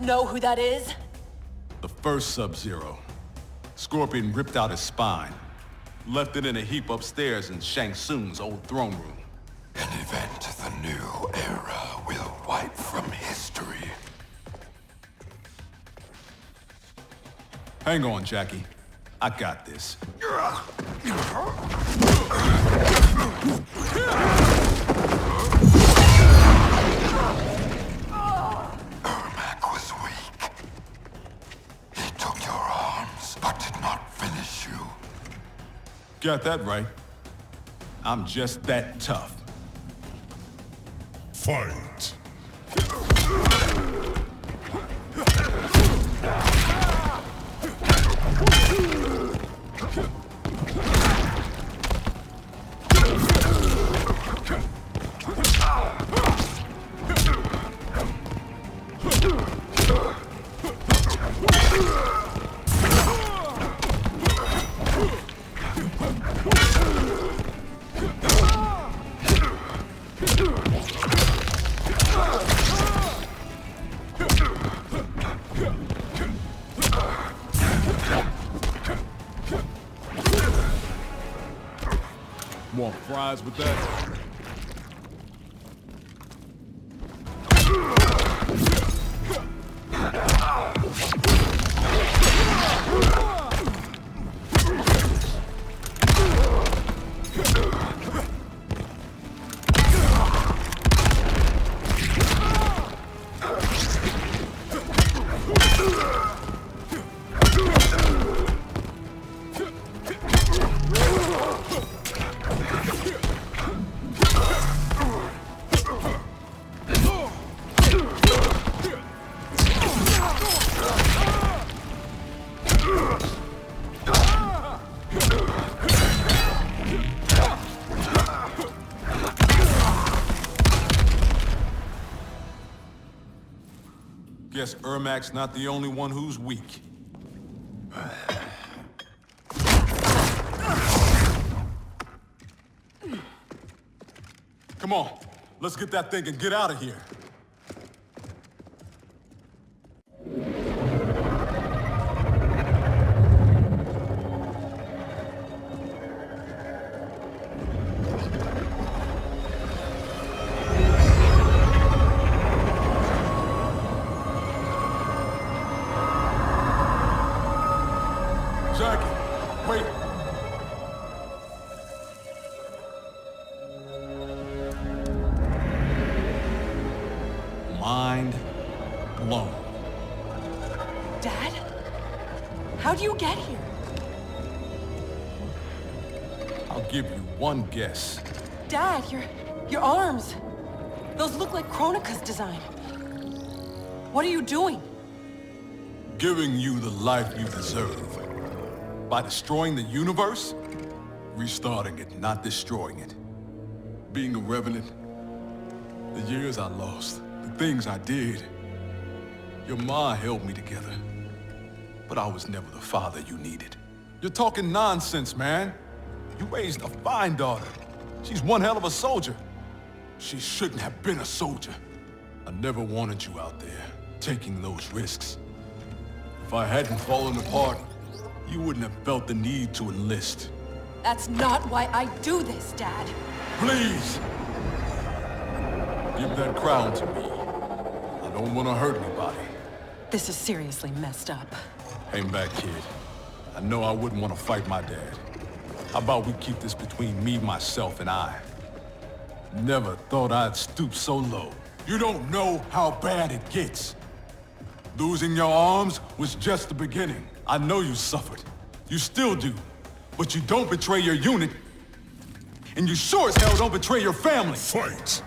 Know who that is? The first Sub-Zero. Scorpion ripped out his spine. Left it in a heap upstairs in Shang Tsung's old throne room. An event the new era will wipe Hang on, Jackie. I got this. Ermac was weak. He took your arms, but did not finish you. Got that right. I'm just that tough. Fight! Want fries with that? Guess Ermac's not the only one who's weak. Come on, let's get that thing and get out of here. Jackie, wait. Mind blown. Dad? How'd you get here? I'll give you one guess. Dad, your arms. Those look like Kronika's design. What are you doing? Giving you the life you deserve. By destroying the universe, restarting it, not destroying it. Being a revenant, the years I lost, the things I did. Your ma held me together, but I was never the father you needed. You're talking nonsense, man. You raised a fine daughter. She's one hell of a soldier. She shouldn't have been a soldier. I never wanted you out there, taking those risks. If I hadn't fallen apart, you wouldn't have felt the need to enlist. That's not why I do this, Dad. Please! Give that crown to me. I don't want to hurt anybody. This is seriously messed up. Hang back, kid. I know I wouldn't want to fight my dad. How about we keep this between me, myself, and I? Never thought I'd stoop so low. You don't know how bad it gets. Losing your arms was just the beginning. I know you suffered. You still do. But you don't betray your unit. And you sure as hell don't betray your family. Fight!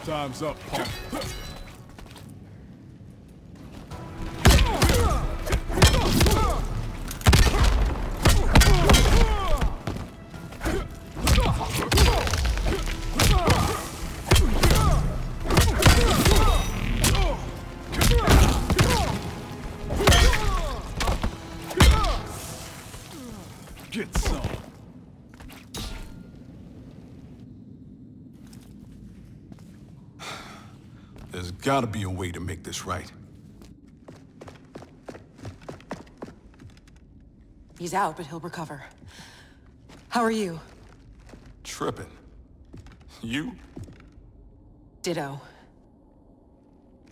Time's up, punk. There's gotta be a way to make this right. He's out, but he'll recover. How are you? Tripping. You? Ditto.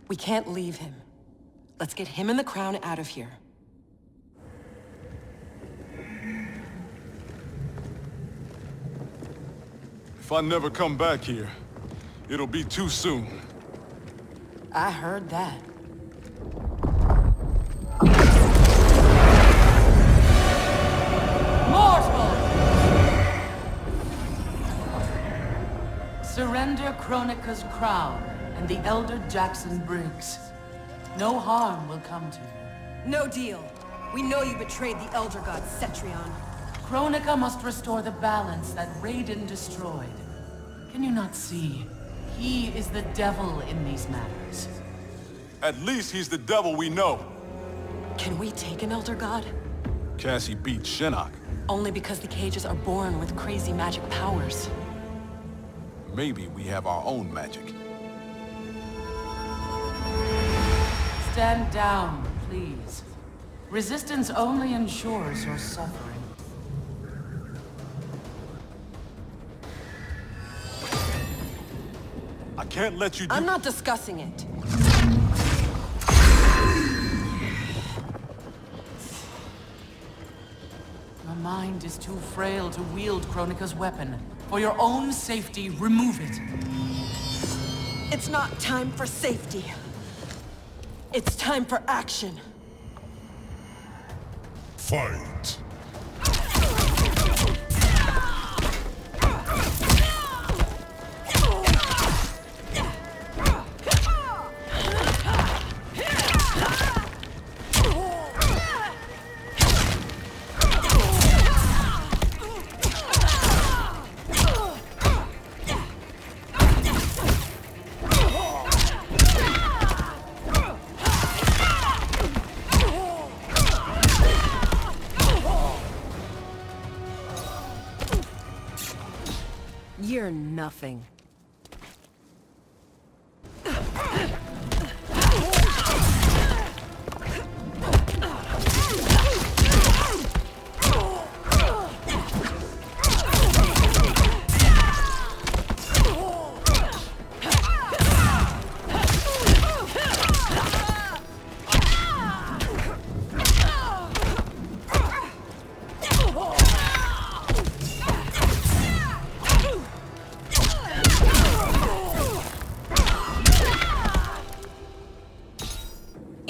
We can't leave him. Let's get him and the crown out of here. If I never come back here, it'll be too soon. I heard that. Mortal! Surrender Kronika's crown and the Elder Jackson Briggs. No harm will come to you. No deal. We know you betrayed the Elder God Cetrion. Kronika must restore the balance that Raiden destroyed. Can you not see? He is the devil in these matters. At least he's the devil we know. Can we take an Elder God? Cassie beat Shinnok. Only because the cages are born with crazy magic powers. Maybe we have our own magic. Stand down, please. Resistance only ensures your suffering. I can't let you do— I'm not discussing it. Your mind is too frail to wield Kronika's weapon. For your own safety, remove it. It's not time for safety. It's time for action. Fight! You're nothing.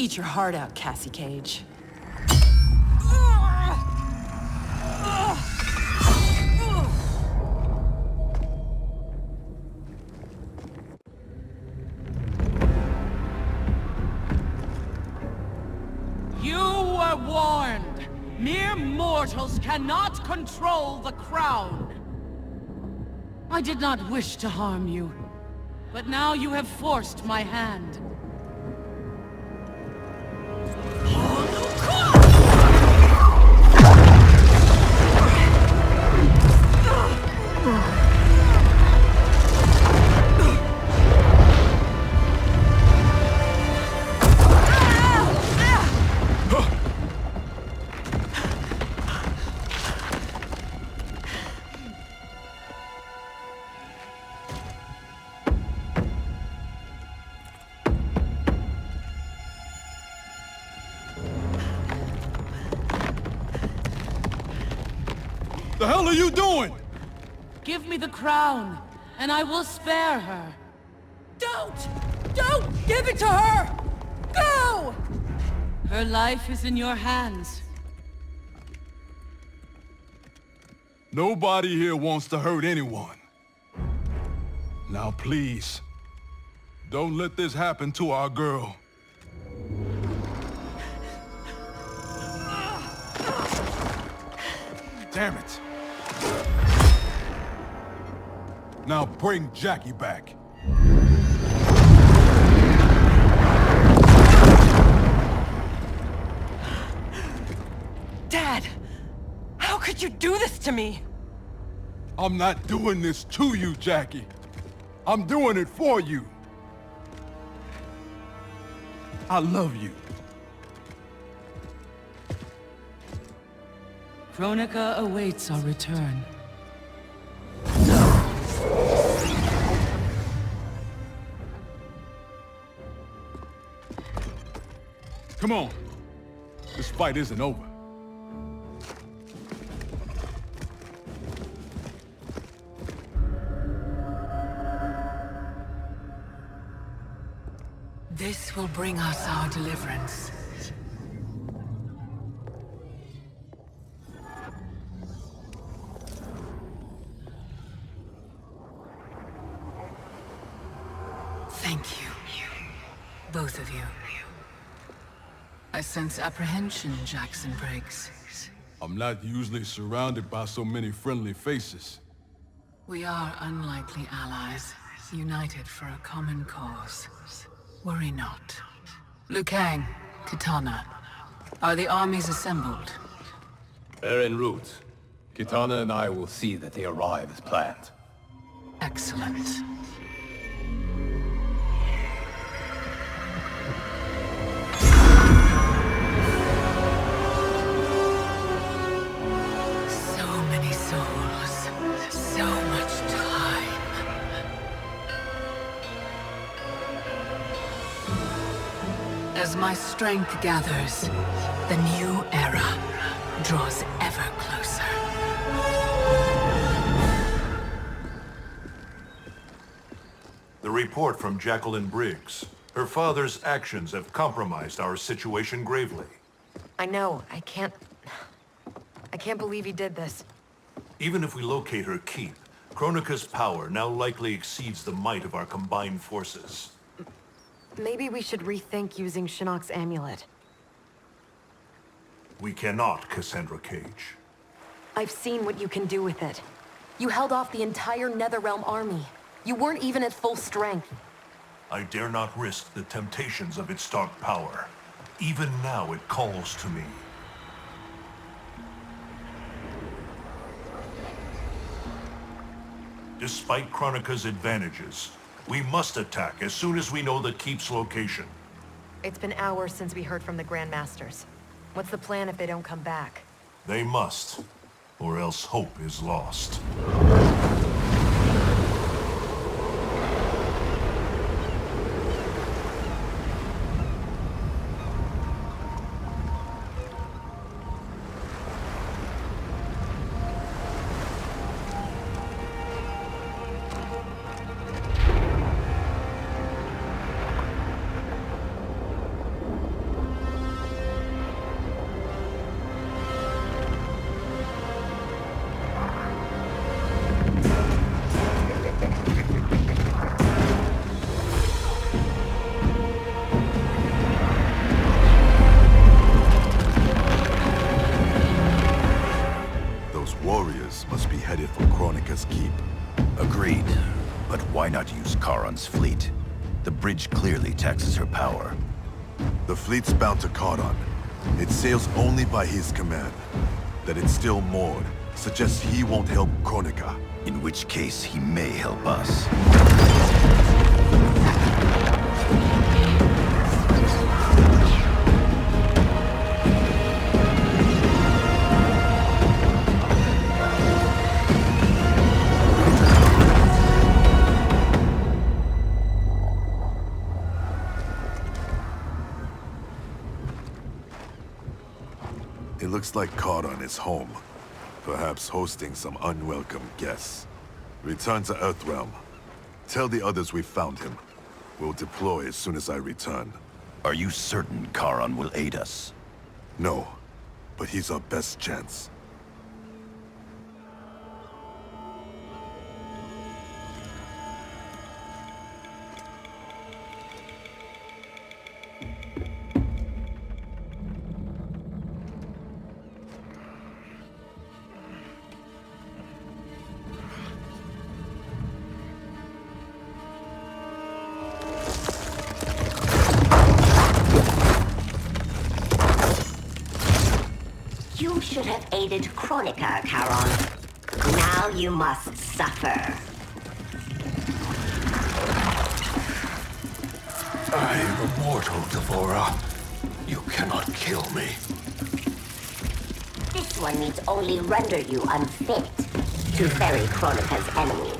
Eat your heart out, Cassie Cage. You were warned. Mere mortals cannot control the crown. I did not wish to harm you, but now you have forced my hand. The hell are you doing? Give me the crown, and I will spare her. Don't! Don't give it to her! Go! Her life is in your hands. Nobody here wants to hurt anyone. Now please, don't let this happen to our girl. Damn it. Now bring Jackie back. Dad! How could you do this to me? I'm not doing this to you, Jackie. I'm doing it for you. I love you. Kronika awaits our return. Come on. This fight isn't over. This will bring us our deliverance. Thank you. Both of you. I sense apprehension, Jackson Briggs. I'm not usually surrounded by so many friendly faces. We are unlikely allies, united for a common cause. Worry not. Liu Kang, Kitana, are the armies assembled? They're en route. Kitana and I will see that they arrive as planned. Excellent. So many souls, so much time. As my strength gathers, the new era draws ever closer. The report from Jacqueline Briggs. Her father's actions have compromised our situation gravely. I know. I can't believe he did this. Even if we locate her keep, Kronika's power now likely exceeds the might of our combined forces. Maybe we should rethink using Shinnok's amulet. We cannot, Cassandra Cage. I've seen what you can do with it. You held off the entire Netherrealm army. You weren't even at full strength. I dare not risk the temptations of its dark power. Even now it calls to me. Despite Kronika's advantages, we must attack as soon as we know the keep's location. It's been hours since we heard from the Grandmasters. What's the plan if they don't come back? They must, or else hope is lost. Must be headed for Kronika's keep. Agreed. But why not use Charon's fleet? The bridge clearly taxes her power. The fleet's bound to Charon. It sails only by his command. That it's still moored suggests he won't help Kronika. In which case, he may help us. It looks like Charon is home. Perhaps hosting some unwelcome guests. Return to Earthrealm. Tell the others we found him. We'll deploy as soon as I return. Are you certain Charon will aid us? No, but he's our best chance. You should have aided Kronika, Charon. Now you must suffer. I am a mortal, Devourer. You cannot kill me. This one needs only render you unfit to ferry Kronika's enemies.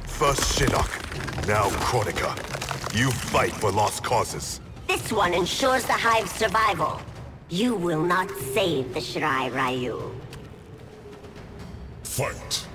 First Shinnok, now Kronika. You fight for lost causes. This one ensures the Hive's survival. You will not save the Shirai Ryu. Fight.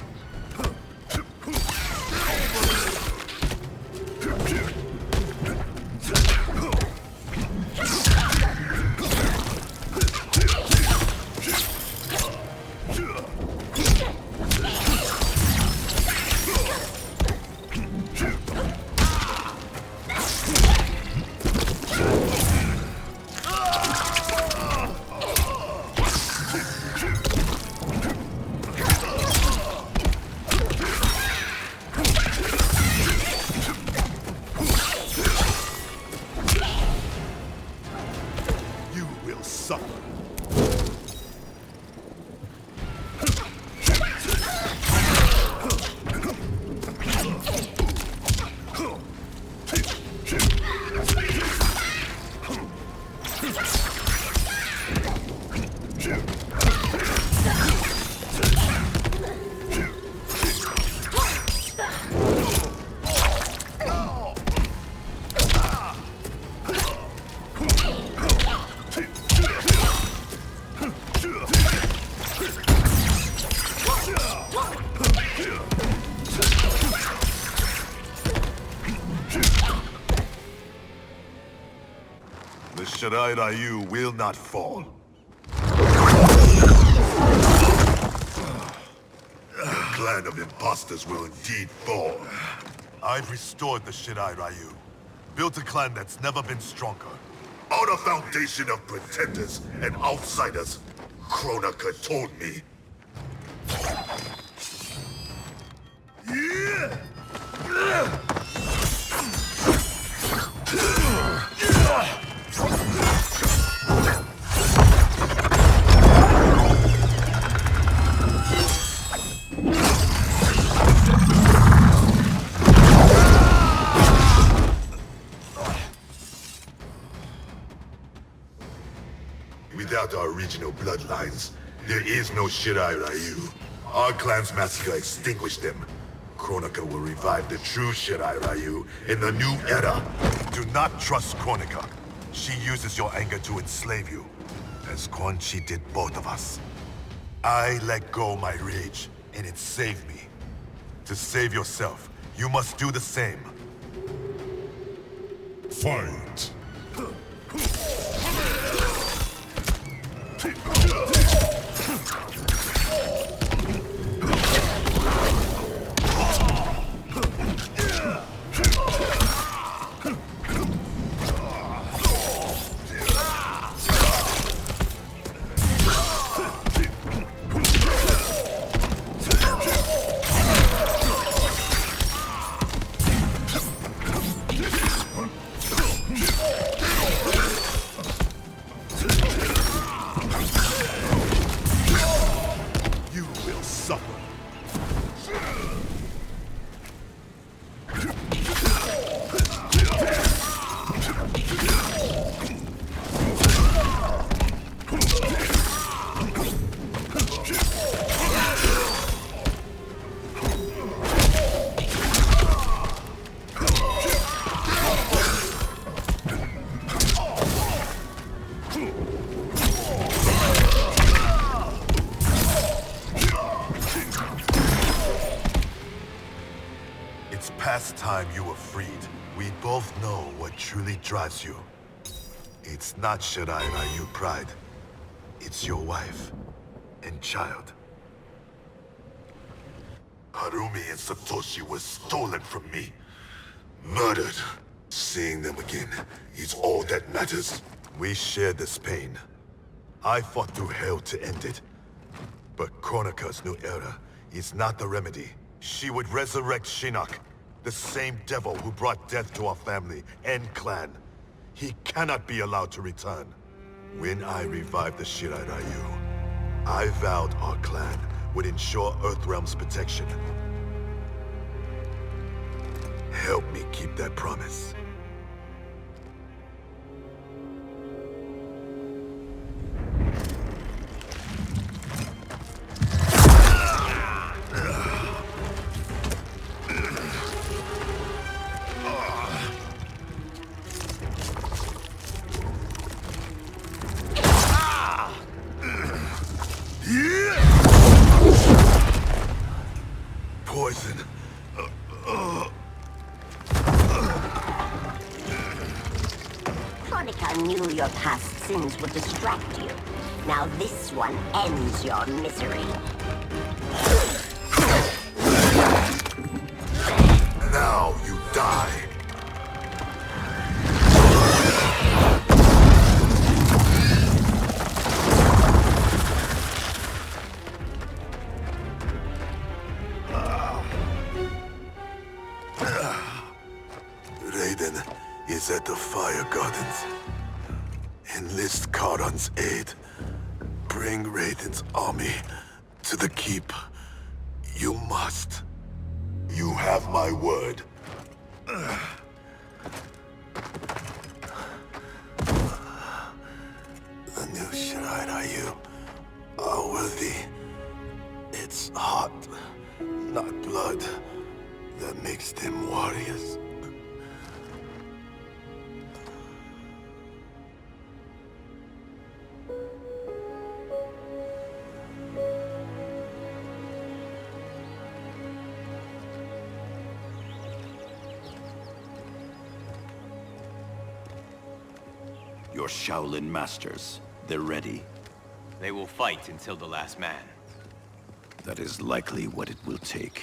The Shirai Ryu will not fall. The clan of imposters will indeed fall. I've restored the Shirai Ryu. Built a clan that's never been stronger. On a foundation of pretenders and outsiders, Kronika told me. Without our regional bloodlines, there is no Shirai Ryu. Our clan's massacre extinguished them. Kronika will revive the true Shirai Ryu in the new era. Do not trust Kronika. She uses your anger to enslave you, as Quan Chi did both of us. I let go my rage, and it saved me. To save yourself, you must do the same. Fight. Past time you were freed, we both know what truly drives you. It's not Shirai Ryu pride. It's your wife and child. Harumi and Satoshi were stolen from me. Murdered. Seeing them again is all that matters. We share this pain. I fought through hell to end it. But Kronika's new era is not the remedy. She would resurrect Shinnok, the same devil who brought death to our family and clan. He cannot be allowed to return. When I revived the Shirai Ryu, I vowed our clan would ensure Earthrealm's protection. Help me keep that promise. Poison. Kronika knew your past sins would distract you. Now this one ends your misery. Now you die. Raiden is at the Fire Gardens. Enlist Charon's aid. Bring Raiden's army to the keep. You must. You have my word. The new Shiraiyu are worthy. It's heart, not blood, that makes them warriors. Your Shaolin masters, they're ready. They will fight until the last man. That is likely what it will take.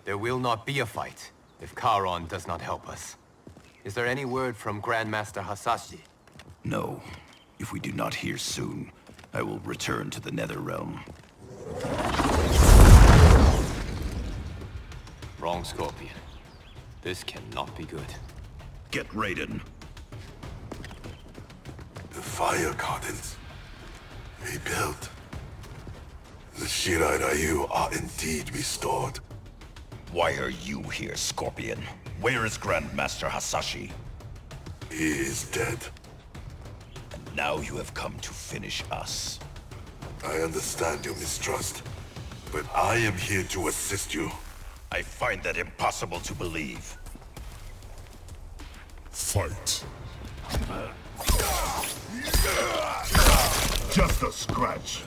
There will not be a fight if Charon does not help us. Is there any word from Grandmaster Hasashi? No. If we do not hear soon, I will return to the Netherrealm. Wrong, Scorpion. This cannot be good. Get Raiden. The Fire Gardens. Rebuilt. The Shiraiyu are indeed restored. Why are you here, Scorpion? Where is Grandmaster Hasashi? He is dead. And now you have come to finish us. I understand your mistrust, but I am here to assist you. I find that impossible to believe. Fight. Just a scratch.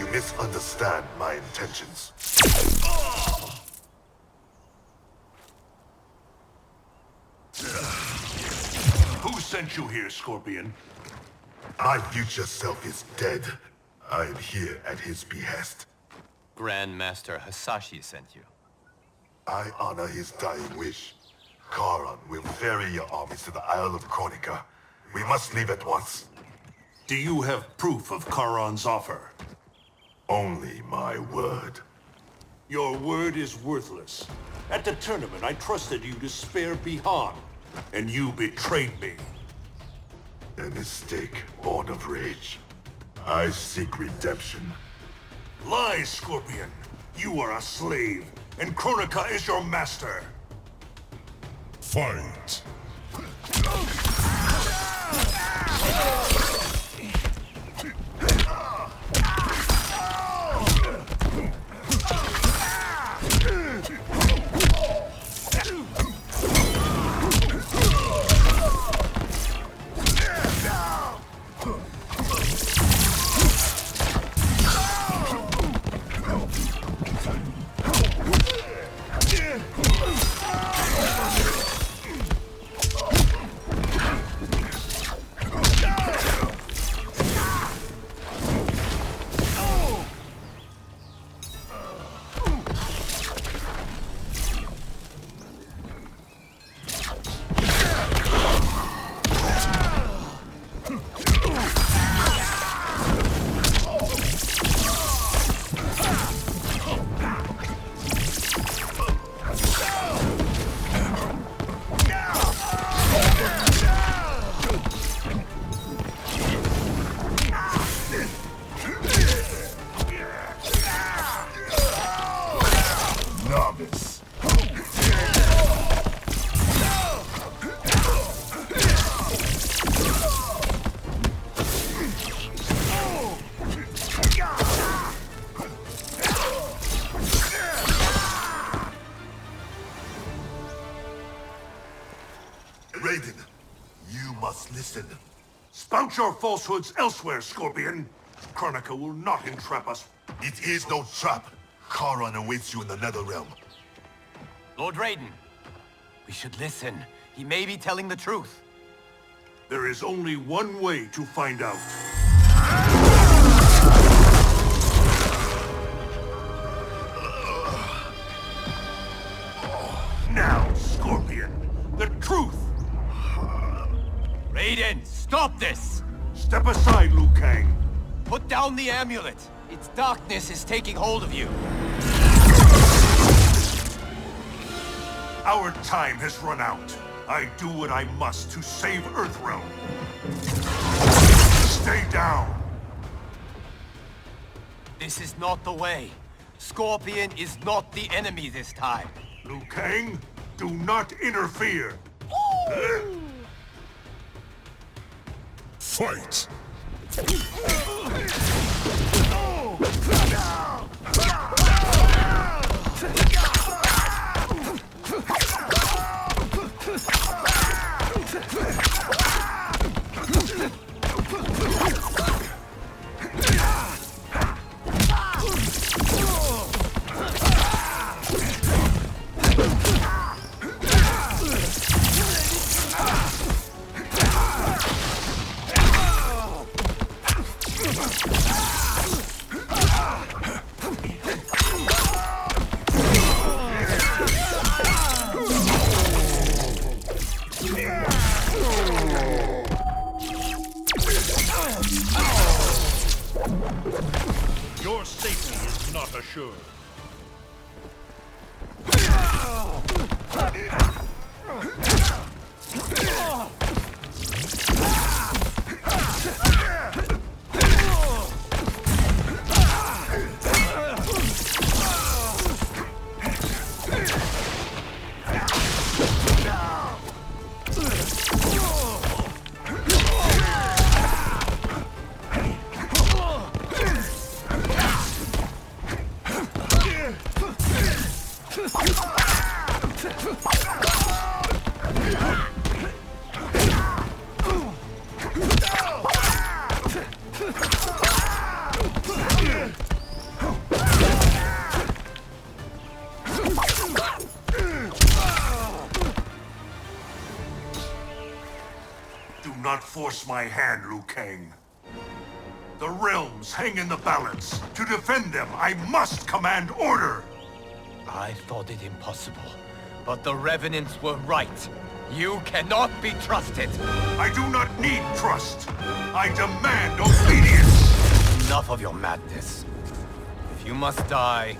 Misunderstand my intentions. sent you here, Scorpion? My future self is dead. I am here at his behest. Grandmaster Hasashi sent you. I honor his dying wish. Charon will ferry your armies to the Isle of Kronika. We must leave at once. Do you have proof of Charon's offer? Only my word. Your word is worthless. At the tournament, I trusted you to spare Bihan, and you betrayed me. A mistake born of rage. I seek redemption. Lies, Scorpion! You are a slave, and Kronika is your master! Fight! Raiden, you must listen. Spout your falsehoods elsewhere, Scorpion. Kronika will not entrap us. It is no trap. Charon awaits you in the Netherrealm. Lord Raiden, we should listen. He may be telling the truth. There is only one way to find out. Now, Scorpion, the truth! Raiden, stop this! Step aside, Liu Kang. Put down the amulet. Its darkness is taking hold of you. Our time has run out. I do what I must to save Earthrealm. Stay down! This is not the way. Scorpion is not the enemy this time. Liu Kang, do not interfere! Fight! not force my hand, Liu Kang. The realms hang in the balance. To defend them, I must command order! I thought it impossible, but the Revenants were right. You cannot be trusted. I do not need trust. I demand obedience. Enough of your madness. If you must die,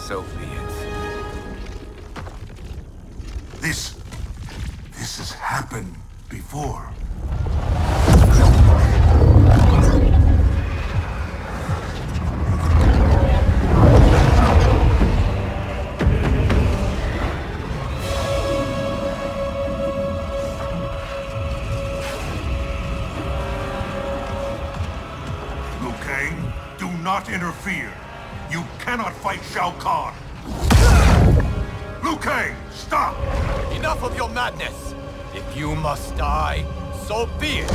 so be it. This has happened before. Liu Kang, do not interfere. You cannot fight Shao Kahn. Liu Kang, stop! Enough of your madness! If you must die, so be it!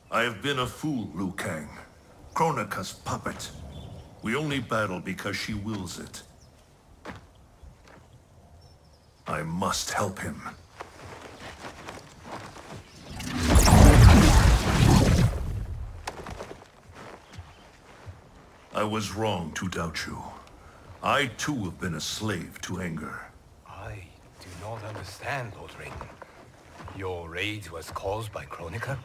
I have been a fool, Liu Kang. Kronika's puppet. We only battle because she wills it. I must help him. I was wrong to doubt you. I too have been a slave to anger. I do not understand, Lord Raiden. Your rage was caused by Kronika?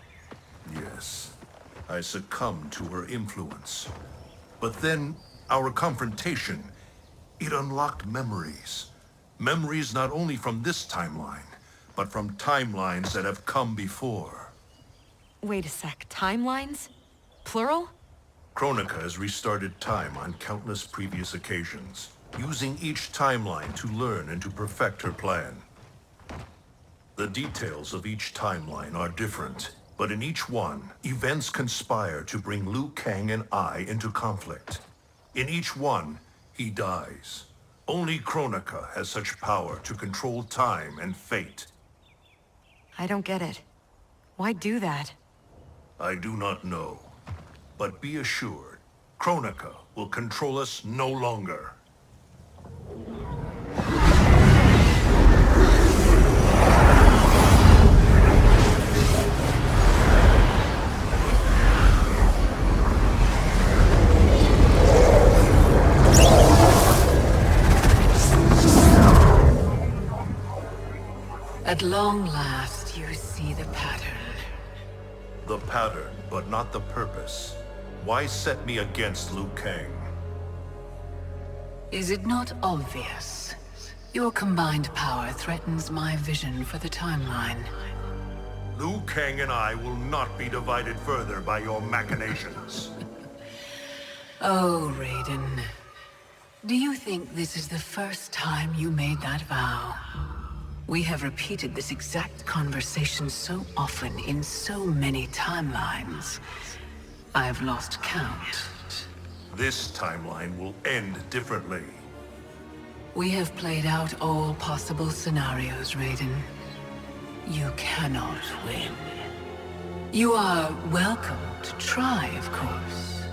Yes. I succumbed to her influence. But then, our confrontation, it unlocked memories. Memories not only from this timeline, but from timelines that have come before. Wait a sec, timelines? Plural? Kronika has restarted time on countless previous occasions, using each timeline to learn and to perfect her plan. The details of each timeline are different, but in each one, events conspire to bring Liu Kang and I into conflict. In each one, he dies. Only Kronika has such power to control time and fate. I don't get it. Why do that? I do not know. But be assured, Kronika will control us no longer. At long last, you see the pattern. The pattern, but not the purpose. Why set me against Liu Kang? Is it not obvious? Your combined power threatens my vision for the timeline. Liu Kang and I will not be divided further by your machinations. Oh, Raiden. Do you think this is the first time you made that vow? We have repeated this exact conversation so often in so many timelines. I've lost count. This timeline will end differently. We have played out all possible scenarios, Raiden. You cannot win. You are welcome to try, of course.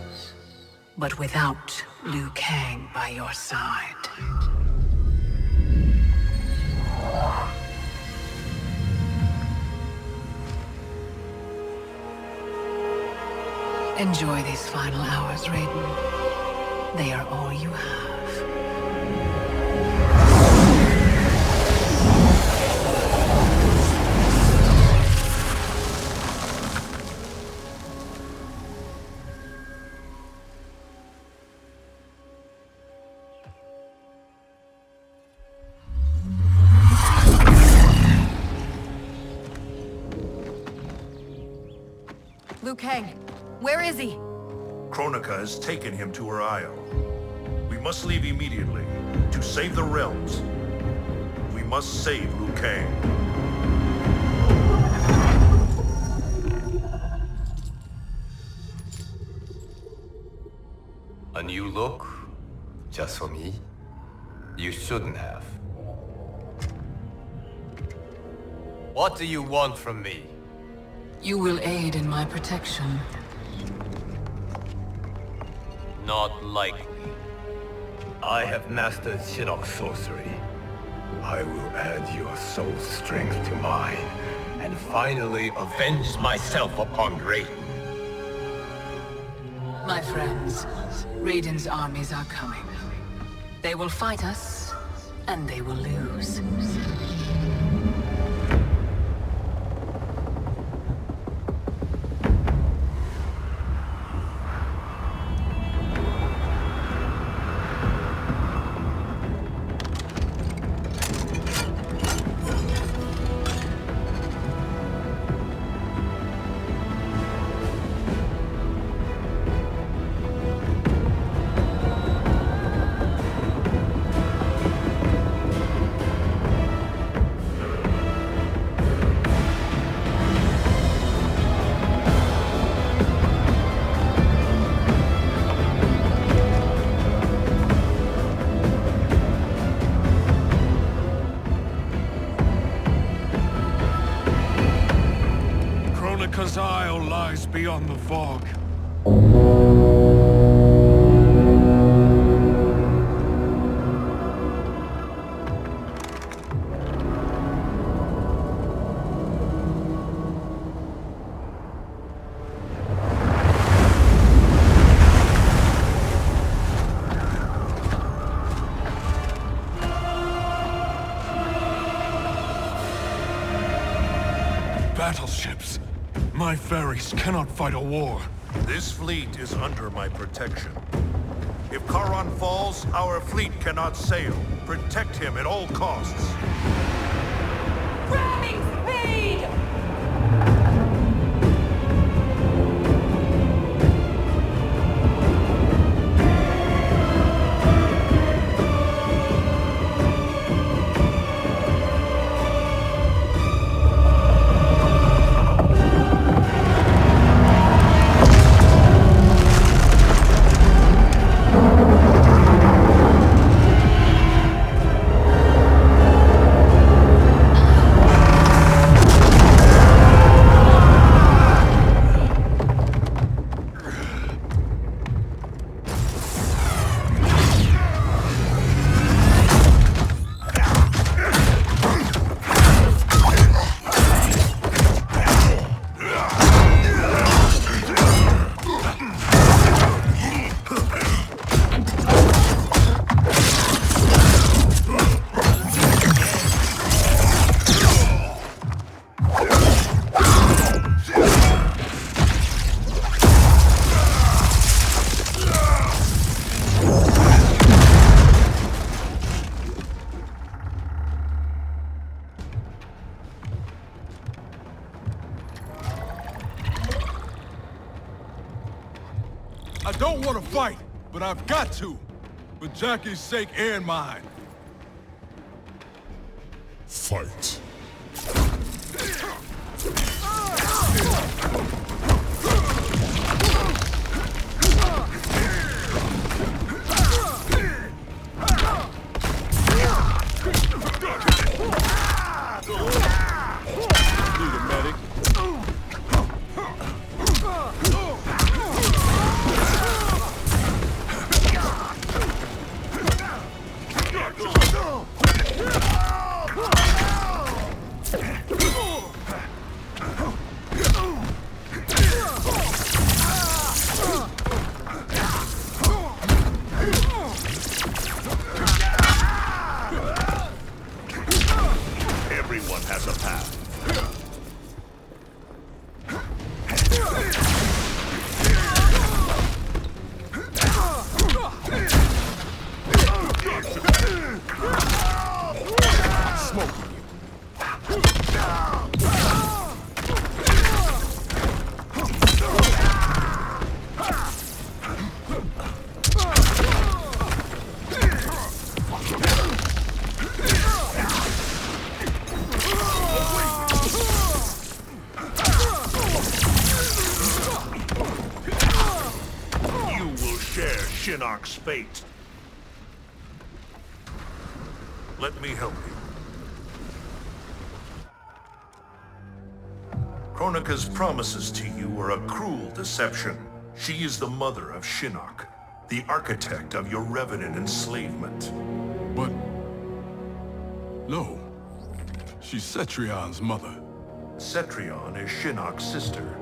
But without Liu Kang by your side. Enjoy these final hours, Raiden. They are all you have. Liu Kang, where is he? Kronika has taken him to her isle. We must leave immediately to save the realms. We must save Liu Kang. A new look? Just for me? You shouldn't have. What do you want from me? You will aid in my protection. Not likely. I have mastered Shinnok's sorcery. I will add your soul strength to mine, and finally avenge myself upon Raiden. My friends, Raiden's armies are coming. They will fight us, and they will lose. Kronika's Isle lies beyond the fog. Battleships. My ferries cannot fight a war. This fleet is under my protection. If Charon falls, our fleet cannot sail. Protect him at all costs. Ramming speed! I don't want to fight, but I've got to. For Jackie's sake and mine. Fight. Need a medic. Shinnok's fate. Let me help you. Kronika's promises to you were a cruel deception. She is the mother of Shinnok, the architect of your revenant enslavement. But... no. She's Cetrion's mother. Cetrion is Shinnok's sister.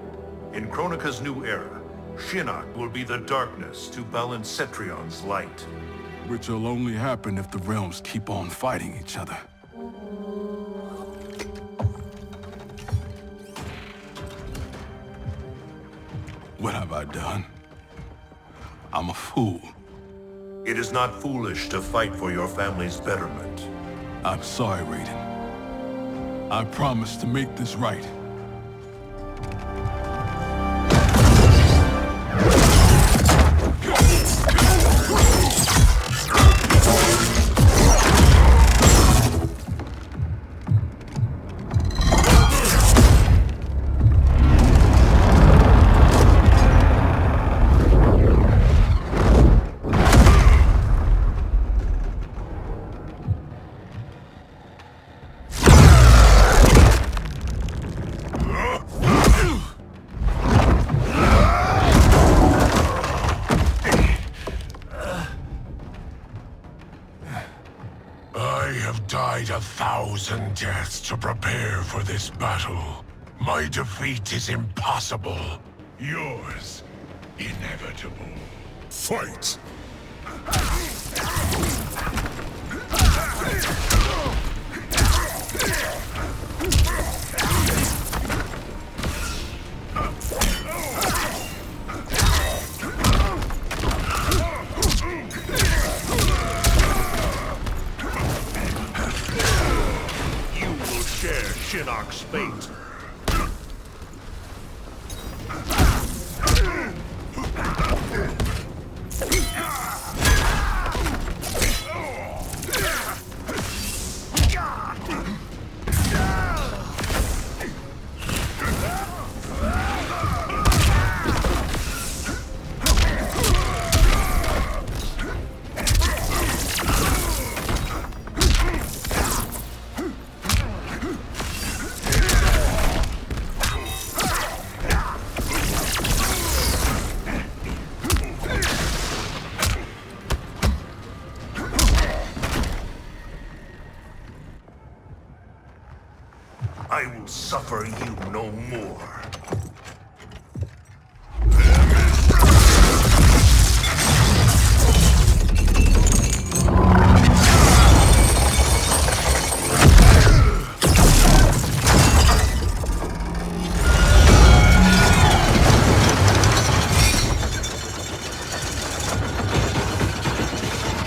In Kronika's new era, Shinnok will be the darkness to balance Cetrion's light. Which will only happen if the realms keep on fighting each other. What have I done? I'm a fool. It is not foolish to fight for your family's betterment. I'm sorry, Raiden. I promise to make this right. Died 1,000 deaths to prepare for this battle. My defeat is impossible. Yours, inevitable. Fight! Shinnok's fate. I will suffer you no more.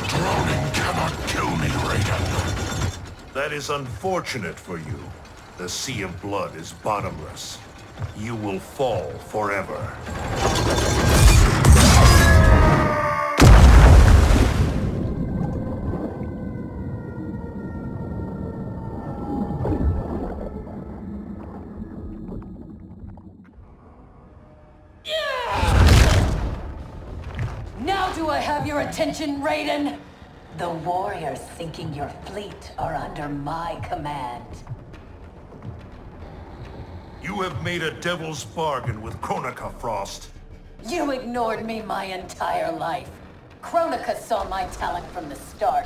Drowning cannot kill me, Raiden. That is unfortunate for you. The sea of blood is bottomless. You will fall forever. Now do I have your attention, Raiden? The warriors sinking your fleet are under my command. You have made a devil's bargain with Kronika, Frost. You ignored me my entire life. Kronika saw my talent from the start.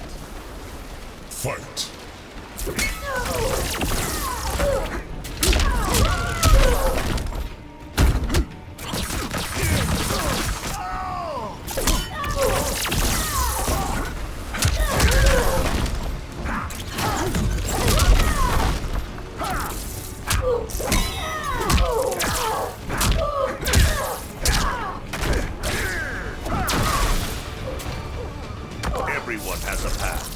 Fight. Everyone has a path.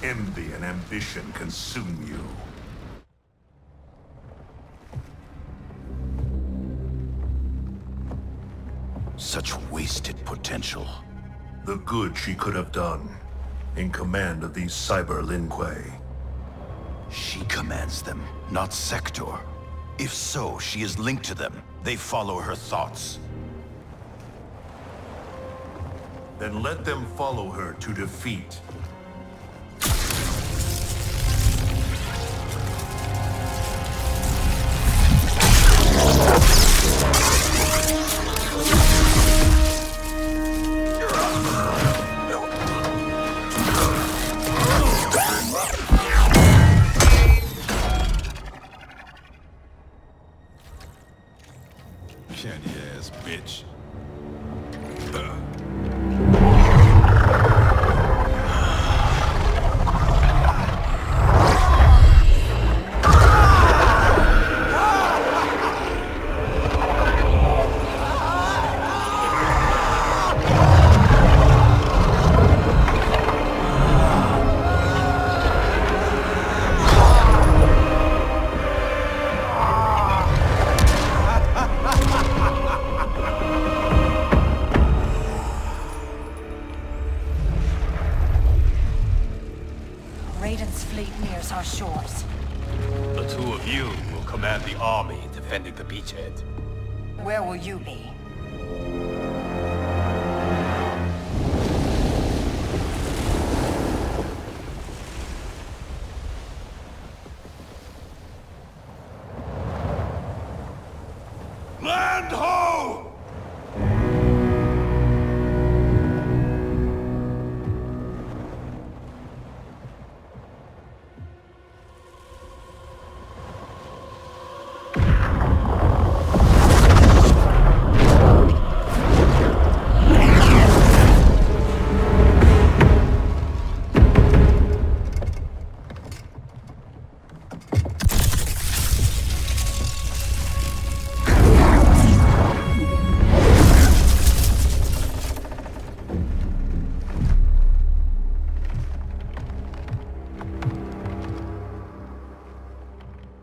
Envy and ambition consume you. Such wasted potential. The good she could have done in command of these cyber Lin Kuei. She commands them, not Sector. If so, she is linked to them. They follow her thoughts. Then let them follow her to defeat. Candy-ass bitch. Raiden's fleet nears our shores. The two of you will command the army defending the beachhead. Where will you be? Land ho!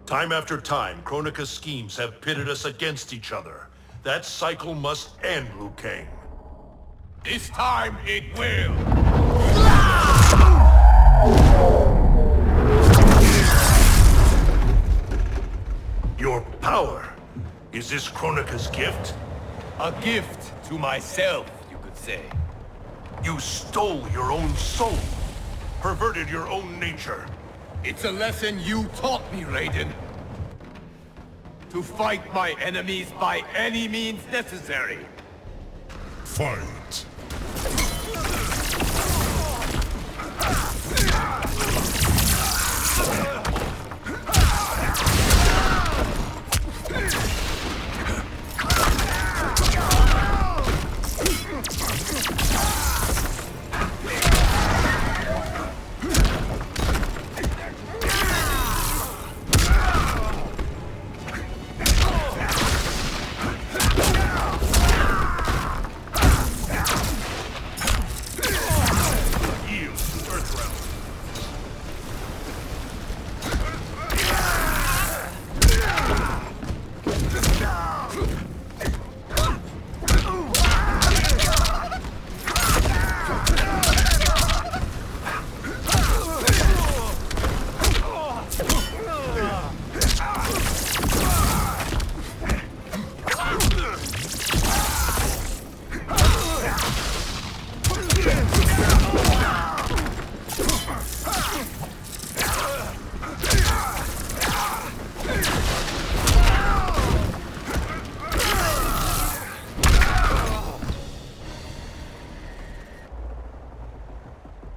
Time after time, Kronika's schemes have pitted us against each other. That cycle must end, Liu Kang. This time it will! Your power. Is this Kronika's gift? A gift to myself, you could say. You stole your own soul. Perverted your own nature. It's a lesson you taught me, Raiden. To fight my enemies by any means necessary. Fight.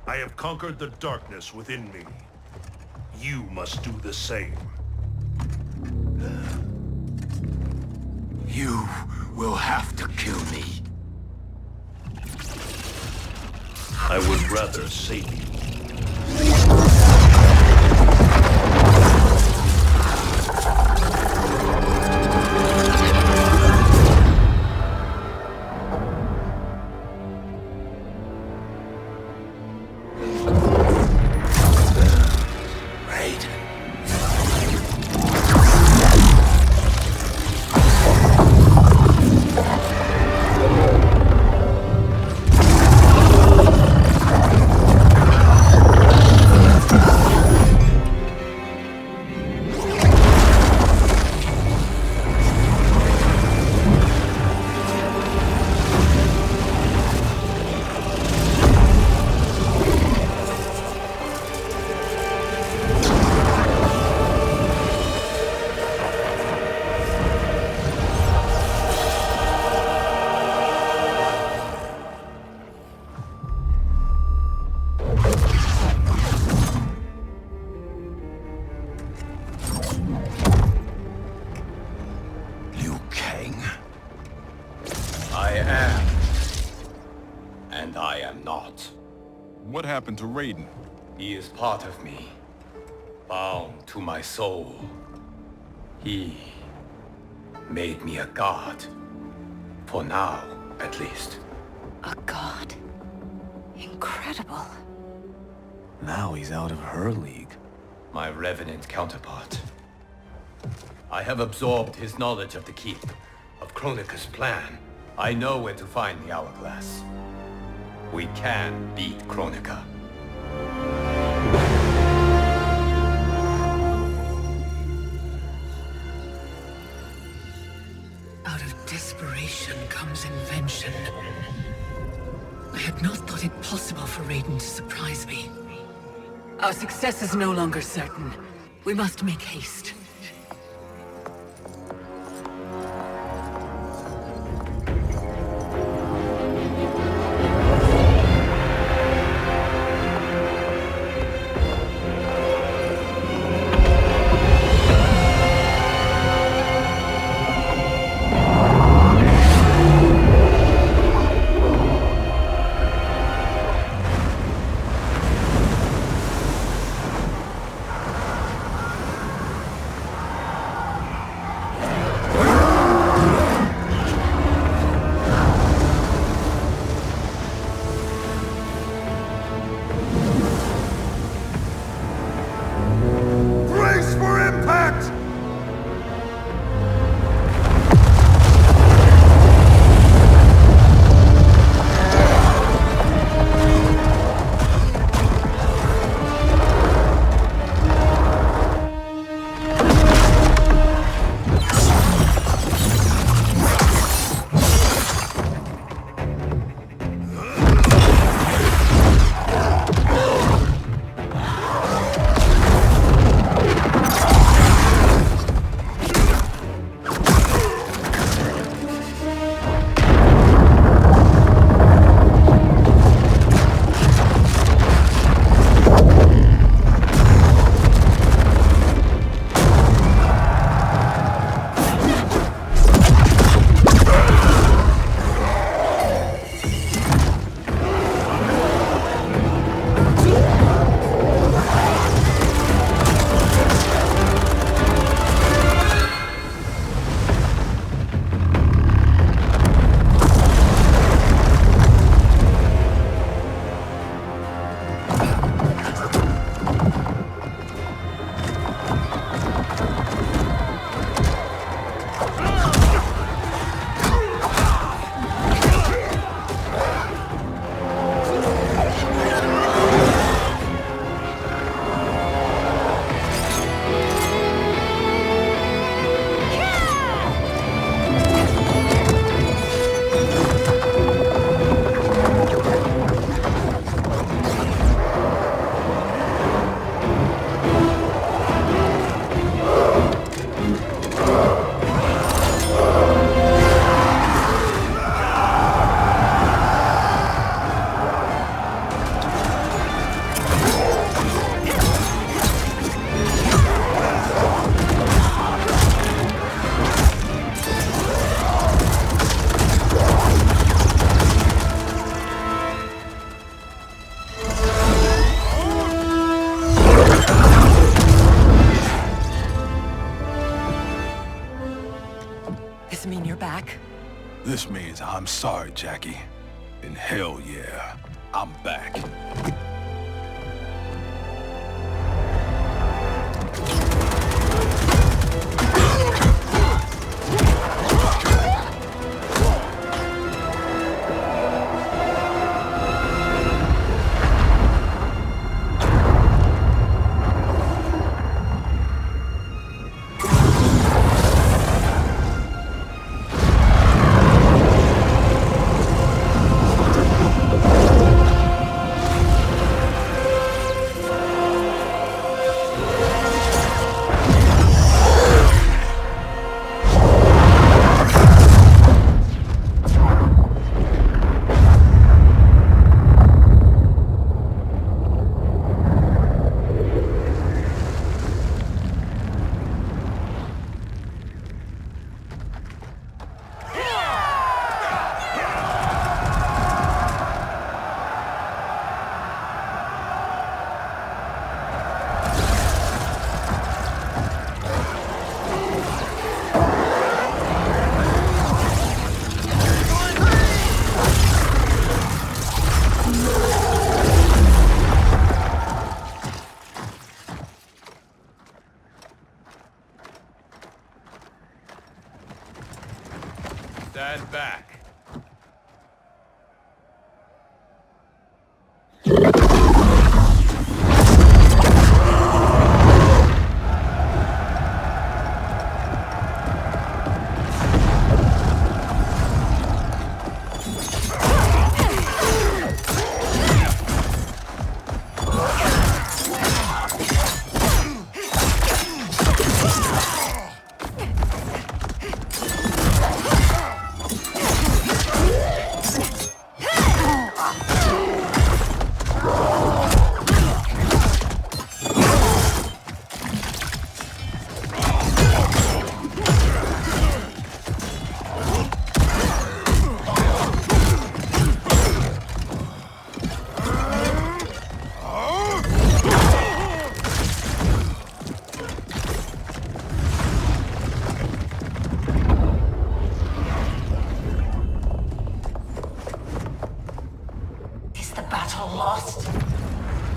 I have conquered the darkness within me. You must do the same. You will have to kill me. I would rather save you. happened to Raiden? He is part of me, bound to my soul. He made me a god. For now, at least. A god? Incredible. Now he's out of her league. My revenant counterpart. I have absorbed his knowledge of the Keep, of Kronika's plan. I know where to find the Hourglass. We can beat Kronika. Out of desperation comes invention. I had not thought it possible for Raiden to surprise me. Our success is no longer certain. We must make haste. This means I'm sorry, Jackie. And hell yeah, I'm back. Stand back.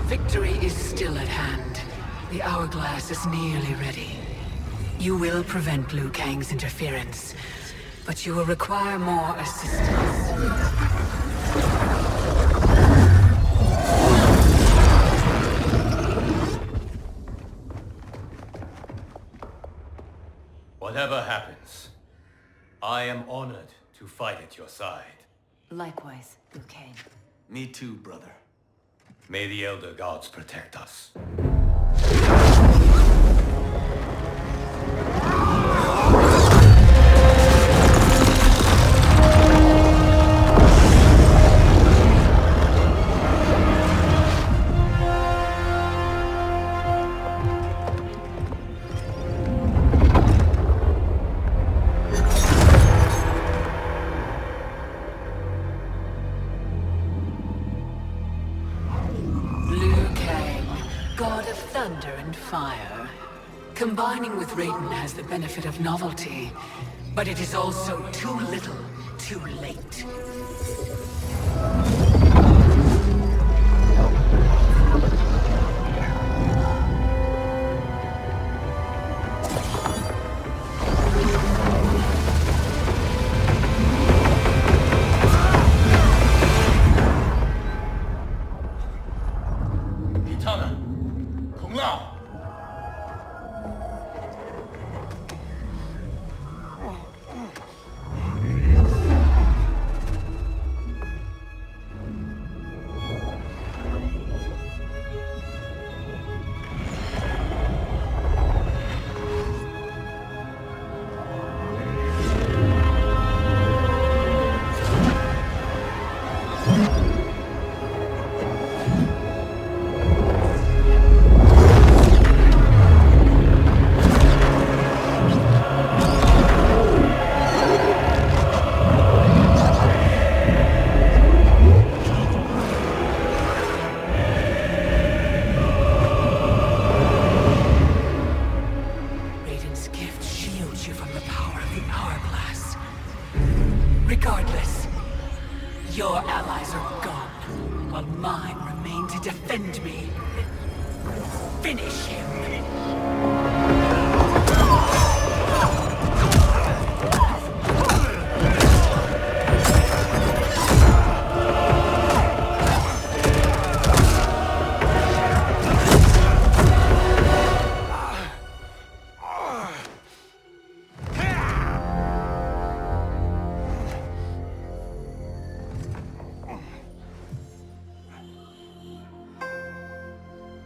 Victory is still at hand. The hourglass is nearly ready. You will prevent Liu Kang's interference, but you will require more assistance. Whatever happens, I am honored to fight at your side. Likewise, Liu Kang. Me too, brother. May the Elder Gods protect us. Fire. Combining with Raiden has the benefit of novelty, but it is also too little, too late. Regardless, your allies are gone, while mine remain to defend me. Finish him!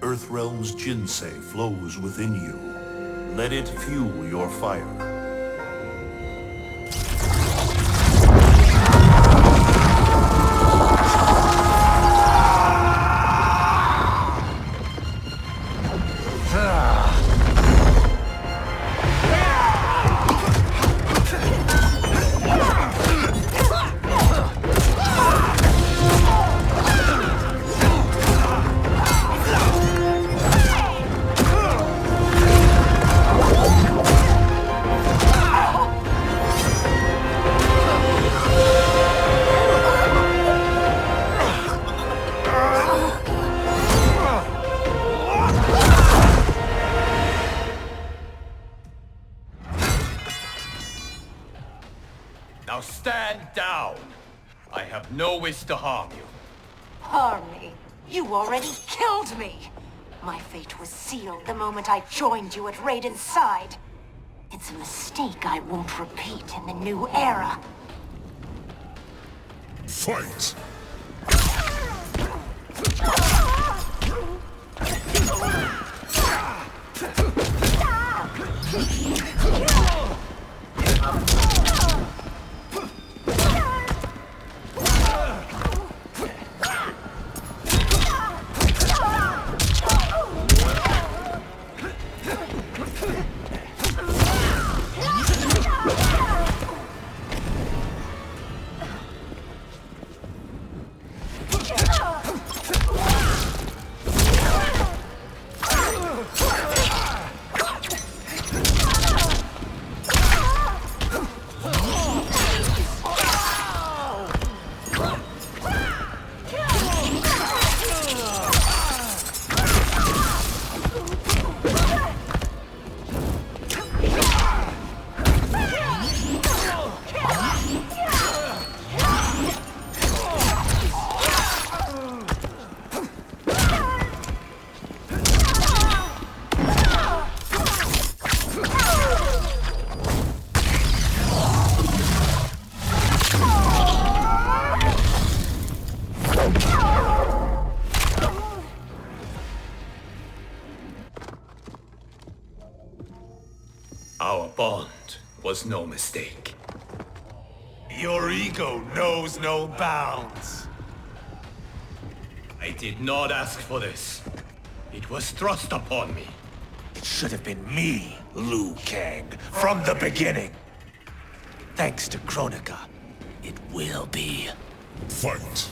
Earthrealm's Jinsei flows within you. Let it fuel your fire. Now stand down. I have no wish to harm you. Harm me? You already killed me! My fate was sealed the moment I joined you at Raiden's side. It's a mistake I won't repeat in the new era. Fight! Our bond was no mistake. Your ego knows no bounds. I did not ask for this. It was thrust upon me. It should have been me, Liu Kang, from the beginning. Thanks to Kronika, it will be. Fight!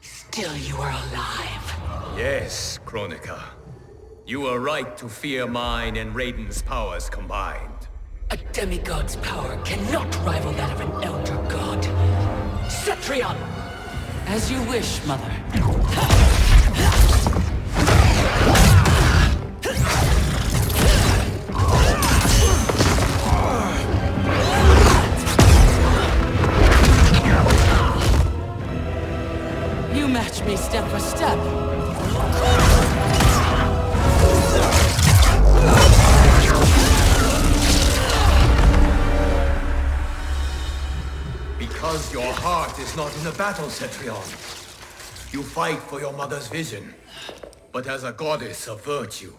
Still you are alive. Yes, Kronika. You were right to fear mine and Raiden's powers combined. A demigod's power cannot rival that of an elder god. Cetrion! As you wish, Mother. You match me step for step. Because your heart is not in the battle, Cetrion. You fight for your mother's vision. But as a goddess of virtue,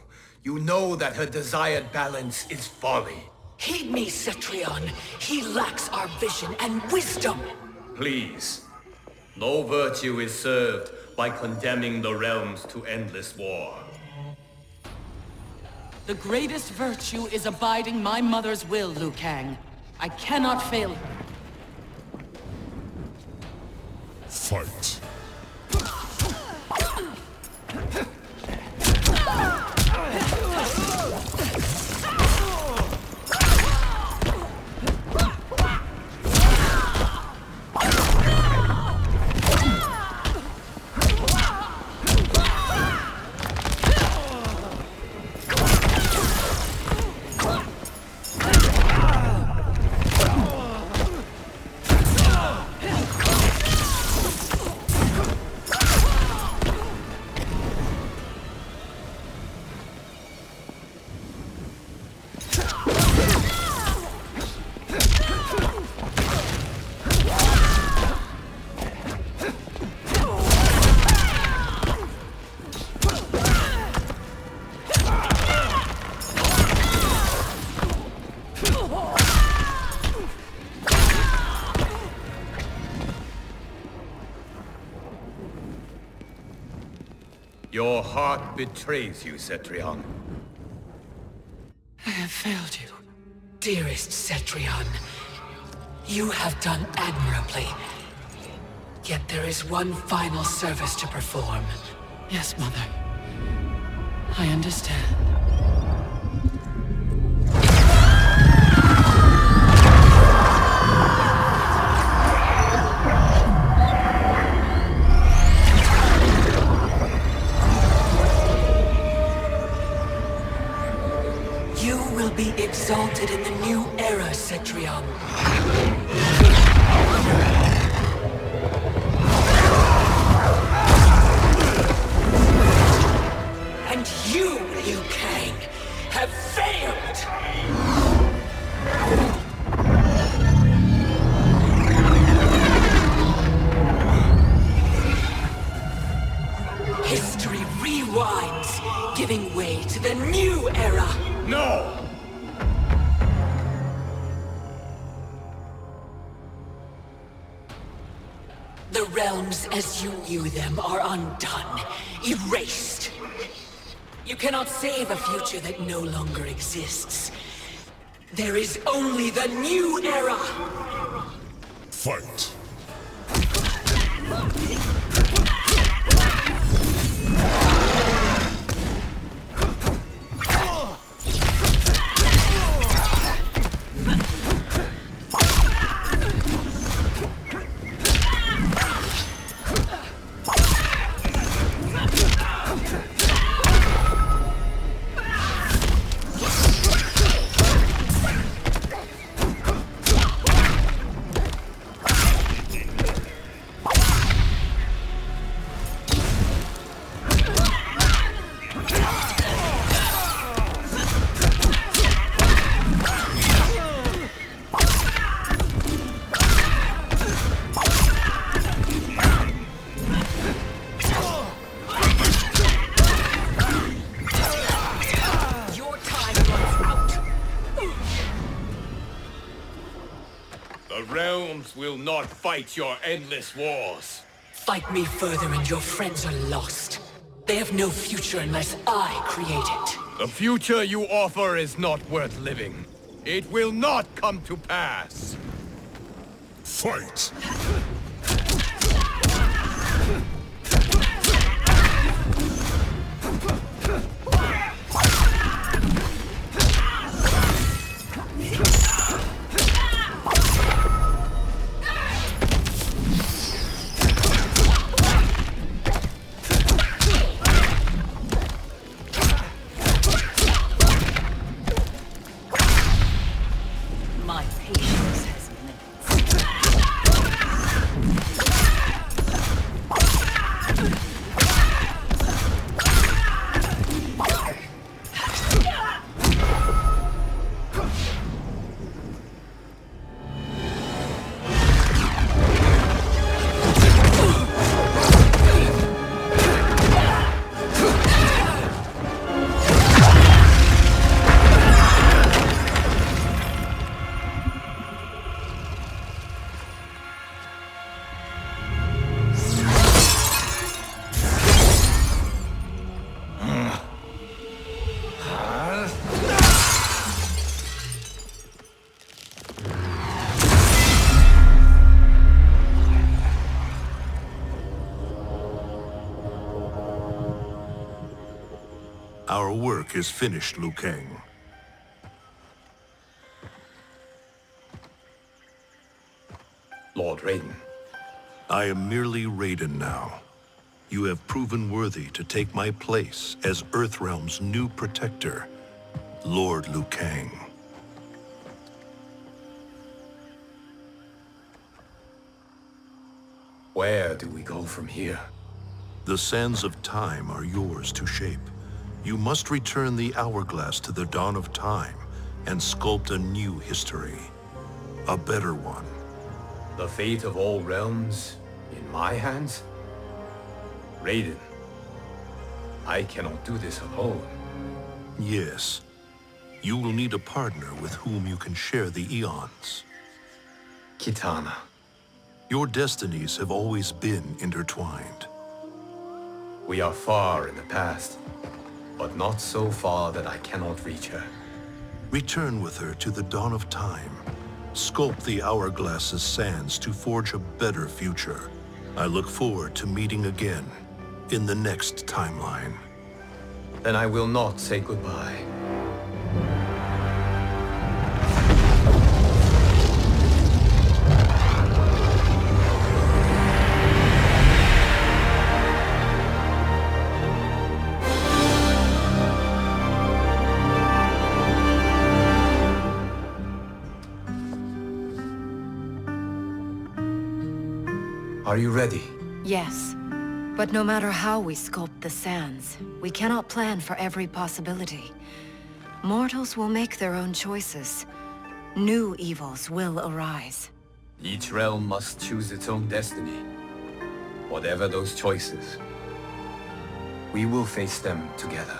you know that her desired balance is folly. Heed me, Cetrion. He lacks our vision and wisdom. Please. No virtue is served by condemning the realms to endless war. The greatest virtue is abiding my mother's will, Liu Kang. I cannot fail her. Fight. Your heart betrays you, Cetrion. I have failed you, dearest Cetrion. You have done admirably. Yet there is one final service to perform. Yes, Mother. I understand. You will be exalted in the new era, Cetrion. And you, Liu Kang, have failed! History rewinds, giving way to the new era! No! The realms as you knew them are undone, erased. You cannot save a future that no longer exists. There is only the new era! Fight! Will not fight your endless wars. Fight me further and your friends are lost. They have no future unless I create it. The future you offer is not worth living. It will not come to pass. Fight! Our work is finished, Liu Kang. Lord Raiden. I am merely Raiden now. You have proven worthy to take my place as Earthrealm's new protector, Lord Liu Kang. Where do we go from here? The sands of time are yours to shape. You must return the hourglass to the dawn of time and sculpt a new history. A better one. The fate of all realms in my hands? Raiden, I cannot do this alone. Yes. You will need a partner with whom you can share the eons. Kitana. Your destinies have always been intertwined. We are far in the past, but not so far that I cannot reach her. Return with her to the dawn of time. Sculpt the Hourglass's sands to forge a better future. I look forward to meeting again in the next timeline. Then I will not say goodbye. Are you ready? Yes. But no matter how we sculpt the sands, we cannot plan for every possibility. Mortals will make their own choices. New evils will arise. Each realm must choose its own destiny. Whatever those choices, we will face them together.